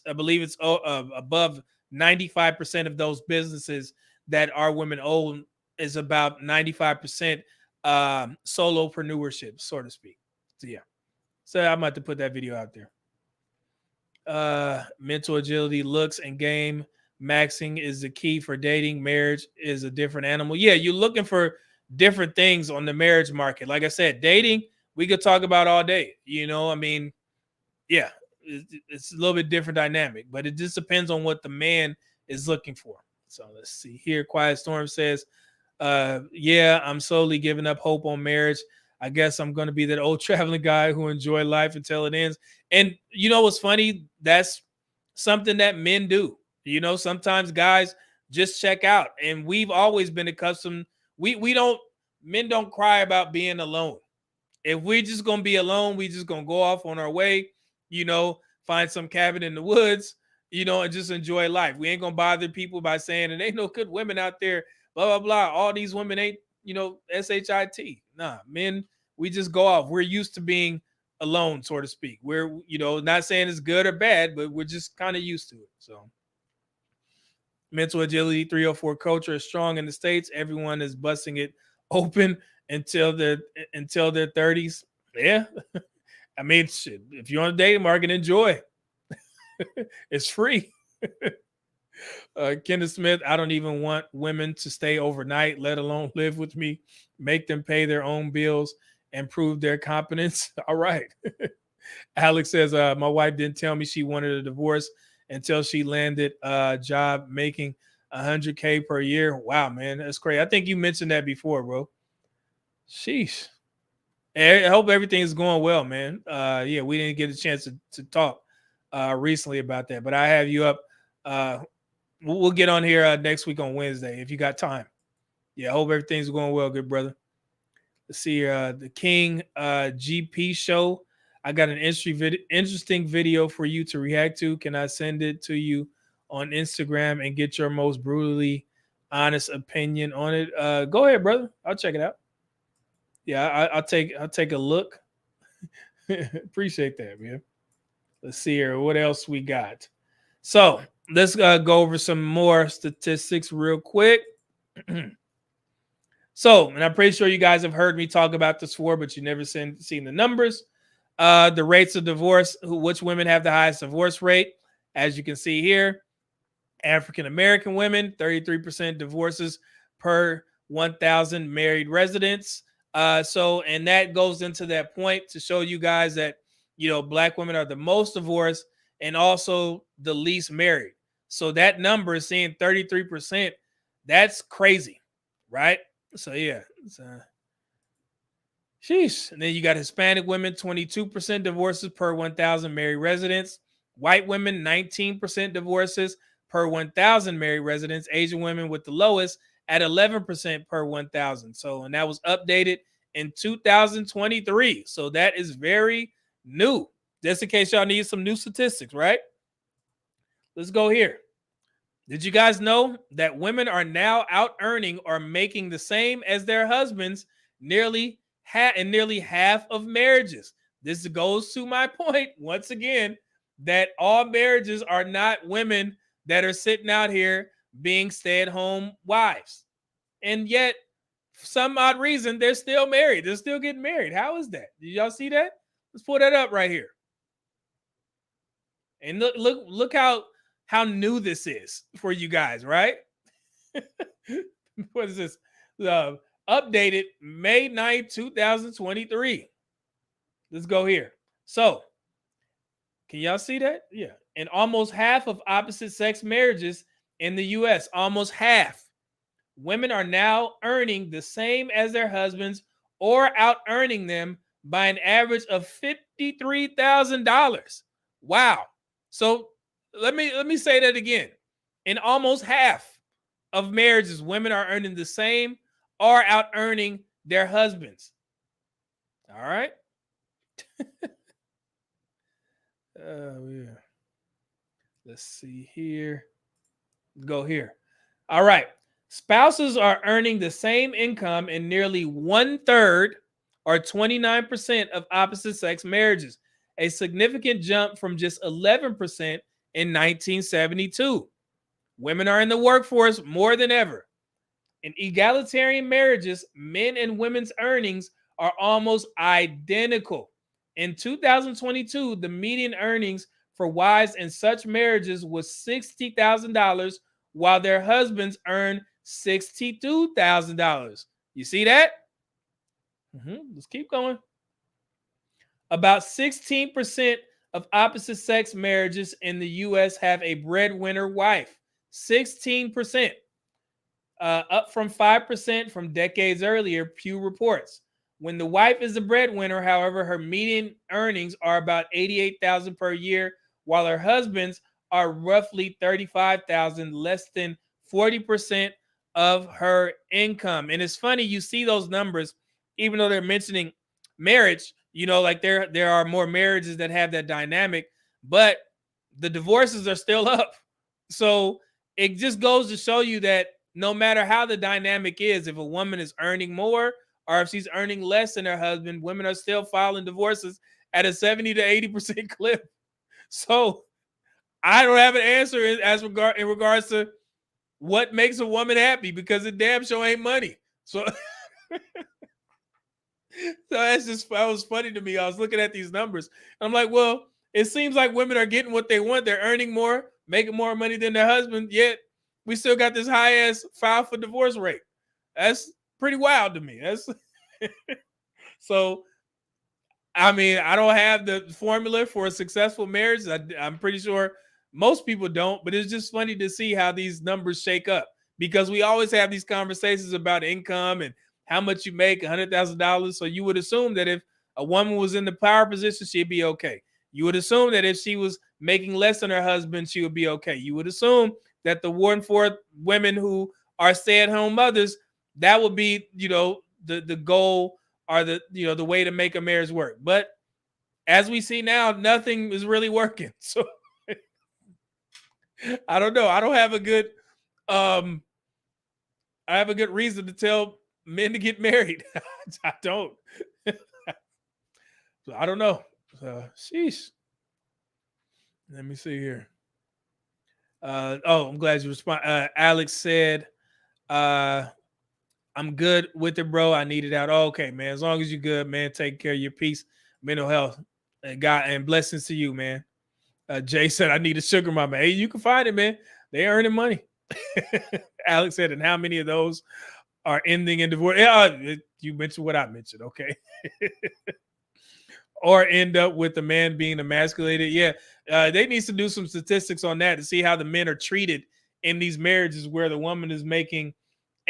I believe it's above 95% of those businesses that are women owned is about 95% solopreneurship, so to speak. So yeah, so I'm about to put that video out there. Mental agility, looks, and game maxing is the key for dating. Marriage is a different animal. Yeah, you're looking for different things on the marriage market. Like I said, dating, we could talk about all day. I mean, yeah, it's a little bit different dynamic, but it just depends on what the man is looking for. So let's see here. Quiet Storm says, yeah, I'm slowly giving up hope on marriage. I guess I'm going to be that old traveling guy who enjoy life until it ends. And you know what's funny? That's something that men do. Sometimes guys just check out, and we've always been accustomed. Men don't cry about being alone. If we're just going to be alone, we just going to go off on our way, find some cabin in the woods, and just enjoy life. We ain't going to bother people by saying, there ain't no good women out there, blah, blah, blah. All these women ain't, SHIT. Nah, men, we just go off. We're used to being alone, so to speak. We're, not saying it's good or bad, but we're just kind of used to it. So mental agility 304 culture is strong in the States. Everyone is busting it open until their 30s. Yeah. I mean, shit, if you're on the dating market, enjoy. It's free. Kenneth Smith, I don't even want women to stay overnight, let alone live with me. Make them pay their own bills and prove their competence. All right. Alex says, my wife didn't tell me she wanted a divorce until she landed a job making 100K per year. Wow, man, that's crazy. I think you mentioned that before, bro. Sheesh. I hope everything's going well, man. Yeah, we didn't get a chance to talk recently about that, but I have you up. We'll get on here next week on Wednesday if you got time. Yeah, I hope everything's going well, good brother. Let's see here. The King GP show. I got an interesting video for you to react to. Can I send it to you on Instagram and get your most brutally honest opinion on it? Go ahead, brother. I'll check it out. Yeah, I'll take a look. Appreciate that, man. Let's see here. What else we got? So let's go over some more statistics real quick. So, and I'm pretty sure you guys have heard me talk about this before, but you never seen the numbers. The rates of divorce, which women have the highest divorce rate. As you can see here, African American women, 33% divorces per 1,000 married residents. And that goes into that point to show you guys that, Black women are the most divorced and also the least married. So that number is seeing 33%. That's crazy, right? So yeah, sheesh. And then you got Hispanic women, 22% divorces per 1,000 married residents. White women, 19% divorces per 1,000 married residents. Asian women with the lowest at 11% per 1,000. So, and that was updated in 2023. So that is very new. Just in case y'all need some new statistics, right? Let's go here. Did you guys know that women are now out earning or making the same as their husbands in nearly half of marriages? This goes to my point once again that all marriages are not women that are sitting out here being stay-at-home wives. And yet, for some odd reason, they're still married. They're still getting married. How is that? Did y'all see that? Let's pull that up right here. And look how new this is for you guys, right? What is this? Updated May 9th, 2023. Let's go here. So, can y'all see that? Yeah. And almost half of opposite sex marriages in the U.S., almost half, women are now earning the same as their husbands or out earning them by an average of $53,000. Wow. So let me say that again. In almost half of marriages, women are earning the same or out earning their husbands. All right. Yeah. Let's see here. Go here. All right. Spouses are earning the same income in nearly 1/3 or 29% of opposite sex marriages, a significant jump from just 11% in 1972. Women are in the workforce more than ever. In egalitarian marriages, men and women's earnings are almost identical. In 2022, the median earnings for wives in such marriages was $60,000, while their husbands earn $62,000. You see that? Let's keep going. About 16% of opposite sex marriages in the U.S. have a breadwinner wife. 16%. Up from 5% from decades earlier, Pew reports. When the wife is the breadwinner, however, her median earnings are about $88,000 per year, while her husband's are roughly $35,000, less than 40% of her income. And it's funny, you see those numbers, even though they're mentioning marriage, like there are more marriages that have that dynamic, but the divorces are still up. So it just goes to show you that no matter how the dynamic is, if a woman is earning more or if she's earning less than her husband, women are still filing divorces at a 70 to 80% clip. So I don't have an answer in regards to what makes a woman happy, because it damn sure ain't money. So that was funny to me. I was looking at these numbers and I'm like, well, it seems like women are getting what they want. They're earning more, making more money than their husband, yet we still got this high ass file for divorce rate. That's pretty wild to me. That's so. I mean, I don't have the formula for a successful marriage. I'm pretty sure Most people don't, but it's just funny to see how these numbers shake up, because we always have these conversations about income and how much you make, $100,000. So you would assume that if a woman was in the power position, she'd be okay. You would assume that if she was making less than her husband, she would be okay. You would assume that the 1/4 women who are stay-at-home mothers, that would be, the goal, or the way to make a marriage work. But as we see now, nothing is really working. So I don't know. I don't have a good I have a good reason to tell men to get married. I don't. So I don't know. Sheesh. Let me see here. I'm glad you respond. Alex said, I'm good with it, bro. I need it out. Oh, okay, man. As long as you're good, man, take care of your peace, mental health, and God, and blessings to you, man. Jay said, I need a sugar mama. Hey, you can find it, man. They earning money. Alex said, and how many of those are ending in divorce? You mentioned what I mentioned, okay. Or end up with the man being emasculated. Yeah, they need to do some statistics on that to see how the men are treated in these marriages where the woman is making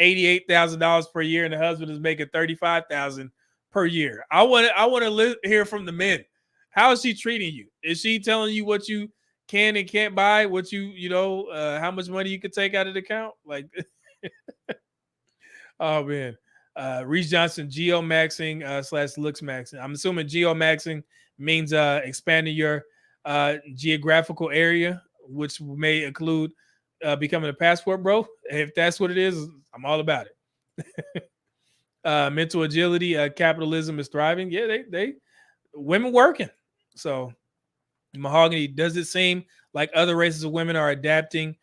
$88,000 per year and the husband is making $35,000 per year. I want to hear from the men. How is she treating you? Is she telling you what you can and can't buy? What how much money you can take out of the account? Like, oh man. Reese Johnson, geomaxing / looks maxing. I'm assuming geomaxing means expanding your geographical area, which may include becoming a passport bro. If that's what it is, I'm all about it. Mental agility, capitalism is thriving. Yeah, they women working. So Mahogany, does it seem like other races of women are adapting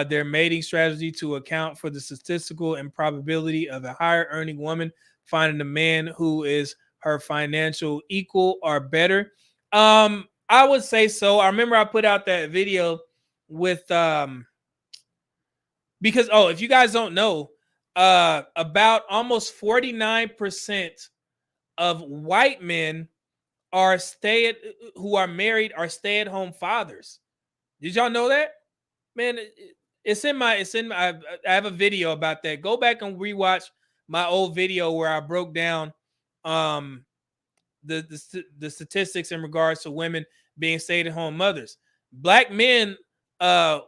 their mating strategy to account for the statistical improbability of a higher earning woman finding a man who is her financial equal or better? I would say so. I remember I put out that video with because if you guys don't know, about almost 49% of white men who are married are stay-at-home fathers. Did y'all know that? Man, I have a video about that. Go back and rewatch my old video where I broke down the statistics in regards to women being stay-at-home mothers. Black men are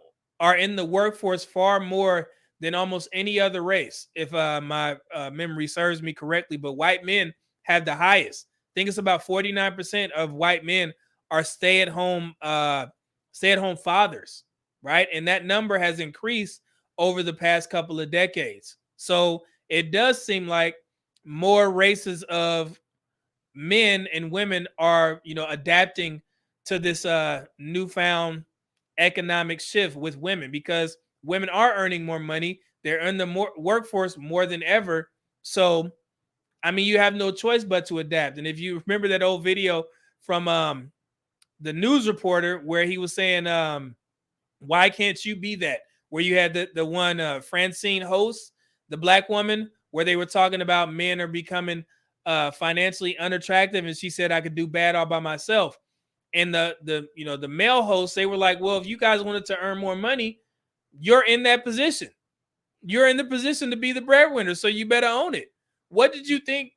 in the workforce far more than almost any other race, if my memory serves me correctly. But white men have the highest. I think it's about 49% of white men are stay-at-home fathers, right? And that number has increased over the past couple of decades. So it does seem like more races of men and women are, adapting to this newfound economic shift with women, because women are earning more money. They're in the workforce more than ever. So, I mean, you have no choice but to adapt. And if you remember that old video from the news reporter where he was saying, why can't you be that? Where you had the one Francine host, the black woman, where they were talking about men are becoming financially unattractive, and she said I could do bad all by myself. And the male hosts, they were like, well, if you guys wanted to earn more money, you're in that position. You're in the position to be the breadwinner, so you better own it. What did you think?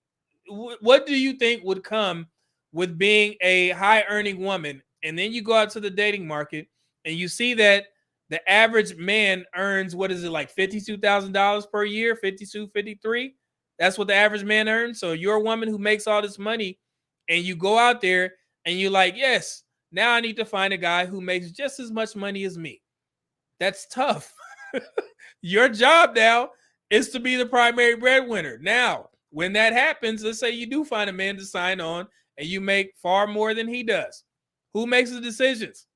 What do you think would come with being a high earning woman? And then you go out to the dating market and you see that the average man earns, what is it, like $52,000 per year, 52, 53? That's what the average man earns. So you're a woman who makes all this money and you go out there and you're like, yes, now I need to find a guy who makes just as much money as me. That's tough. Your job now is to be the primary breadwinner. Now, when that happens, let's say you do find a man to sign on and you make far more than he does. Who makes the decisions?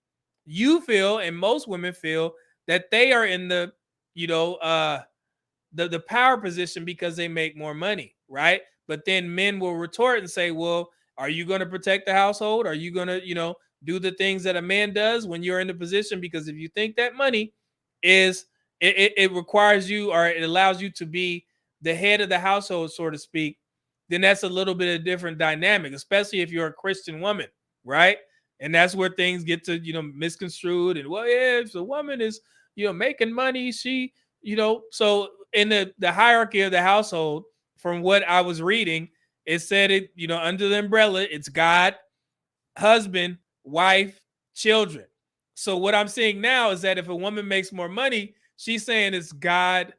You feel, and most women feel, that they are in the, the power position because they make more money, right? But then men will retort and say, well, are you going to protect the household? Are you going to, do the things that a man does when you're in the position? Because if you think that money is, it requires you, or it allows you to be the head of the household, so to speak, then that's a little bit of different dynamic, especially if you're a Christian woman, right? And that's where things get to, misconstrued. And well, yeah, if a woman is, making money, she, so in the hierarchy of the household, from what I was reading, it said it, under the umbrella, it's God, husband, wife, children. So what I'm seeing now is that if a woman makes more money, she's saying it's God,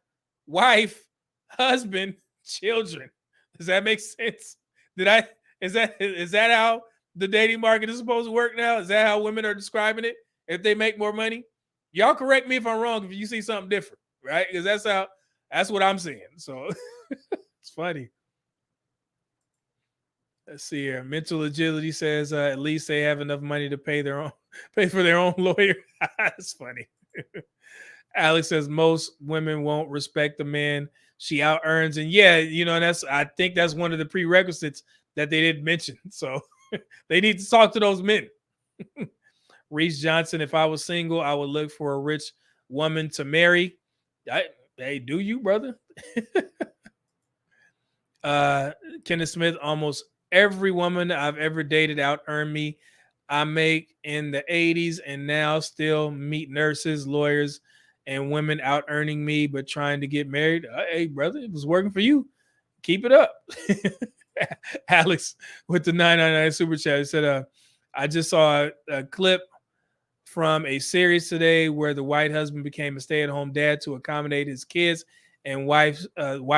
wife, husband, children. Does that make sense? Is that how the dating market is supposed to work now? Is that how women are describing it? If they make more money? Y'all correct me if I'm wrong if you see something different, right? Because that's what I'm seeing. So it's funny. Let's see here. Mental agility says at least they have enough money to pay for their own lawyer. That's funny. Alex says most women won't respect the man she out earns, and yeah, I think that's one of the prerequisites that they didn't mention. So they need to talk to those men. Reese Johnson, if I was single, I would look for a rich woman to marry. Hey, do you, brother? Kenneth Smith, almost every woman I've ever dated out earned me. I make in the 80s and now still meet nurses, lawyers, and women out earning me, but trying to get married. Hey, brother, it was working for you. Keep it up. Alex with the 999 super chat. He said, I just saw a clip from a series today where the white husband became a stay-at-home dad to accommodate his kids and wife's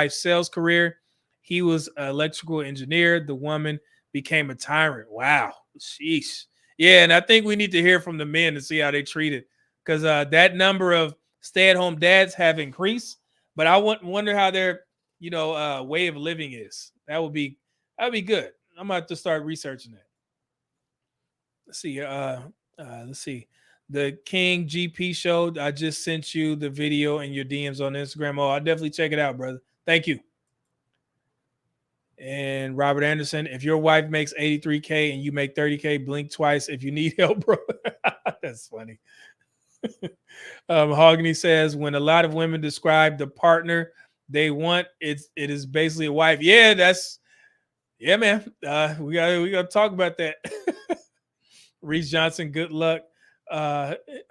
sales career. He was an electrical engineer. The woman became a tyrant. Wow. Sheesh. Yeah, and I think we need to hear from the men to see how they treat it, because that number of stay-at-home dads have increased, but I wonder how their way of living is. That'd be good. I'm about to start researching that. Let's see. Let's see. The King GP show. I just sent you the video and your DMs on Instagram. Oh, I'll definitely check it out, brother. Thank you. And Robert Anderson, if your wife makes 83K and you make 30K, blink twice if you need help, bro. That's funny. Mahogany says, when a lot of women describe the partner they want, it is basically a wife. Yeah, man. We gotta talk about that. Reese Johnson, good luck.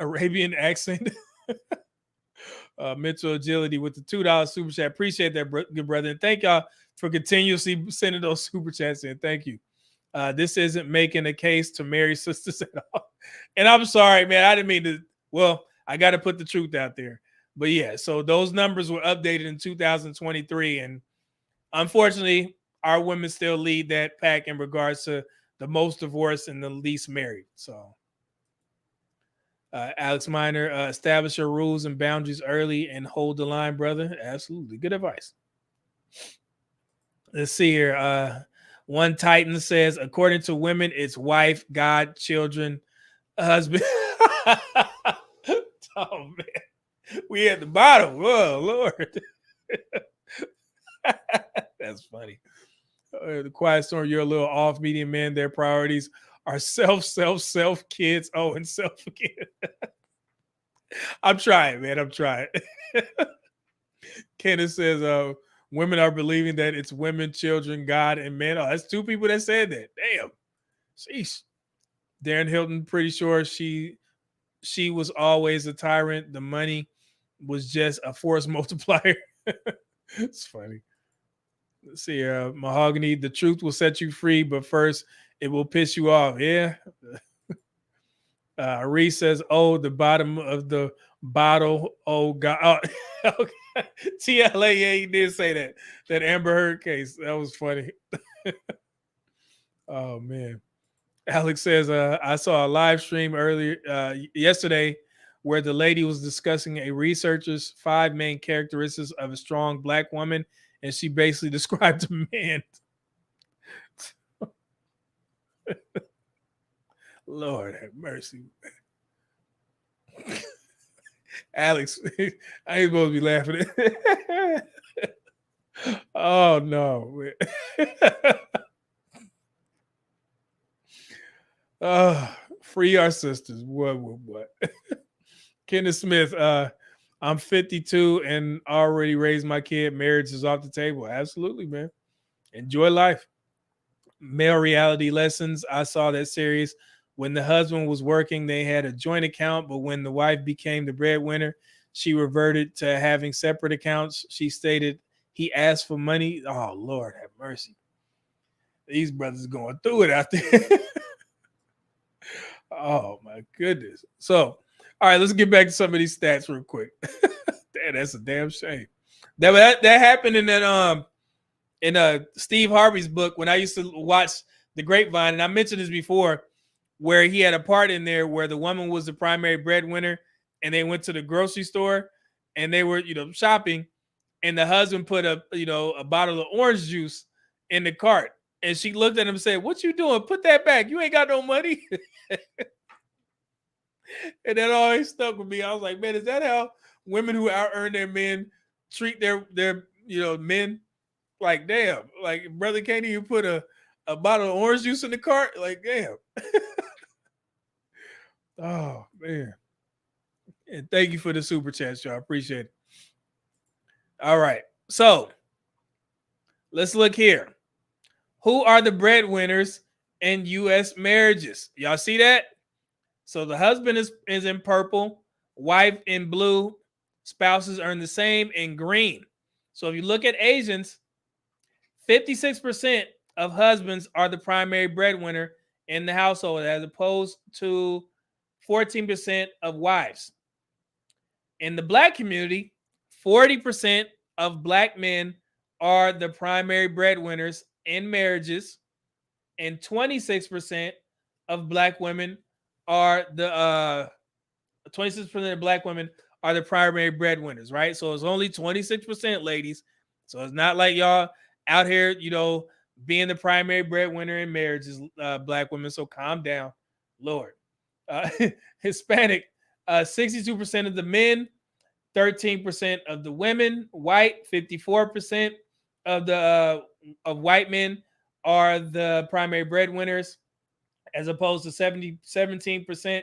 Arabian accent. Mental agility with the $2 super chat. Appreciate that, good brother. And thank y'all for continuously sending those super chats in. Thank you. This isn't making a case to marry sisters at all. And I'm sorry, man. I didn't mean to. Well, I got to put the truth out there. But yeah, so those numbers were updated in 2023. And unfortunately, our women still lead that pack in regards to the most divorced and the least married. So Alex Miner, establish your rules and boundaries early and hold the line, brother. Absolutely. Good advice. Let's see here. One Titan says, according to women, it's wife, God, children, husband. Oh, man. We at the bottom. Oh, Lord. That's funny. The Quiet Storm, you're a little off. Medium men, their priorities are self, kids. Oh, and self again. I'm trying, man. I'm trying. Kenneth says, women are believing that it's women, children, God, and men. Oh, that's two people that said that. Damn. Sheesh. Darren Hilton, pretty sure she was always a tyrant. The money was just a force multiplier. It's funny. Let's see. Mahogany, the truth will set you free, but first it will piss you off. Yeah. Reese says, oh, the bottom of the bottle. Oh, God. Oh, okay. TLA, yeah, he did say that. That Amber Heard case. That was funny. Oh, man. Alex says, I saw a live stream yesterday where the lady was discussing a researcher's 5 main characteristics of a strong Black woman, and she basically described a man. Lord have mercy. Alex, I ain't supposed to be laughing at. Oh, no. Free our sisters. What? Kenneth Smith, I'm 52 and already raised my kid. Marriage is off the table. Absolutely, man. Enjoy life. Male reality lessons. I saw that series When the husband was working, they had a joint account, but when the wife became the breadwinner, she reverted to having separate accounts. She stated he asked for money. Oh, Lord have mercy. These brothers going through it out there. Oh, my goodness. So, all right, let's get back to some of these stats real quick. Damn, that's a damn shame. That happened in Steve Harvey's book when I used to watch The Grapevine, and I mentioned this before, where he had a part in there where the woman was the primary breadwinner, and they went to the grocery store and they were, shopping, and the husband put a bottle of orange juice in the cart, and she looked at him and said, "What you doing? Put that back. You ain't got no money." And that always stuck with me. I was like, man, is that how women who out earn their men treat their men? Like, damn, like brother can't even put a bottle of orange juice in the cart. Like, damn. Oh man. And thank you for the super chat, y'all. Appreciate it. All right. So let's look here. Who are the breadwinners in U.S. marriages? Y'all see that? So the husband is in purple, wife in blue, spouses earn the same in green. So if you look at Asians, 56% of husbands are the primary breadwinner in the household, as opposed to 14% of wives. In the black community, 40% of black men are the primary breadwinners in marriages, and 26% of black women are the 26% of black women are the primary breadwinners, right? So it's only 26%, ladies. So it's not like y'all out here, being the primary breadwinner in marriages, black women. So calm down, Lord. Hispanic, 62% of the men, 13% of the women. White, 54% of the of white men are the primary breadwinners, as opposed to 17%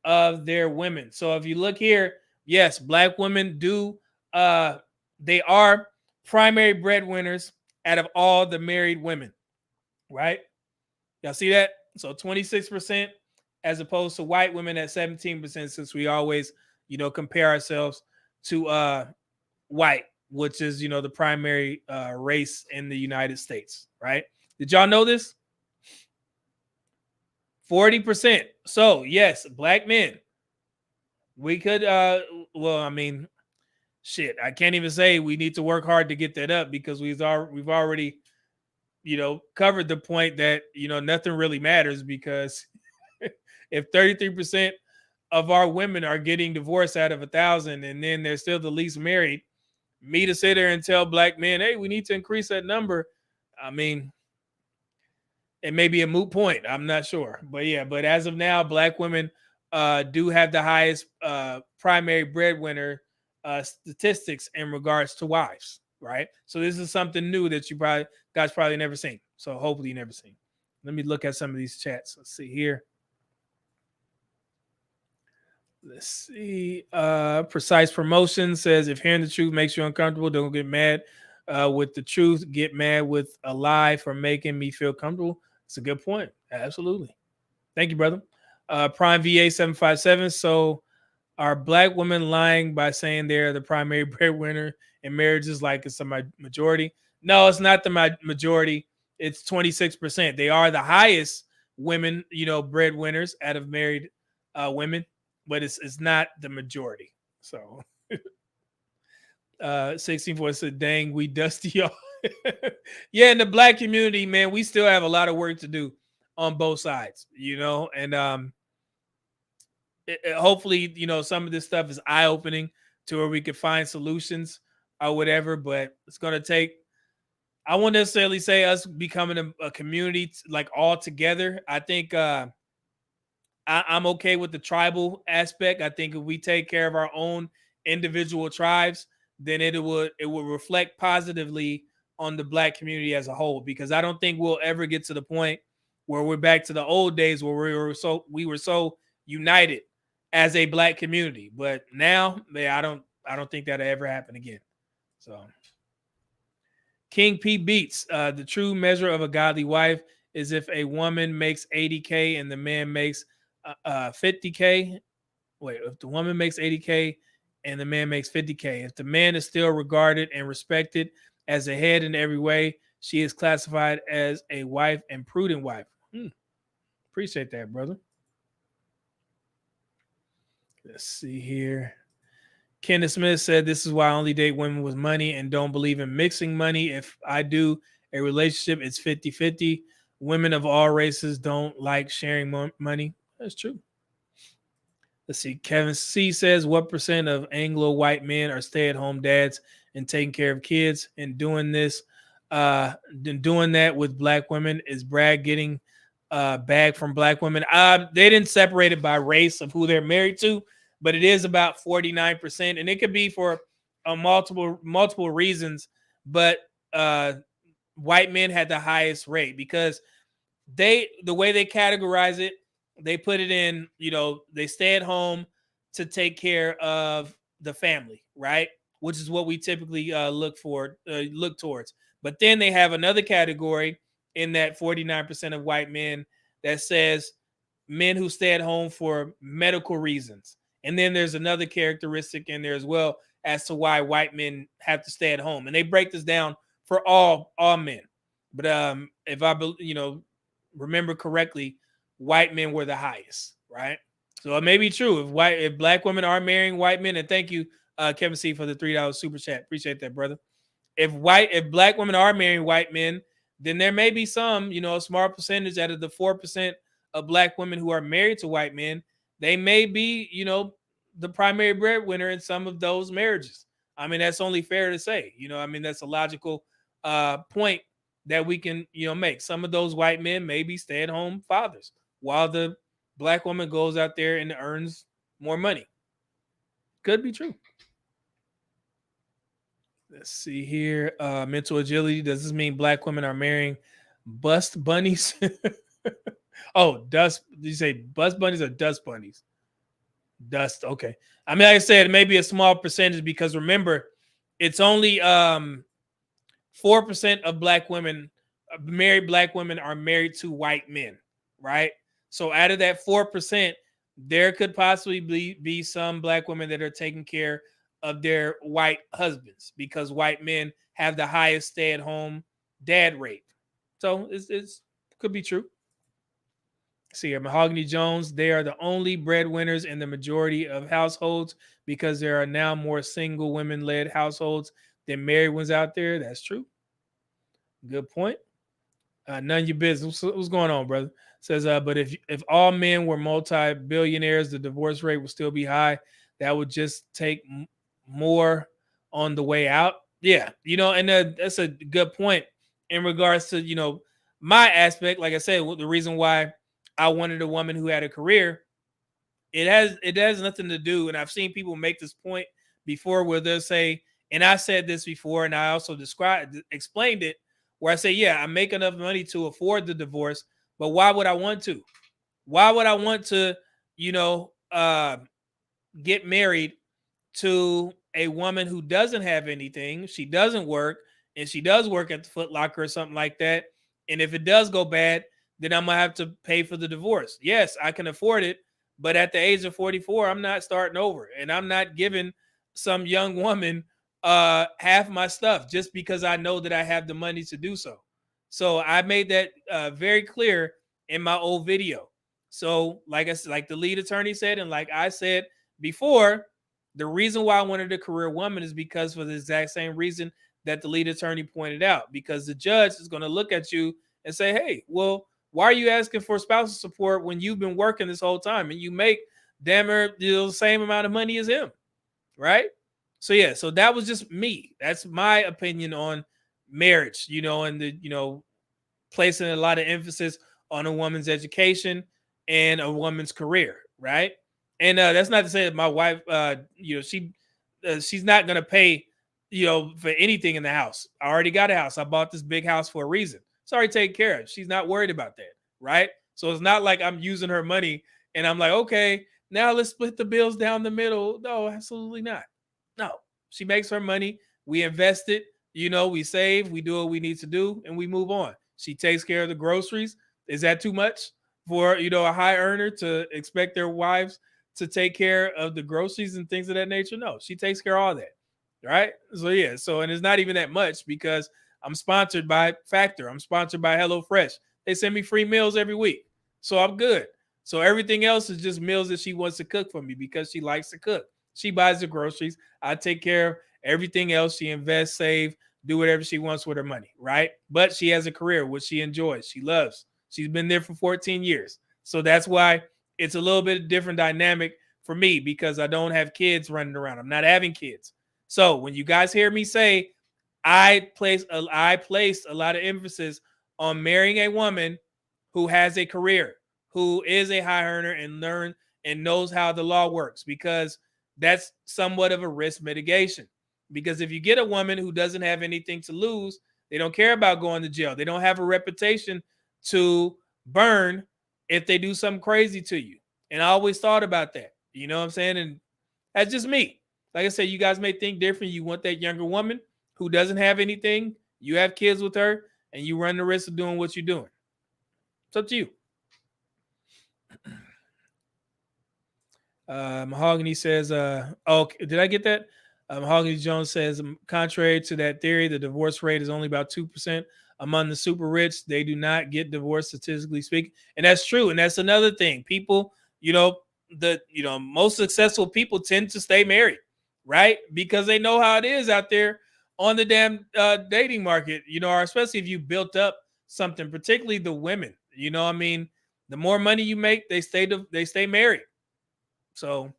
of their women. So if you look here, yes, black women do they are primary breadwinners out of all the married women, right? Y'all see that? So 26% as opposed to white women at 17%, since we always, compare ourselves to white, which is, the primary race in the United States, right? Did y'all know this? 40%. So yes, black men. We could well, I mean, shit, I can't even say we need to work hard to get that up, because we've already, covered the point that, nothing really matters, because if 33% of our women are getting divorced out of 1,000, and then they're still the least married, me to sit there and tell black men, hey, we need to increase that number, I mean, it may be a moot point. I'm not sure. But yeah, but as of now, black women do have the highest primary breadwinner statistics in regards to wives, right? So this is something new that you guys probably never seen. So hopefully you never seen. Let me look at some of these chats. Let's see here. Let's see. Precise Promotion says, if hearing the truth makes you uncomfortable, don't get mad with the truth. Get mad with a lie for making me feel comfortable. It's a good point. Absolutely. Thank you, brother. Prime VA 757. So are black women lying by saying they're the primary breadwinner in marriages like it's a majority? No, it's not the majority. It's 26%. They are the highest women, breadwinners out of married women, but it's not the majority. So 16 said, dang, we dusty y'all. Yeah, in the black community, man, we still have a lot of work to do on both sides, and hopefully, some of this stuff is eye-opening to where we could find solutions or whatever, but it's going to take, I won't necessarily say us becoming a community like all together. I think I'm okay with the tribal aspect. I think if we take care of our own individual tribes, then it will reflect positively on the black community as a whole, because I don't think we'll ever get to the point where we're back to the old days where we were so united as a black community. But now, I don't think that'll ever happen again. So King P Beats, the true measure of a godly wife is if a woman makes 80K and the man makes 50K. Wait, if the woman makes 80K and the man makes 50K, if the man is still regarded and respected as a head in every way, she is classified as a wife and prudent wife. Appreciate that, brother. Let's see here. Kenneth Smith said, this is why I only date women with money and don't believe in mixing money. If I do a relationship, it's 50-50. Women of all races don't like sharing money. That's true. Let's see. Kevin C says, what percent of Anglo white men are stay-at-home dads and taking care of kids and doing this? Doing that with black women? Is Brad getting bag from black women? They didn't separate it by race of who they're married to, but it is about 49%, and it could be for multiple reasons. But white men had the highest rate because the way they categorize it, they put it in, they stay at home to take care of the family, right? Which is what we typically look towards. But then they have another category in that 49% of white men that says men who stay at home for medical reasons. And then there's another characteristic in there as well as to why white men have to stay at home. And they break this down for all men. But if I remember correctly, white men were the highest, right? So it may be true if black women are marrying white men. And thank you, Kevin C, for the $3 super chat. Appreciate that, brother. If black women are marrying white men, then there may be some, a small percentage out of the 4% of black women who are married to white men. They may be, the primary breadwinner in some of those marriages. I mean, that's only fair to say. That's a logical point that we can, make. Some of those white men may be stay-at-home fathers while the black woman goes out there and earns more money. Could be true. Let's see here. Mental agility. Does this mean black women are marrying bust bunnies? Oh, dust. Did you say bust bunnies or dust bunnies? Dust. Okay. I mean, like I said, it may be a small percentage because remember, it's only 4% of black women, married black women, are married to white men, right? So out of that 4%, there could possibly be some black women that are taking care of their white husbands because white men have the highest stay-at-home dad rate. So it's could be true. See here, Mahogany Jones, they are the only breadwinners in the majority of households because there are now more single women-led households than married ones out there. That's true. Good point. None of your business. What's going on, brother? Says, but if all men were multi-billionaires, the divorce rate would still be high. That would just take more on the way out. Yeah, and that's a good point in regards to, my aspect. Like I said, the reason why I wanted a woman who had a career, it has nothing to do. And I've seen people make this point before where they'll say, and I said this before, and I also explained it, where I say, yeah, I make enough money to afford the divorce, but why would I want to? Why would I want to, get married to a woman who doesn't have anything? She doesn't work, and she does work at the Foot Locker or something like that. And if it does go bad, then I'm gonna have to pay for the divorce. Yes, I can afford it, but at the age of 44, I'm not starting over, and I'm not giving some young woman half my stuff just because I know that I have the money to do so. So I made that very clear in my old video. So like I said, like the lead attorney said, and like I said before, the reason why I wanted a career woman is because for the exact same reason that the lead attorney pointed out, because the judge is going to look at you and say, hey, well, why are you asking for spousal support when you've been working this whole time and you make damn near the same amount of money as him, right? So yeah, so that was just me. That's my opinion on marriage, and the placing a lot of emphasis on a woman's education and a woman's career, right? And that's not to say that my wife, she's not gonna pay, for anything in the house. I already got a house. I bought this big house for a reason. It's already taken care of. She's not worried about that, right? So it's not like I'm using her money and I'm like, okay, now let's split the bills down the middle. No, absolutely not. No, she makes her money. We invest it. We save. We do what we need to do, and we move on. She takes care of the groceries. Is that too much for a high earner to expect their wives to take care of the groceries and things of that nature? No, she takes care of all that. Right. So yeah. So and it's not even that much because I'm sponsored by Factor. I'm sponsored by HelloFresh. They send me free meals every week. So I'm good. So everything else is just meals that she wants to cook for me because she likes to cook. She buys the groceries. I take care of everything else. She invests, save, do whatever she wants with her money, right? But she has a career, which she enjoys. She loves. She's been there for 14 years. So that's why it's a little bit different dynamic for me because I don't have kids running around. I'm not having kids. So when you guys hear me say I placed a lot of emphasis on marrying a woman who has a career, who is a high earner and knows how the law works, because that's somewhat of a risk mitigation. Because if you get a woman who doesn't have anything to lose, they don't care about going to jail. They don't have a reputation to burn if they do something crazy to you. And I always thought about that. You know what I'm saying? And that's just me. Like I said, you guys may think different. You want that younger woman who doesn't have anything. You have kids with her, and you run the risk of doing what you're doing. It's up to you. Mahogany says, oh, did I get that? Mahogany Jones says, contrary to that theory, the divorce rate is only about 2% among the super rich. They do not get divorced, statistically speaking. And that's true. And that's another thing. People, most successful people tend to stay married, right? Because they know how it is out there on the damn dating market, or especially if you built up something, particularly the women. The more money you make, they stay married. So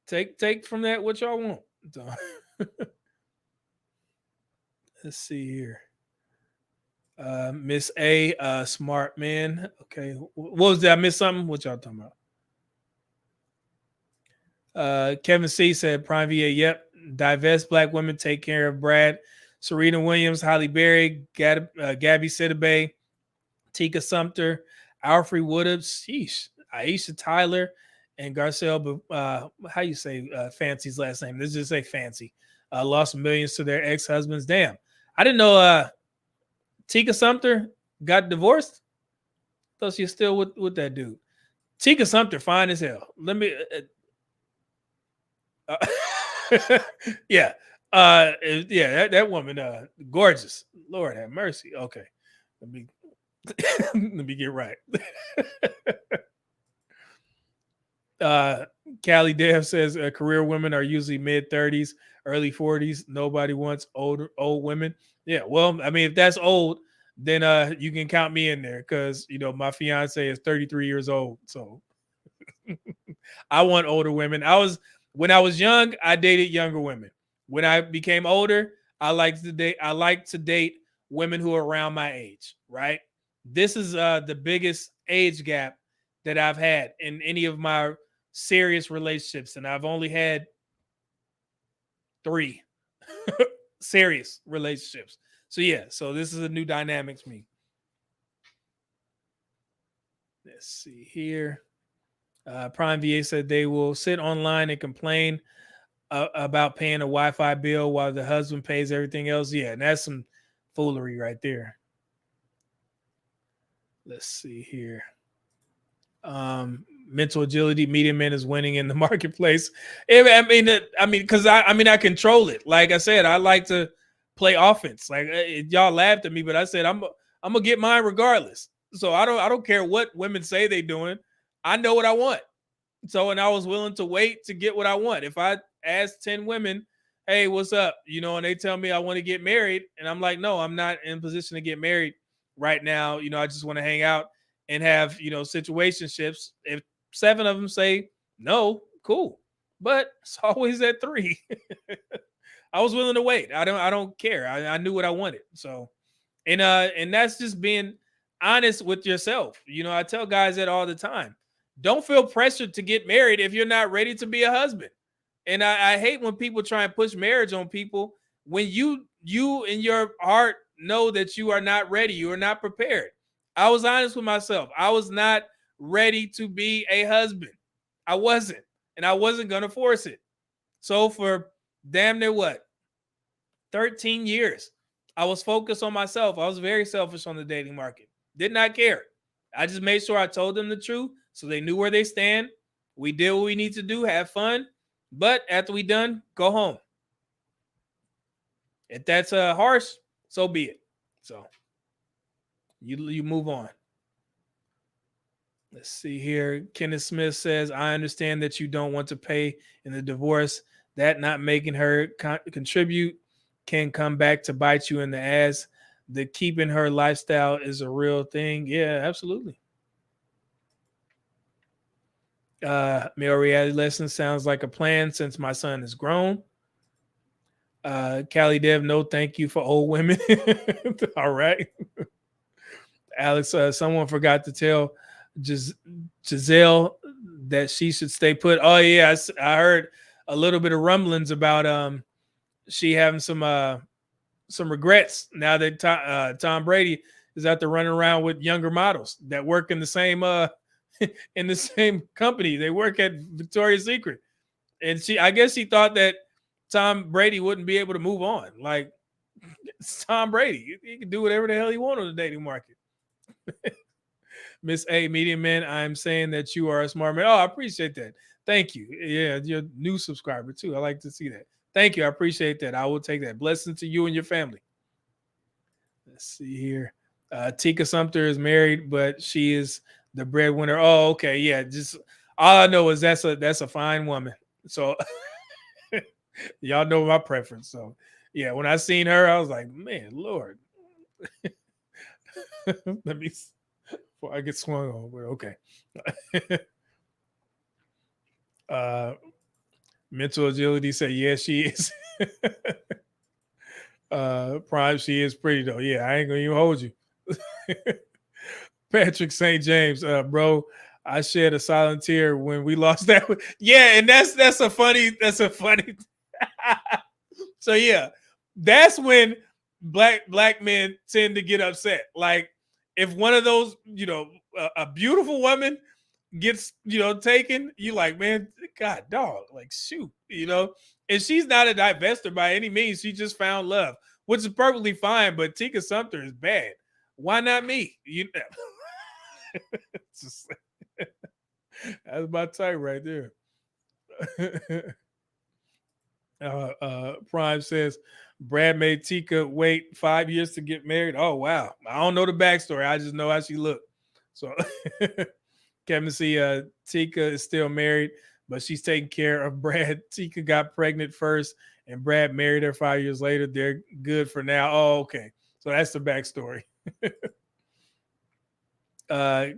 take from that what y'all want. So, let's see here. Miss A, smart man. Okay, what was that? I missed something. What y'all talking about? Kevin C said Prime VA. Yep. Divest black women. Take care of Brad, Serena Williams, Holly Berry, Gabby Sidibe, Tika Sumter, Alfred Woodard, Aisha Tyler, and Garcelle. How you say Fancy's last name? Let's just say Fancy. Lost millions to their ex-husbands. Damn, I didn't know Tika Sumter got divorced. Thought she was still with that dude. Tika Sumter, fine as hell. Let me. Yeah. That woman, gorgeous. Lord have mercy. Okay. Let me get right. Callie Dev says career women are usually mid-30s, early 40s. Nobody wants old women. Yeah, well, I mean, if that's old, then you can count me in there because my fiance is 33 years old. So I want older women. When I was young, I dated younger women. When I became older, I like to date women who are around my age, right? This is the biggest age gap that I've had in any of my serious relationships, and I've only had 3 serious relationships. So yeah, so this is a new dynamic to me. Let's see here. Prime VA said they will sit online and complain about paying a Wi-Fi bill while the husband pays everything else. Yeah, and that's some foolery right there. Let's see here. Mental agility, medium man is winning in the marketplace. I mean, because I control it. Like I said, I like to play offense. Like y'all laughed at me, but I said I'm gonna get mine regardless. So I don't care what women say they're doing. I know what I want. So, and I was willing to wait to get what I want. If I ask 10 women, hey, what's up? And they tell me I want to get married, and I'm like, no, I'm not in position to get married right now. I just want to hang out and have, situationships. If 7 of them say no, cool. But it's always at 3. I was willing to wait. I don't care. I knew what I wanted. So, and that's just being honest with yourself. I tell guys that all the time. Don't feel pressured to get married if you're not ready to be a husband. And I hate when people try and push marriage on people when you in your heart know that you are not ready. You are not prepared. I was honest with myself. I was not ready to be a husband. I wasn't. And I wasn't going to force it. So for damn near 13 years, I was focused on myself. I was very selfish on the dating market. Did not care. I just made sure I told them the truth so they knew where they stand. We did what we need to do, have fun. But after we done, go home. If that's harsh, so be it. So you move on. Let's see here. Kenneth Smith says, I understand that you don't want to pay in the divorce. That not making her contribute can come back to bite you in the ass. The keeping her lifestyle is a real thing. Yeah, absolutely. Male reality lesson sounds like a plan since my son is grown. Callie Dev, no thank you for old women. All right. Alex, someone forgot to tell Giselle that she should stay put. Oh yeah, I heard a little bit of rumblings about she having some regrets now that Tom Brady is out there running around with younger models that work in the same in the same company. They work at Victoria's Secret, and I guess she thought that Tom Brady wouldn't be able to move on. Like, it's Tom Brady. He can do whatever the hell he wants on the dating market. Miss A, Medium Man, I'm saying that you are a smart man. Oh, I appreciate that. Thank you. Yeah, you're a new subscriber too. I like to see that. Thank you. I appreciate that. I will take that. Blessing to you and your family. Let's see here. Tika Sumter is married, but she is the breadwinner. Oh, okay. Yeah. Just all I know is that's a fine woman. So y'all know my preference. So yeah, when I seen her, I was like, man, Lord. Let me before I get swung on, but okay. Mental agility say, yeah, she is. Prime, she is pretty though. Yeah, I ain't gonna even hold you. Patrick St. James, bro, I shed a silent tear when we lost that. Yeah, and that's a funny. So yeah, that's when black men tend to get upset. Like, if one of those, a beautiful woman gets, taken, you like, man, God, dog, like, shoot, and she's not a divester by any means. She just found love, which is perfectly fine. But Tika Sumter is bad. Why not me? That's my type right there. Prime says Brad made Tika wait 5 years to get married. Oh wow, I don't know the backstory. I just know how she looked. So Kevin see, Tika is still married, but she's taking care of Brad. Tika got pregnant first, and Brad married her 5 years later. They're good for now. Oh, okay. So that's the backstory.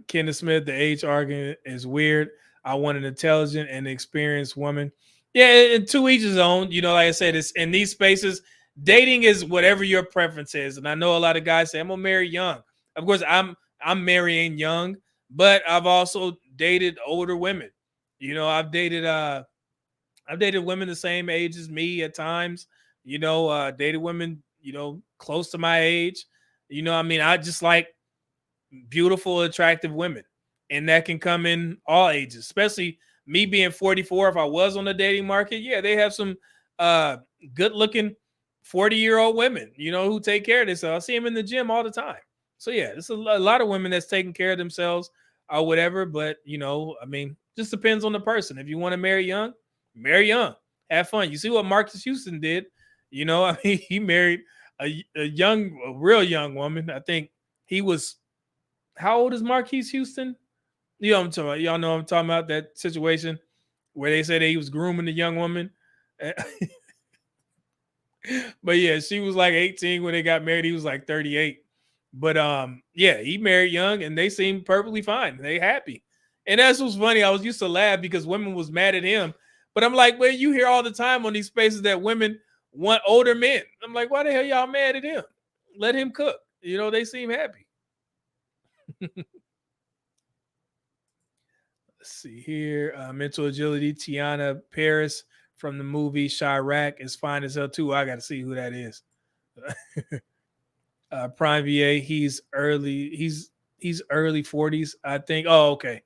Kenneth Smith, the age argument is weird. I want an intelligent and experienced woman. Yeah, and to each his own. Like I said, it's in these spaces. Dating is whatever your preference is, and I know a lot of guys say I'm gonna marry young. Of course, I'm marrying young, but I've also dated older women. I've dated women the same age as me at times. Dated women close to my age. I just like beautiful, attractive women, and that can come in all ages, especially me being 44. If I was on the dating market, yeah, they have some good looking 40-year-old women, who take care of themselves. I see them in the gym all the time. So yeah, there's a lot of women that's taking care of themselves or whatever. But just depends on the person. If you want to marry young, have fun. You see what Marcus Houston did. He married a real young woman. I think he was, how old is Marquise Houston? I'm talking about. Y'all know I'm talking about that situation where they said that he was grooming the young woman. But yeah, she was like 18 when they got married. He was like 38. But yeah, he married young and they seemed perfectly fine. They happy. And that's what's funny. I was used to laugh because women was mad at him. But I'm like, well, you hear all the time on these spaces that women want older men. I'm like, why the hell y'all mad at him? Let him cook. They seem happy. Let's see here. Mental agility, Tiana Paris from the movie Chirac is fine as hell too. I got to see who that is. Prime VA, he's early 40s, I think. Oh, okay.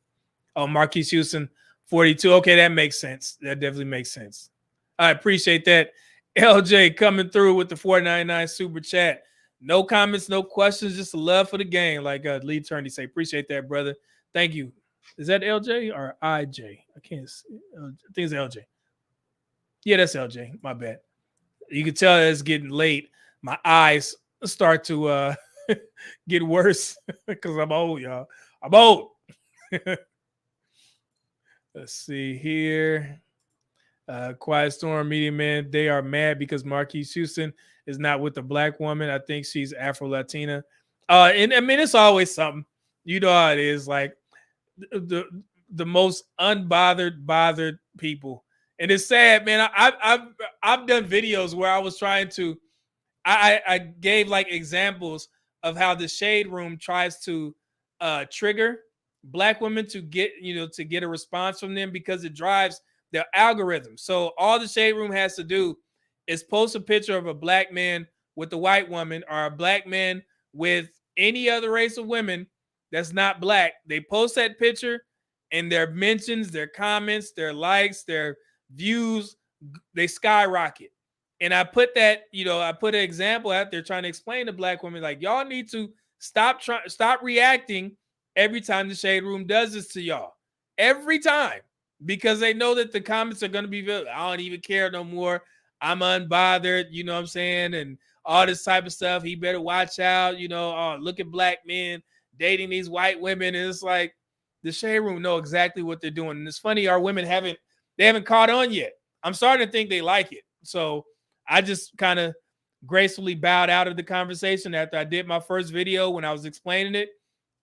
Oh, Marquise Houston, 42. Okay, that makes sense. That definitely makes sense. I appreciate that. LJ coming through with the $4.99 super chat. No comments, no questions, just a love for the game. Like lead attorney say, appreciate that, brother. Thank you. Is that LJ or IJ? I can't see. I think it's LJ. Yeah, that's LJ. My bad. You can tell it's getting late. My eyes start to get worse because I'm old, y'all. I'm old. Let's see here. Quiet Storm, Media Man, they are mad because Marquise Houston is not with the black woman. I think she's Afro-Latina. And I mean, it's always something. You know how it is. Like the most bothered people. And it's sad, man. I've done videos where I was trying to I gave like examples of how the shade room tries to trigger black women to get a response from them because it drives their algorithm. So all the shade room has to do is post a picture of a black man with a white woman or a black man with any other race of women that's not black. They post that picture and their mentions, their comments, their likes, their views, they skyrocket. And I put that, I put an example out there trying to explain to black women, like, y'all need to stop reacting every time the shade room does this to y'all. Every time. Because they know that the comments are going to be, I don't even care no more. I'm unbothered, you know what I'm saying? And all this type of stuff. He better watch out, oh, look at black men dating these white women. And it's like the shade room know exactly what they're doing. And it's funny, our women haven't caught on yet. I'm starting to think they like it. So I just kind of gracefully bowed out of the conversation after I did my first video when I was explaining it.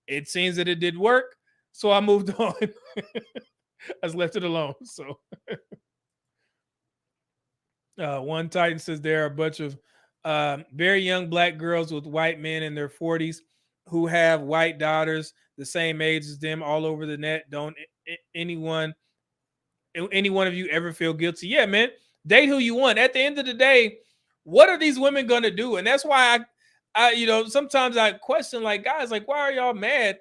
It seems that it did work. So I moved on. I just left it alone. So One Titan says there are a bunch of very young black girls with white men in their 40s who have white daughters the same age as them all over the net. Don't any one of you ever feel guilty? Yeah, man. Date who you want. At the end of the day, what are these women going to do? And that's why I sometimes I question, like, guys, like, why are y'all mad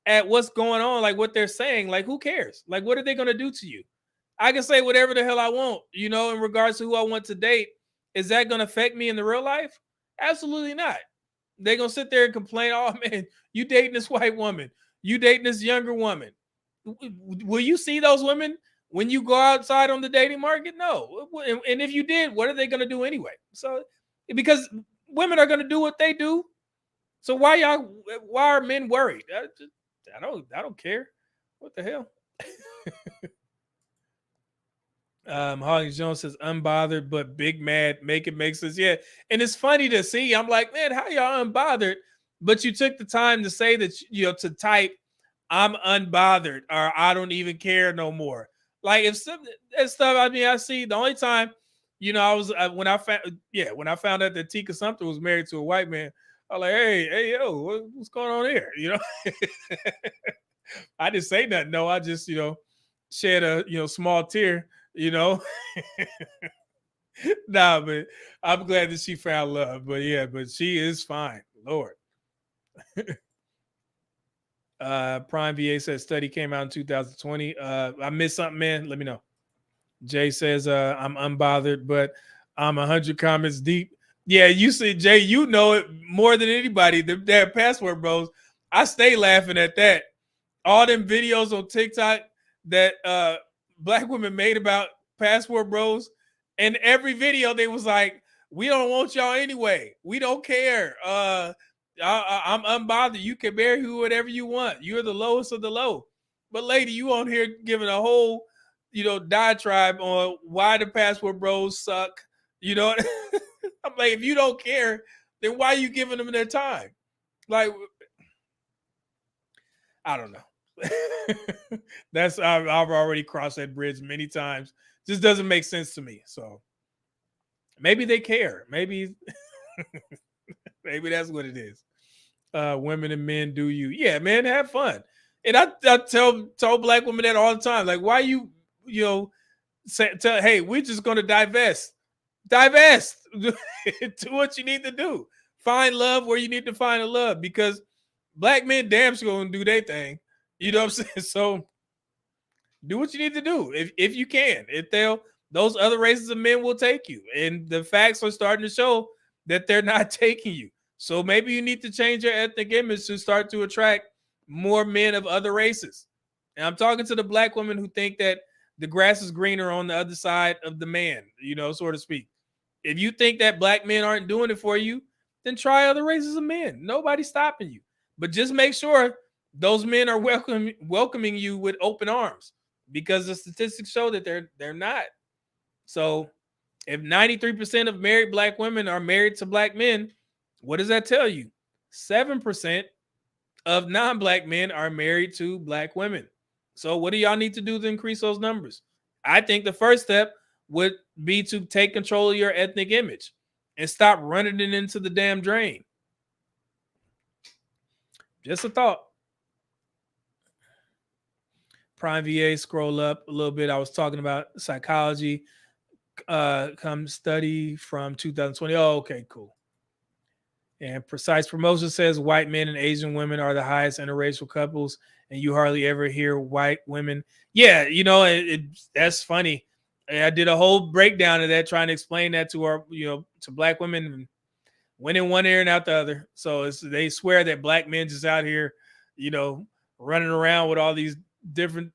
at what's going on? Like what they're saying, like, who cares? Like, what are they going to do to you? I can say whatever the hell I want, in regards to who I want to date. Is that going to affect me in the real life? Absolutely not. They're going to sit there and complain, oh man, you dating this white woman. You dating this younger woman. Will you see those women when you go outside on the dating market? No. And if you did, what are they going to do anyway? So, because women are going to do what they do. So why are men worried? I don't care. What the hell? Holly Jones says unbothered but big mad. Make it make sense. Yeah. And it's funny to see. I'm like, man, how y'all unbothered? But you took the time to say that, to type I'm unbothered or I don't even care no more. Like if that stuff, I mean, I see the only time, I was when I found out that Tika Sumter was married to a white man, I was like, hey, yo, what's going on here? I didn't say nothing. No, I just, shed a, small tear, Nah, but I'm glad that she found love. But yeah, but she is fine. Lord. Prime VA says study came out in 2020. I missed something, man. Let me know. Jay says I'm unbothered, but I'm 100 comments deep. Yeah, you see, Jay, you know it more than anybody. Their password bros. I stay laughing at that. All them videos on TikTok that black women made about password bros, and every video they was like, "We don't want y'all anyway. We don't care. I'm unbothered. You can marry whoever you want. You're the lowest of the low." But lady, you on here giving a whole, diatribe on why the password bros suck. I'm like, if you don't care, then why are you giving them their time? Like, I don't know. That's I've already crossed that bridge many times. Just doesn't make sense to me. So maybe they care. Maybe maybe that's what it is. Women and men do you. Yeah, man, have fun. And I tell black women that all the time. Like, why you tell, hey, we're just gonna divest. Divest. Do what you need to do. Find love where you need to find a love, because black men damn sure gonna do their thing. You know what I'm saying? So do what you need to do if you can. If those other races of men will take you. And the facts are starting to show that they're not taking you. So maybe you need to change your ethnic image to start to attract more men of other races. And I'm talking to the black women who think that the grass is greener on the other side of the man, so to speak. If you think that black men aren't doing it for you, then try other races of men. Nobody's stopping you. But just make sure those men are welcoming you with open arms, because the statistics show that they're not. So if 93% of married black women are married to black men, what does that tell you? 7% of non-black men are married to black women. So what do y'all need to do to increase those numbers? I think the first step would be to take control of your ethnic image and stop running it into the damn drain. Just a thought. Prime VA, scroll up a little bit. I was talking about psychology. Come study from 2020. Oh, okay, cool. And Precise Promotion says white men and Asian women are the highest interracial couples, and you hardly ever hear white women. Yeah, that's funny. I did a whole breakdown of that, trying to explain that to our, to black women, and went in one ear and out the other. So they swear that black men just out here, running around with all these different,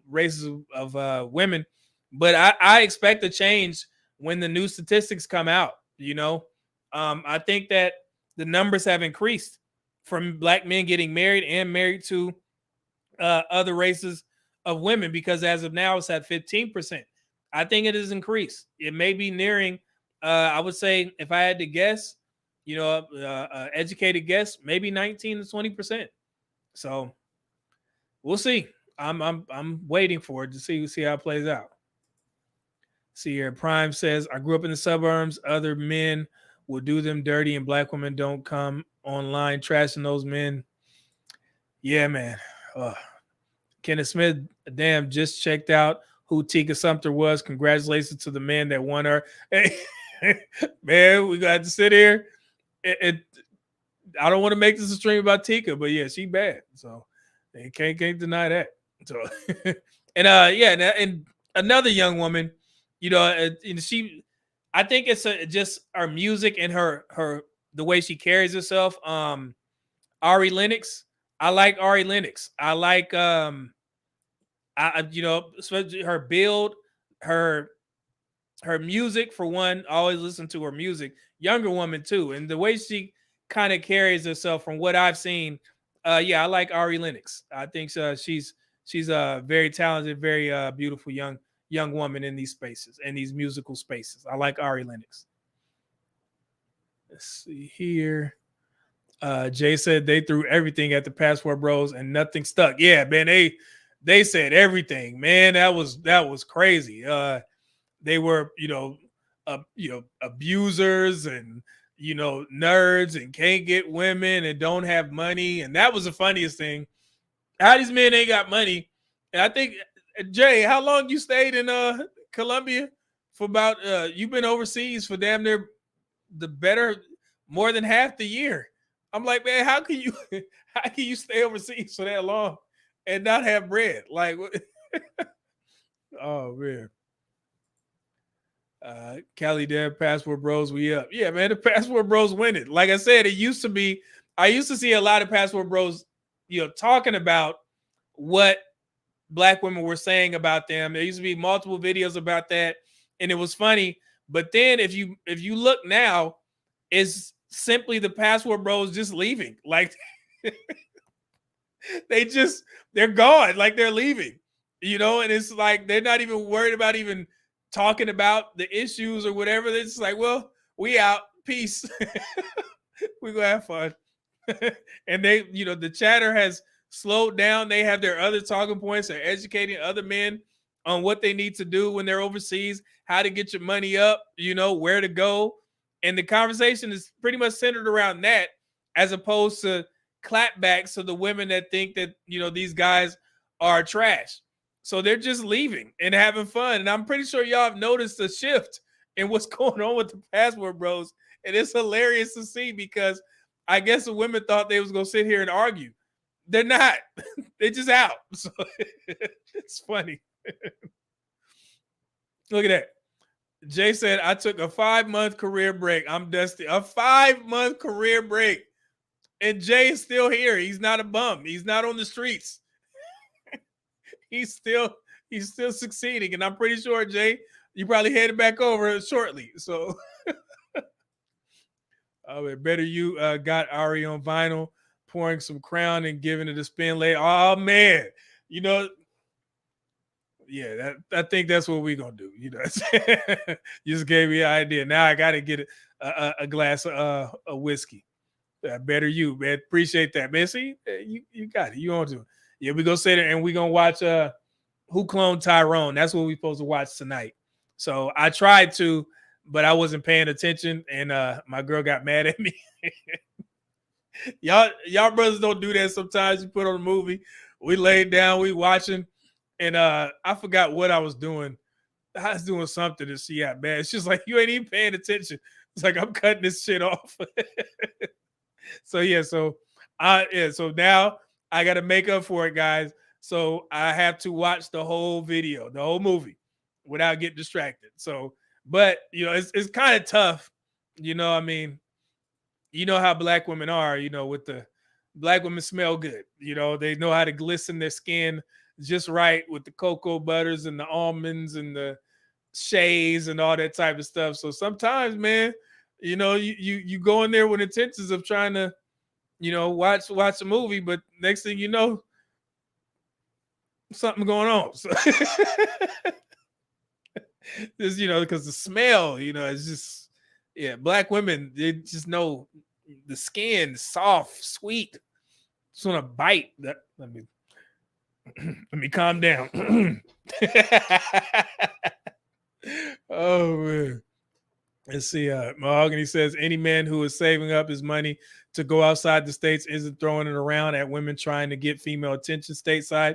races of women. But I expect a change when the new statistics come out. I think that the numbers have increased from black men getting married and married to other races of women, because as of now it's at 15%. I think it has increased. It may be nearing, I would say, if I had to guess, educated guess, maybe 19 to 20%. So we'll see. I'm waiting for it to see how it plays out. See here, Prime says, I grew up in the suburbs. Other men will do them dirty, and black women don't come online trashing those men. Yeah, man. Kenneth Smith, damn, just checked out who Tika Sumter was. Congratulations to the man that won her. Hey, man, we got to sit here. I don't want to make this a stream about Tika, but yeah, she bad. So they can't deny that. So and another young woman, she, I think it's just her music and her the way she carries herself. Ari Lennox. I like Ari Lennox. I like especially her build, her music for one. I always listen to her music. Younger woman too, and the way she kind of carries herself from what I've seen. I like Ari Lennox. I think she's a very talented, very beautiful young woman in these spaces, in these musical spaces. I like Ari Lennox. Let's see here. Jay said they threw everything at the Passport Bros and nothing stuck. Yeah, man, they said everything, man. That was crazy. They were, abusers and nerds and can't get women and don't have money, and that was the funniest thing. How these men ain't got money? And I think, Jay, how long you stayed in Colombia? For about you've been overseas for damn near the better more than half the year. I'm like, man, how can you stay overseas for that long and not have bread? Like, oh man. Cali Dev, Passport Bros, we up. Yeah, man, the Passport Bros win it. Like I said, it used to be, I used to see a lot of Passport Bros, talking about what black women were saying about them. There used to be multiple videos about that, and it was funny. But then if you look now, it's simply the Passport Bros just leaving. Like they're gone, like they're leaving, and it's like they're not even worried about even talking about the issues or whatever. They're just like, well, we out, peace. We're gonna have fun. And they, the chatter has slowed down. They have their other talking points. They're educating other men on what they need to do when they're overseas, how to get your money up, where to go. And the conversation is pretty much centered around that, as opposed to clapbacks to the women that think that, these guys are trash. So they're just leaving and having fun. And I'm pretty sure y'all have noticed a shift in what's going on with the Passport Bros. And it's hilarious to see, because I guess the women thought they was going to sit here and argue. They're not. They're just out. So it's funny. Look at that. Jay said, I took a 5-month career break. I'm Dusty. A 5-month career break. And Jay is still here. He's not a bum. He's not on the streets. he's still succeeding. And I'm pretty sure, Jay, you probably headed back over shortly. So better you got Ari on vinyl, pouring some Crown and giving it a spin later. Oh man. You know, yeah, I think that's what we're gonna do. You know, you just gave me an idea. Now I gotta get a glass of a whiskey. Better you, man. Appreciate that, man. See, you got it. You on to it. Yeah, we gonna sit there and we gonna watch Who Cloned Tyrone. That's what we supposed to watch tonight. So I tried to, but I wasn't paying attention, and my girl got mad at me. y'all brothers don't do that sometimes. You put on a movie, we laid down, we watching, and I forgot what I was doing. I was doing something to see how bad. It's just like you ain't even paying attention. It's like I'm cutting this shit off. So now I got to make up for it, guys. So I have to watch the whole video, the whole movie, without getting distracted. So, but you know, it's kind of tough. You know, I mean, you know how black women are. You know, with the black women smell good. You know, they know how to glisten their skin just right with the cocoa butters and the almonds and the shades and all that type of stuff. So sometimes, man, you know, you go in there with intentions of trying to, you know, watch a movie, but next thing you know, something going on. So just, you know, because the smell, you know, it's just, yeah, black women, they just know the skin, soft, sweet. Just want to bite. That let me calm down. Oh man. Let's see. Mahogany says any man who is saving up his money to go outside the states isn't throwing it around at women trying to get female attention stateside.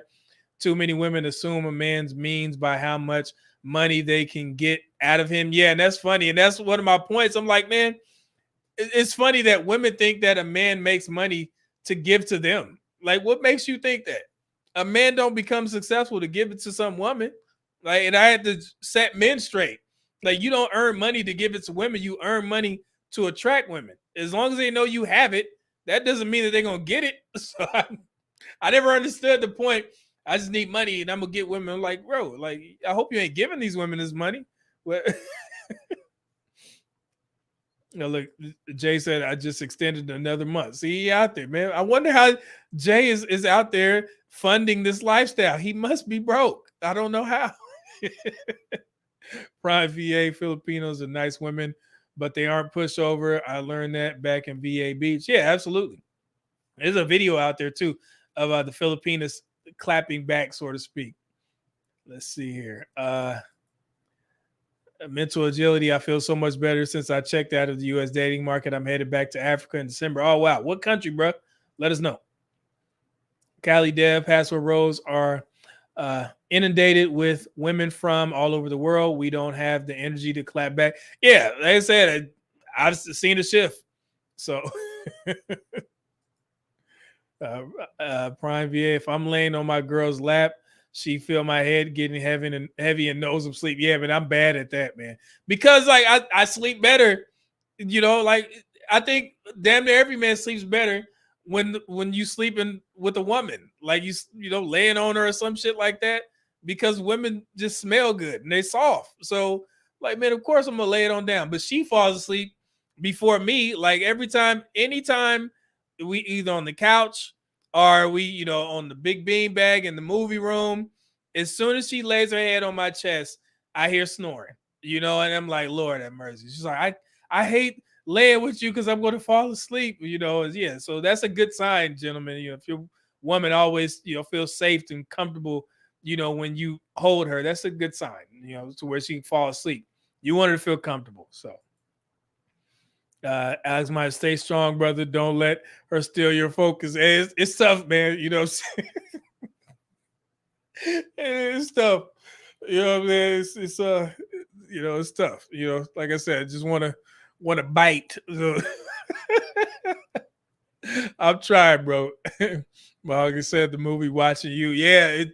Too many women assume a man's means by how much money they can get out of him. Yeah, and that's funny. And that's one of my points. I'm like, man, it's funny that women think that a man makes money to give to them. Like, what makes you think that? A man don't become successful to give it to some woman. Like, and I had to set men straight. Like, you don't earn money to give it to women. You earn money to attract women. As long as they know you have it, that doesn't mean that they're going to get it. So I never understood the point. I just need money and I'm going to get women. I'm like, bro, like, I hope you ain't giving these women this money. Well, you know, look, Jay said, I just extended another month. See, he out there, man. I wonder how Jay is out there funding this lifestyle. He must be broke. I don't know how. Prime VA Filipinos are nice women, but they aren't pushover. I learned that back in VA Beach. Yeah, absolutely. There's a video out there too of the Filipinas clapping back, so to speak. Let's see here. Mental agility. I feel so much better since I checked out of the U.S. dating market. I'm headed back to Africa in December. Oh, wow. What country, bro? Let us know. Cali Dev, Password Rose are inundated with women from all over the world. We don't have the energy to clap back. Yeah, like I said, I've seen a shift. So Prime VA, if I'm laying on my girl's lap, she feel my head getting heavy and knows I'm sleep. Yeah, but I'm bad at that, man. Because like I sleep better, you know, like I think damn near every man sleeps better when you sleeping with a woman, like you know, laying on her or some shit like that, because women just smell good and they soft. So like, man, of course I'm gonna lay it on down, but she falls asleep before me. Like anytime we either on the couch or we, you know, on the big bean bag in the movie room, as soon as she lays her head on my chest, I hear snoring, you know, and I'm like, Lord have mercy. She's like, I hate laying with you because I'm going to fall asleep, you know. Yeah, so that's a good sign, gentlemen. You know, if your woman always, you know, feels safe and comfortable, you know, when you hold her, that's a good sign, you know, to where she can fall asleep. You want her to feel comfortable. So Alex might stay strong, brother. Don't let her steal your focus. It's tough, man. You know, it's tough. You know, man. It's you know, it's tough. You know, like I said, I just want to bite. So I'm trying, bro. Like I said, the movie watching you, yeah,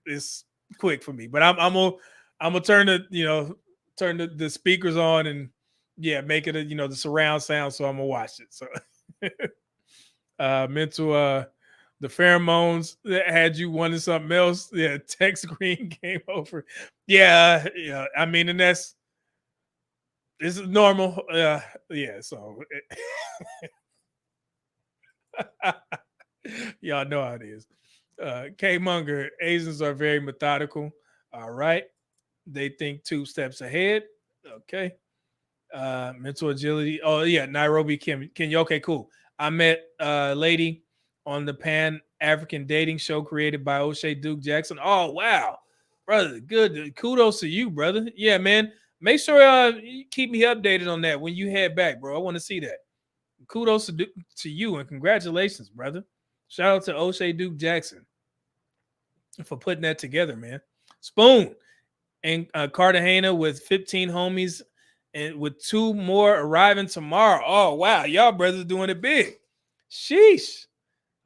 it's quick for me. But I'm gonna turn the, you know, turn the speakers on and make it the surround sound. So I'm gonna watch it. So mental the pheromones that had you wanting something else. Yeah, text green came over. Yeah. I mean, and this is normal. Yeah. So y'all know how it is. K Munger, Asians are very methodical. All right. They think 2 steps ahead. Okay. Mental agility. Oh, yeah. Nairobi Kenya. Okay, cool. I met a lady on the Pan African dating show created by O'Shea Duke Jackson. Oh, wow. Brother, good. Kudos to you, brother. Yeah, man. Make sure you keep me updated on that when you head back, bro. I want to see that. Kudos to you and congratulations, brother. Shout out to O'Shea Duke Jackson for putting that together, man. Spoon and Cartagena with 15 homies and with 2 more arriving tomorrow. Oh, wow. Y'all brothers doing it big. Sheesh.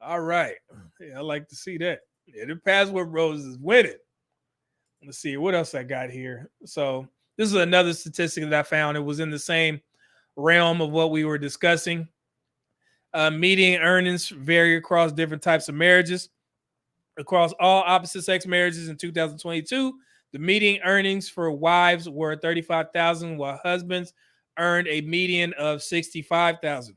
All right. Yeah, I like to see that. Yeah, the Password Bros is winning. Let's see what else I got here. So this is another statistic that I found. It was in the same realm of what we were discussing. Median earnings vary across different types of marriages. Across all opposite sex marriages in 2022, the median earnings for wives were $35,000, while husbands earned a median of $65,000.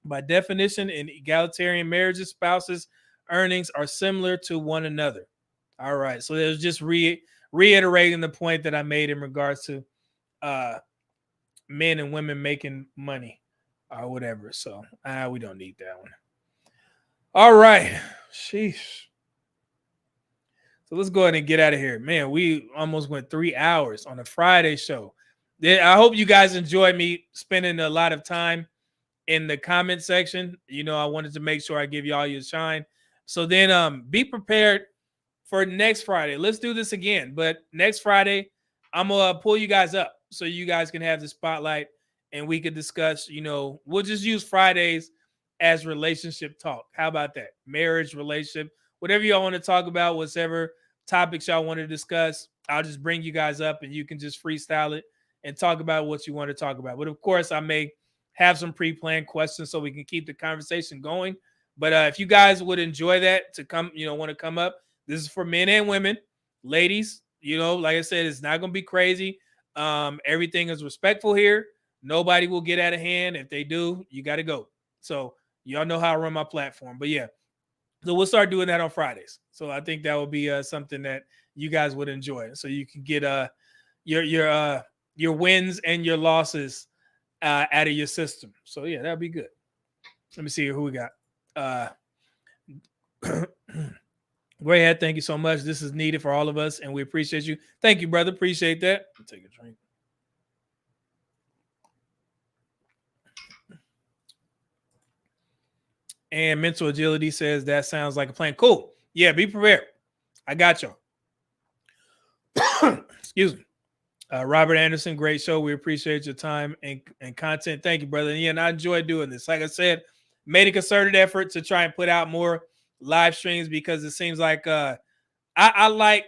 By definition, in egalitarian marriages, spouses' earnings are similar to one another. All right, so it was just reiterating the point that I made in regards to men and women making money or whatever. So we don't need that one. All right, sheesh. So let's go ahead and get out of here. Man, we almost went 3 hours on a Friday show. I hope you guys enjoyed me spending a lot of time in the comment section. I wanted to make sure I give y'all your shine. So then be prepared for next Friday. Let's do this again. But next Friday, I'm going to pull you guys up so you guys can have the spotlight and we could discuss, we'll just use Fridays as relationship talk. How about that? Marriage, relationship, whatever y'all want to talk about, whatever topics y'all want to discuss, I'll just bring you guys up and you can just freestyle it and talk about what you want to talk about. But of course, I may have some pre-planned questions so we can keep the conversation going. But if you guys would enjoy that to come, want to come up, this is for men and women. Ladies, like I said, it's not going to be crazy. Everything is respectful here. Nobody will get out of hand. If they do, you got to go. So y'all know how I run my platform. But yeah, so we'll start doing that on Fridays. So I think that will be something that you guys would enjoy. So you can get your wins and your losses out of your system. So yeah, that'll be good. Let me see who we got. Go ahead. Thank you so much. This is needed for all of us, and we appreciate you. Thank you, brother. Appreciate that. I'll take a drink. And mental agility says that sounds like a plan. Cool. Yeah, be prepared. I got y'all. Excuse me. Robert Anderson, great show. We appreciate your time and content. Thank you, brother. And yeah, and I enjoy doing this. Like I said, made a concerted effort to try and put out more live streams because it seems like I like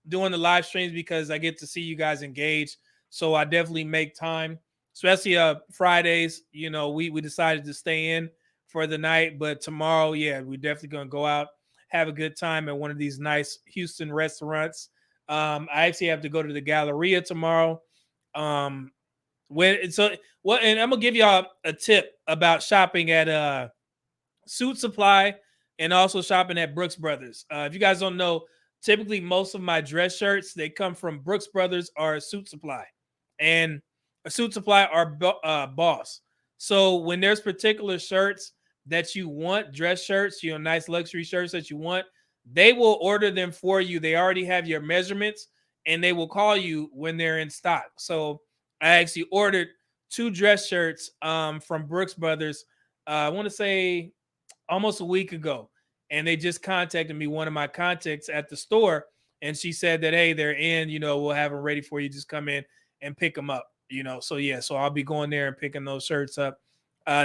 doing the live streams because I get to see you guys engage. So I definitely make time, especially Fridays. We decided to stay in for the night, but tomorrow, yeah, we're definitely going to go out, have a good time at one of these nice Houston restaurants. I actually have to go to the Galleria tomorrow. And I'm gonna give y'all a tip about shopping at Suit Supply and also shopping at Brooks Brothers. If you guys don't know, typically most of my dress shirts they come from Brooks Brothers or Suit Supply, and a Suit Supply or Boss. So when there's particular shirts that you want, dress shirts, nice luxury shirts that you want, they will order them for you. They already have your measurements and they will call you when they're in stock. So I actually ordered 2 dress shirts from Brooks Brothers. I want to say almost a week ago. And they just contacted me, one of my contacts at the store. And she said that, hey, they're in, we'll have them ready for you. Just come in and pick them up, So yeah, so I'll be going there and picking those shirts up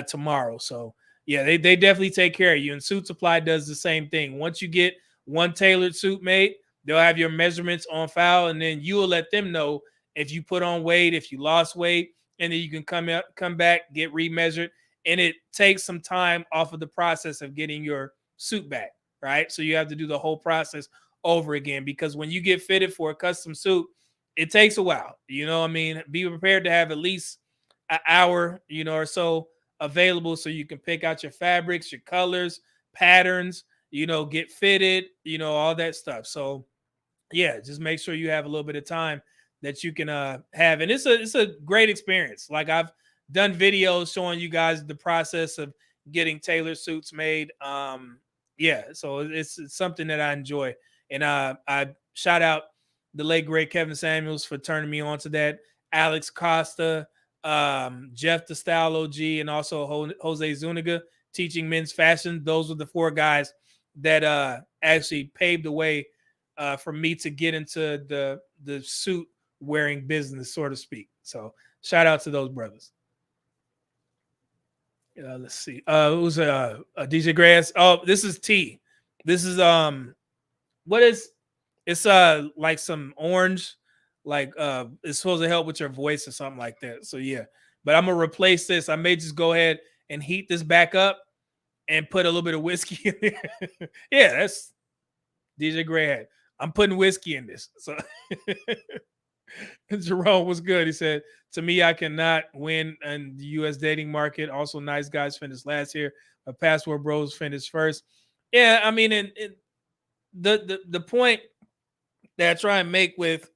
tomorrow. So yeah, they definitely take care of you. And Suit Supply does the same thing. Once you get one tailored suit made, they'll have your measurements on file, and then you will let them know if you put on weight, if you lost weight, and then you can come back, get remeasured, and it takes some time off of the process of getting your suit back, right? So you have to do the whole process over again, because when you get fitted for a custom suit, it takes a while. You know, I mean, be prepared to have at least an hour, or so available so you can pick out your fabrics, your colors, patterns, get fitted, all that stuff. So yeah, just make sure you have a little bit of time that you can have, and it's a great experience. Like, I've done videos showing you guys the process of getting tailored suits made. Yeah, so it's something that I enjoy, and I shout out the late great Kevin Samuels for turning me on to that. Alex Costa, Jeff the Style OG, and also Jose Zuniga teaching men's fashion. Those were the four guys that actually paved the way for me to get into the suit wearing business, so to speak. So shout out to those brothers. Let's see. It was DJ Grass. Oh, this is T. This is what is it's like some orange, like it's supposed to help with your voice or something like that. So yeah, but I'm gonna replace this. I may just go ahead and heat this back up and put a little bit of whiskey in there. Yeah, that's DJ Gray. I'm putting whiskey in this. So Jerome was good. He said, to me, I cannot win in the U.S. dating market. Also, nice guys finished last year. Passport bros finished first. Yeah, I mean, and the point that I try and make with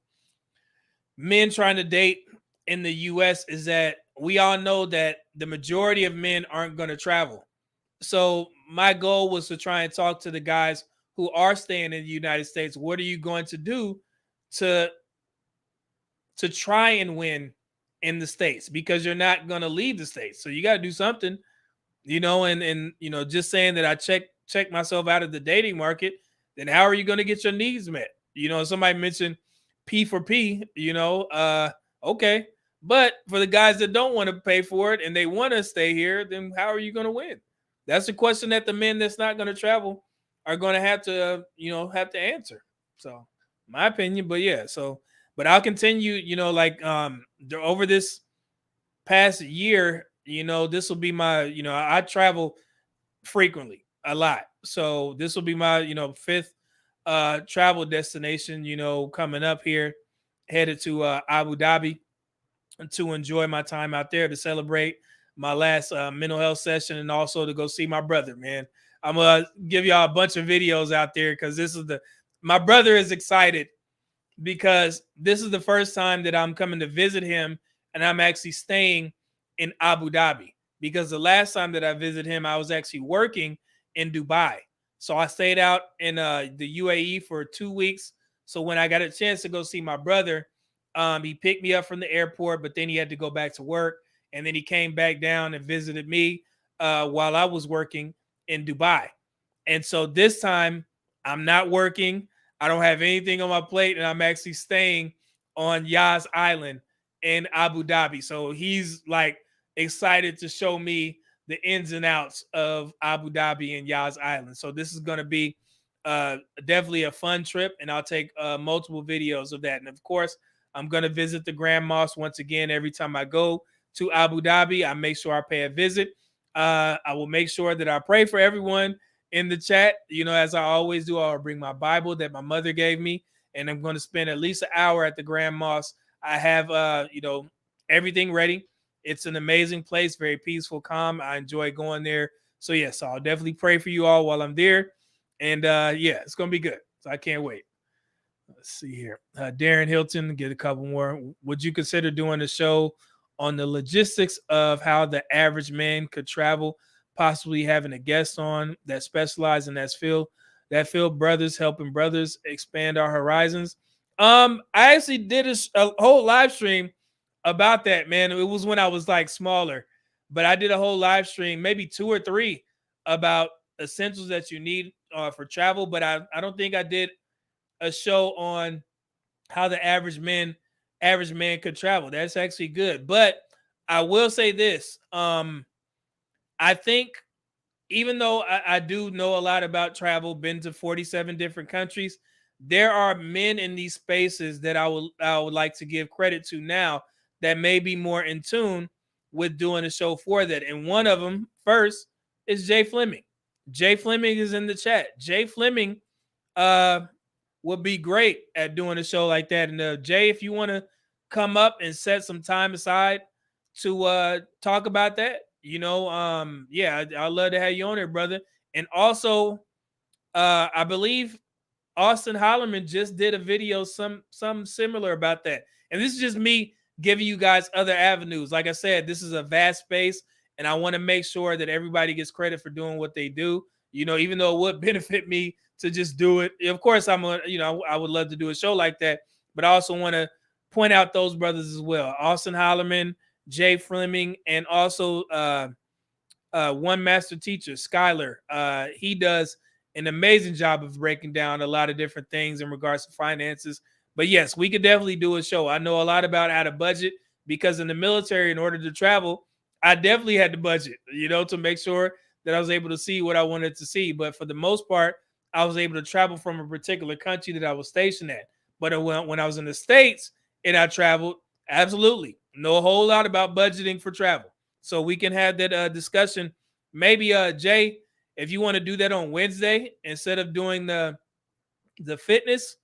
men trying to date in the U.S. is that we all know that the majority of men aren't going to travel. So my goal was to try and talk to the guys who are staying in the United States. What are you going to do to try and win in the States? Because you're not going to leave the States. So you got to do something, and just saying that I check myself out of the dating market, then how are you going to get your needs met? Somebody mentioned P for P, okay. But for the guys that don't want to pay for it and they want to stay here, then how are you going to win? That's the question that the men that's not going to travel are going to have to answer. So my opinion, but yeah, but I'll continue, over this past year, this will be my, I travel frequently a lot. So this will be my, fifth travel destination, coming up here, headed to Abu Dhabi to enjoy my time out there, to celebrate my last mental health session, and also to go see my brother, man. I'm gonna give y'all a bunch of videos out there because my brother is excited because this is the first time that I'm coming to visit him, and I'm actually staying in Abu Dhabi, because the last time that I visited him, I was actually working in Dubai. So I stayed out in the UAE for 2 weeks. So when I got a chance to go see my brother, he picked me up from the airport, but then he had to go back to work. And then he came back down and visited me while I was working in Dubai. And so this time I'm not working. I don't have anything on my plate, and I'm actually staying on Yas Island in Abu Dhabi. So he's like excited to show me the ins and outs of Abu Dhabi and Yas Island. So this is going to be definitely a fun trip, and I'll take multiple videos of that. And of course, I'm going to visit the Grand Mosque once again. Every time I go to Abu Dhabi, I make sure I pay a visit. I will make sure that I pray for everyone in the chat. As I always do, I'll bring my Bible that my mother gave me, and I'm going to spend at least an hour at the Grand Mosque. I have, everything ready. It's an amazing place, very peaceful, calm. I enjoy going there. So yes, I'll definitely pray for you all while I'm there. And yeah, it's going to be good. So I can't wait. Let's see here. Darren Hilton, get a couple more. Would you consider doing a show on the logistics of how the average man could travel, possibly having a guest on that specializes in that field, brothers helping brothers expand our horizons? I actually did a whole live stream about that, man. It was when I was like smaller, but I did a whole live stream, maybe 2 or 3, about essentials that you need for travel. But I don't think I did a show on how the average man could travel. That's actually good. But I will say this. I think, even though I do know a lot about travel, been to 47 different countries, there are men in these spaces that I would like to give credit to now that may be more in tune with doing a show for that. And one of them first is Jay Fleming. Jay Fleming is in the chat. Jay Fleming would be great at doing a show like that. And Jay, if you want to come up and set some time aside to talk about that, yeah, I'd love to have you on there, brother. And also, I believe Austin Holloman just did a video, some similar about that. And this is just me giving you guys other avenues. Like I said, this is a vast space, and I want to make sure that everybody gets credit for doing what they do. Even though it would benefit me to just do it. Of course, I would love to do a show like that, but I also want to point out those brothers as well. Austin Holloman, Jay Fleming, and also one master teacher, Skylar. He does an amazing job of breaking down a lot of different things in regards to finances. But yes, we could definitely do a show. I know a lot about how to budget because in the military, in order to travel, I definitely had to budget, to make sure that I was able to see what I wanted to see. But for the most part, I was able to travel from a particular country that I was stationed at. But when I was in the States and I traveled, absolutely know a whole lot about budgeting for travel. So we can have that discussion. Maybe Jay, if you want to do that on Wednesday instead of doing the fitness,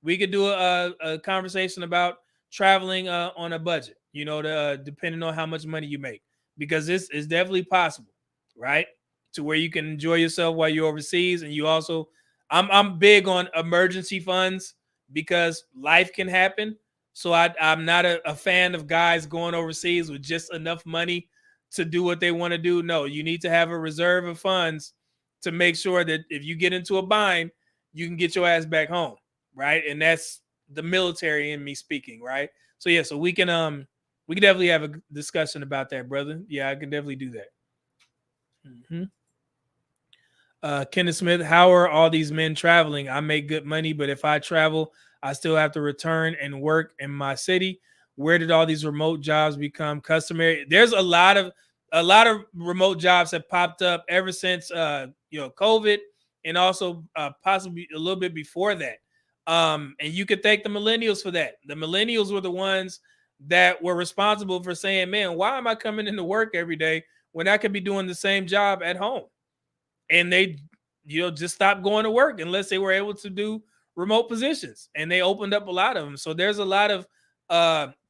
we could do a conversation about traveling on a budget. Depending on how much money you make, because this is definitely possible, right? To where you can enjoy yourself while you're overseas, and you also, I'm big on emergency funds because life can happen. So I'm not a fan of guys going overseas with just enough money to do what they want to do. No, you need to have a reserve of funds to make sure that if you get into a bind, you can get your ass back home, right? And that's the military in me speaking, right? So yeah, so we can definitely have a discussion about that, brother. Yeah, I can definitely do that. Mm-hmm. Kenneth Smith, how are all these men traveling? I make good money, but if I travel, I still have to return and work in my city. Where did all these remote jobs become customary? There's a lot of remote jobs have popped up ever since COVID, and also possibly a little bit before that. And you could thank the millennials for that. The millennials were the ones that were responsible for saying, "Man, why am I coming into work every day when I could be doing the same job at home?" And they, just stopped going to work unless they were able to do remote positions. And they opened up a lot of them. So there's a lot of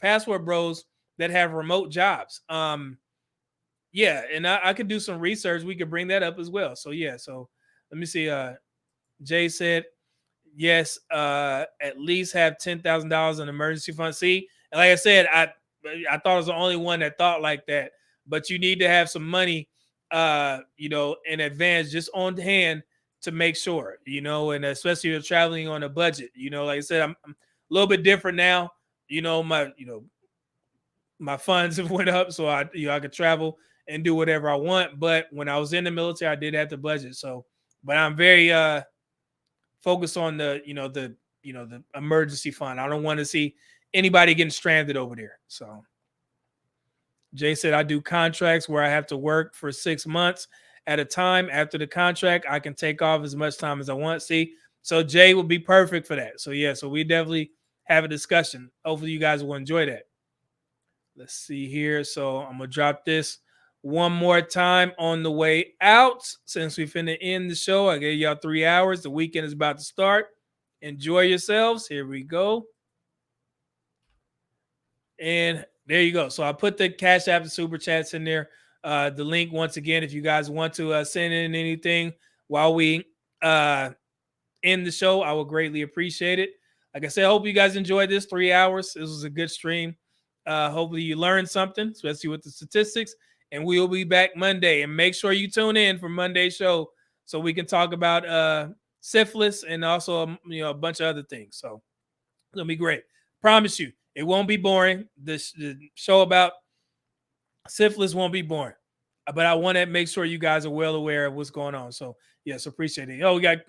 password bros that have remote jobs. Yeah, and I could do some research. We could bring that up as well. So yeah, so let me see. Jay said, yes, at least have $10,000 in emergency fund. See, and like I said, I thought I was the only one that thought like that. But you need to have some money in advance, just on hand to make sure, and especially if you're traveling on a budget, like I said, I'm a little bit different now. My funds have went up, so I could travel and do whatever I want. But when I was in the military, I did have to budget. So, but I'm very focused on the emergency fund. I don't want to see anybody getting stranded over there. So Jay said, I do contracts where I have to work for 6 months at a time. After the contract, I can take off as much time as I want. See, so Jay will be perfect for that. So yeah, so we definitely have a discussion. Hopefully you guys will enjoy that. Let's see here. So I'm going to drop this one more time on the way out. Since we finna end the show, I gave y'all 3 hours. The weekend is about to start. Enjoy yourselves. Here we go. And there you go. So I put the Cash App and Super Chats in there. The link, once again, if you guys want to send in anything while we end the show, I would greatly appreciate it. Like I said, I hope you guys enjoyed this 3 hours. This was a good stream. Hopefully you learned something, especially with the statistics. And we will be back Monday. And make sure you tune in for Monday's show so we can talk about syphilis and also a bunch of other things. So it'll be great. Promise you. It won't be boring. The show about syphilis won't be boring. But I want to make sure you guys are well aware of what's going on. So, yes, appreciate it. Oh, we got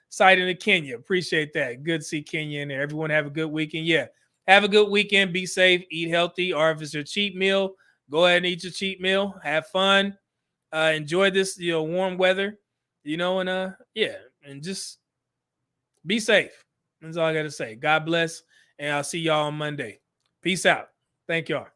site in Kenya. Appreciate that. Good to see Kenya in there. Everyone have a good weekend. Yeah, have a good weekend. Be safe. Eat healthy. Or if it's your cheat meal, go ahead and eat your cheat meal. Have fun. Enjoy this, warm weather. And yeah, and just be safe. That's all I got to say. God bless, and I'll see y'all on Monday. Peace out. Thank y'all.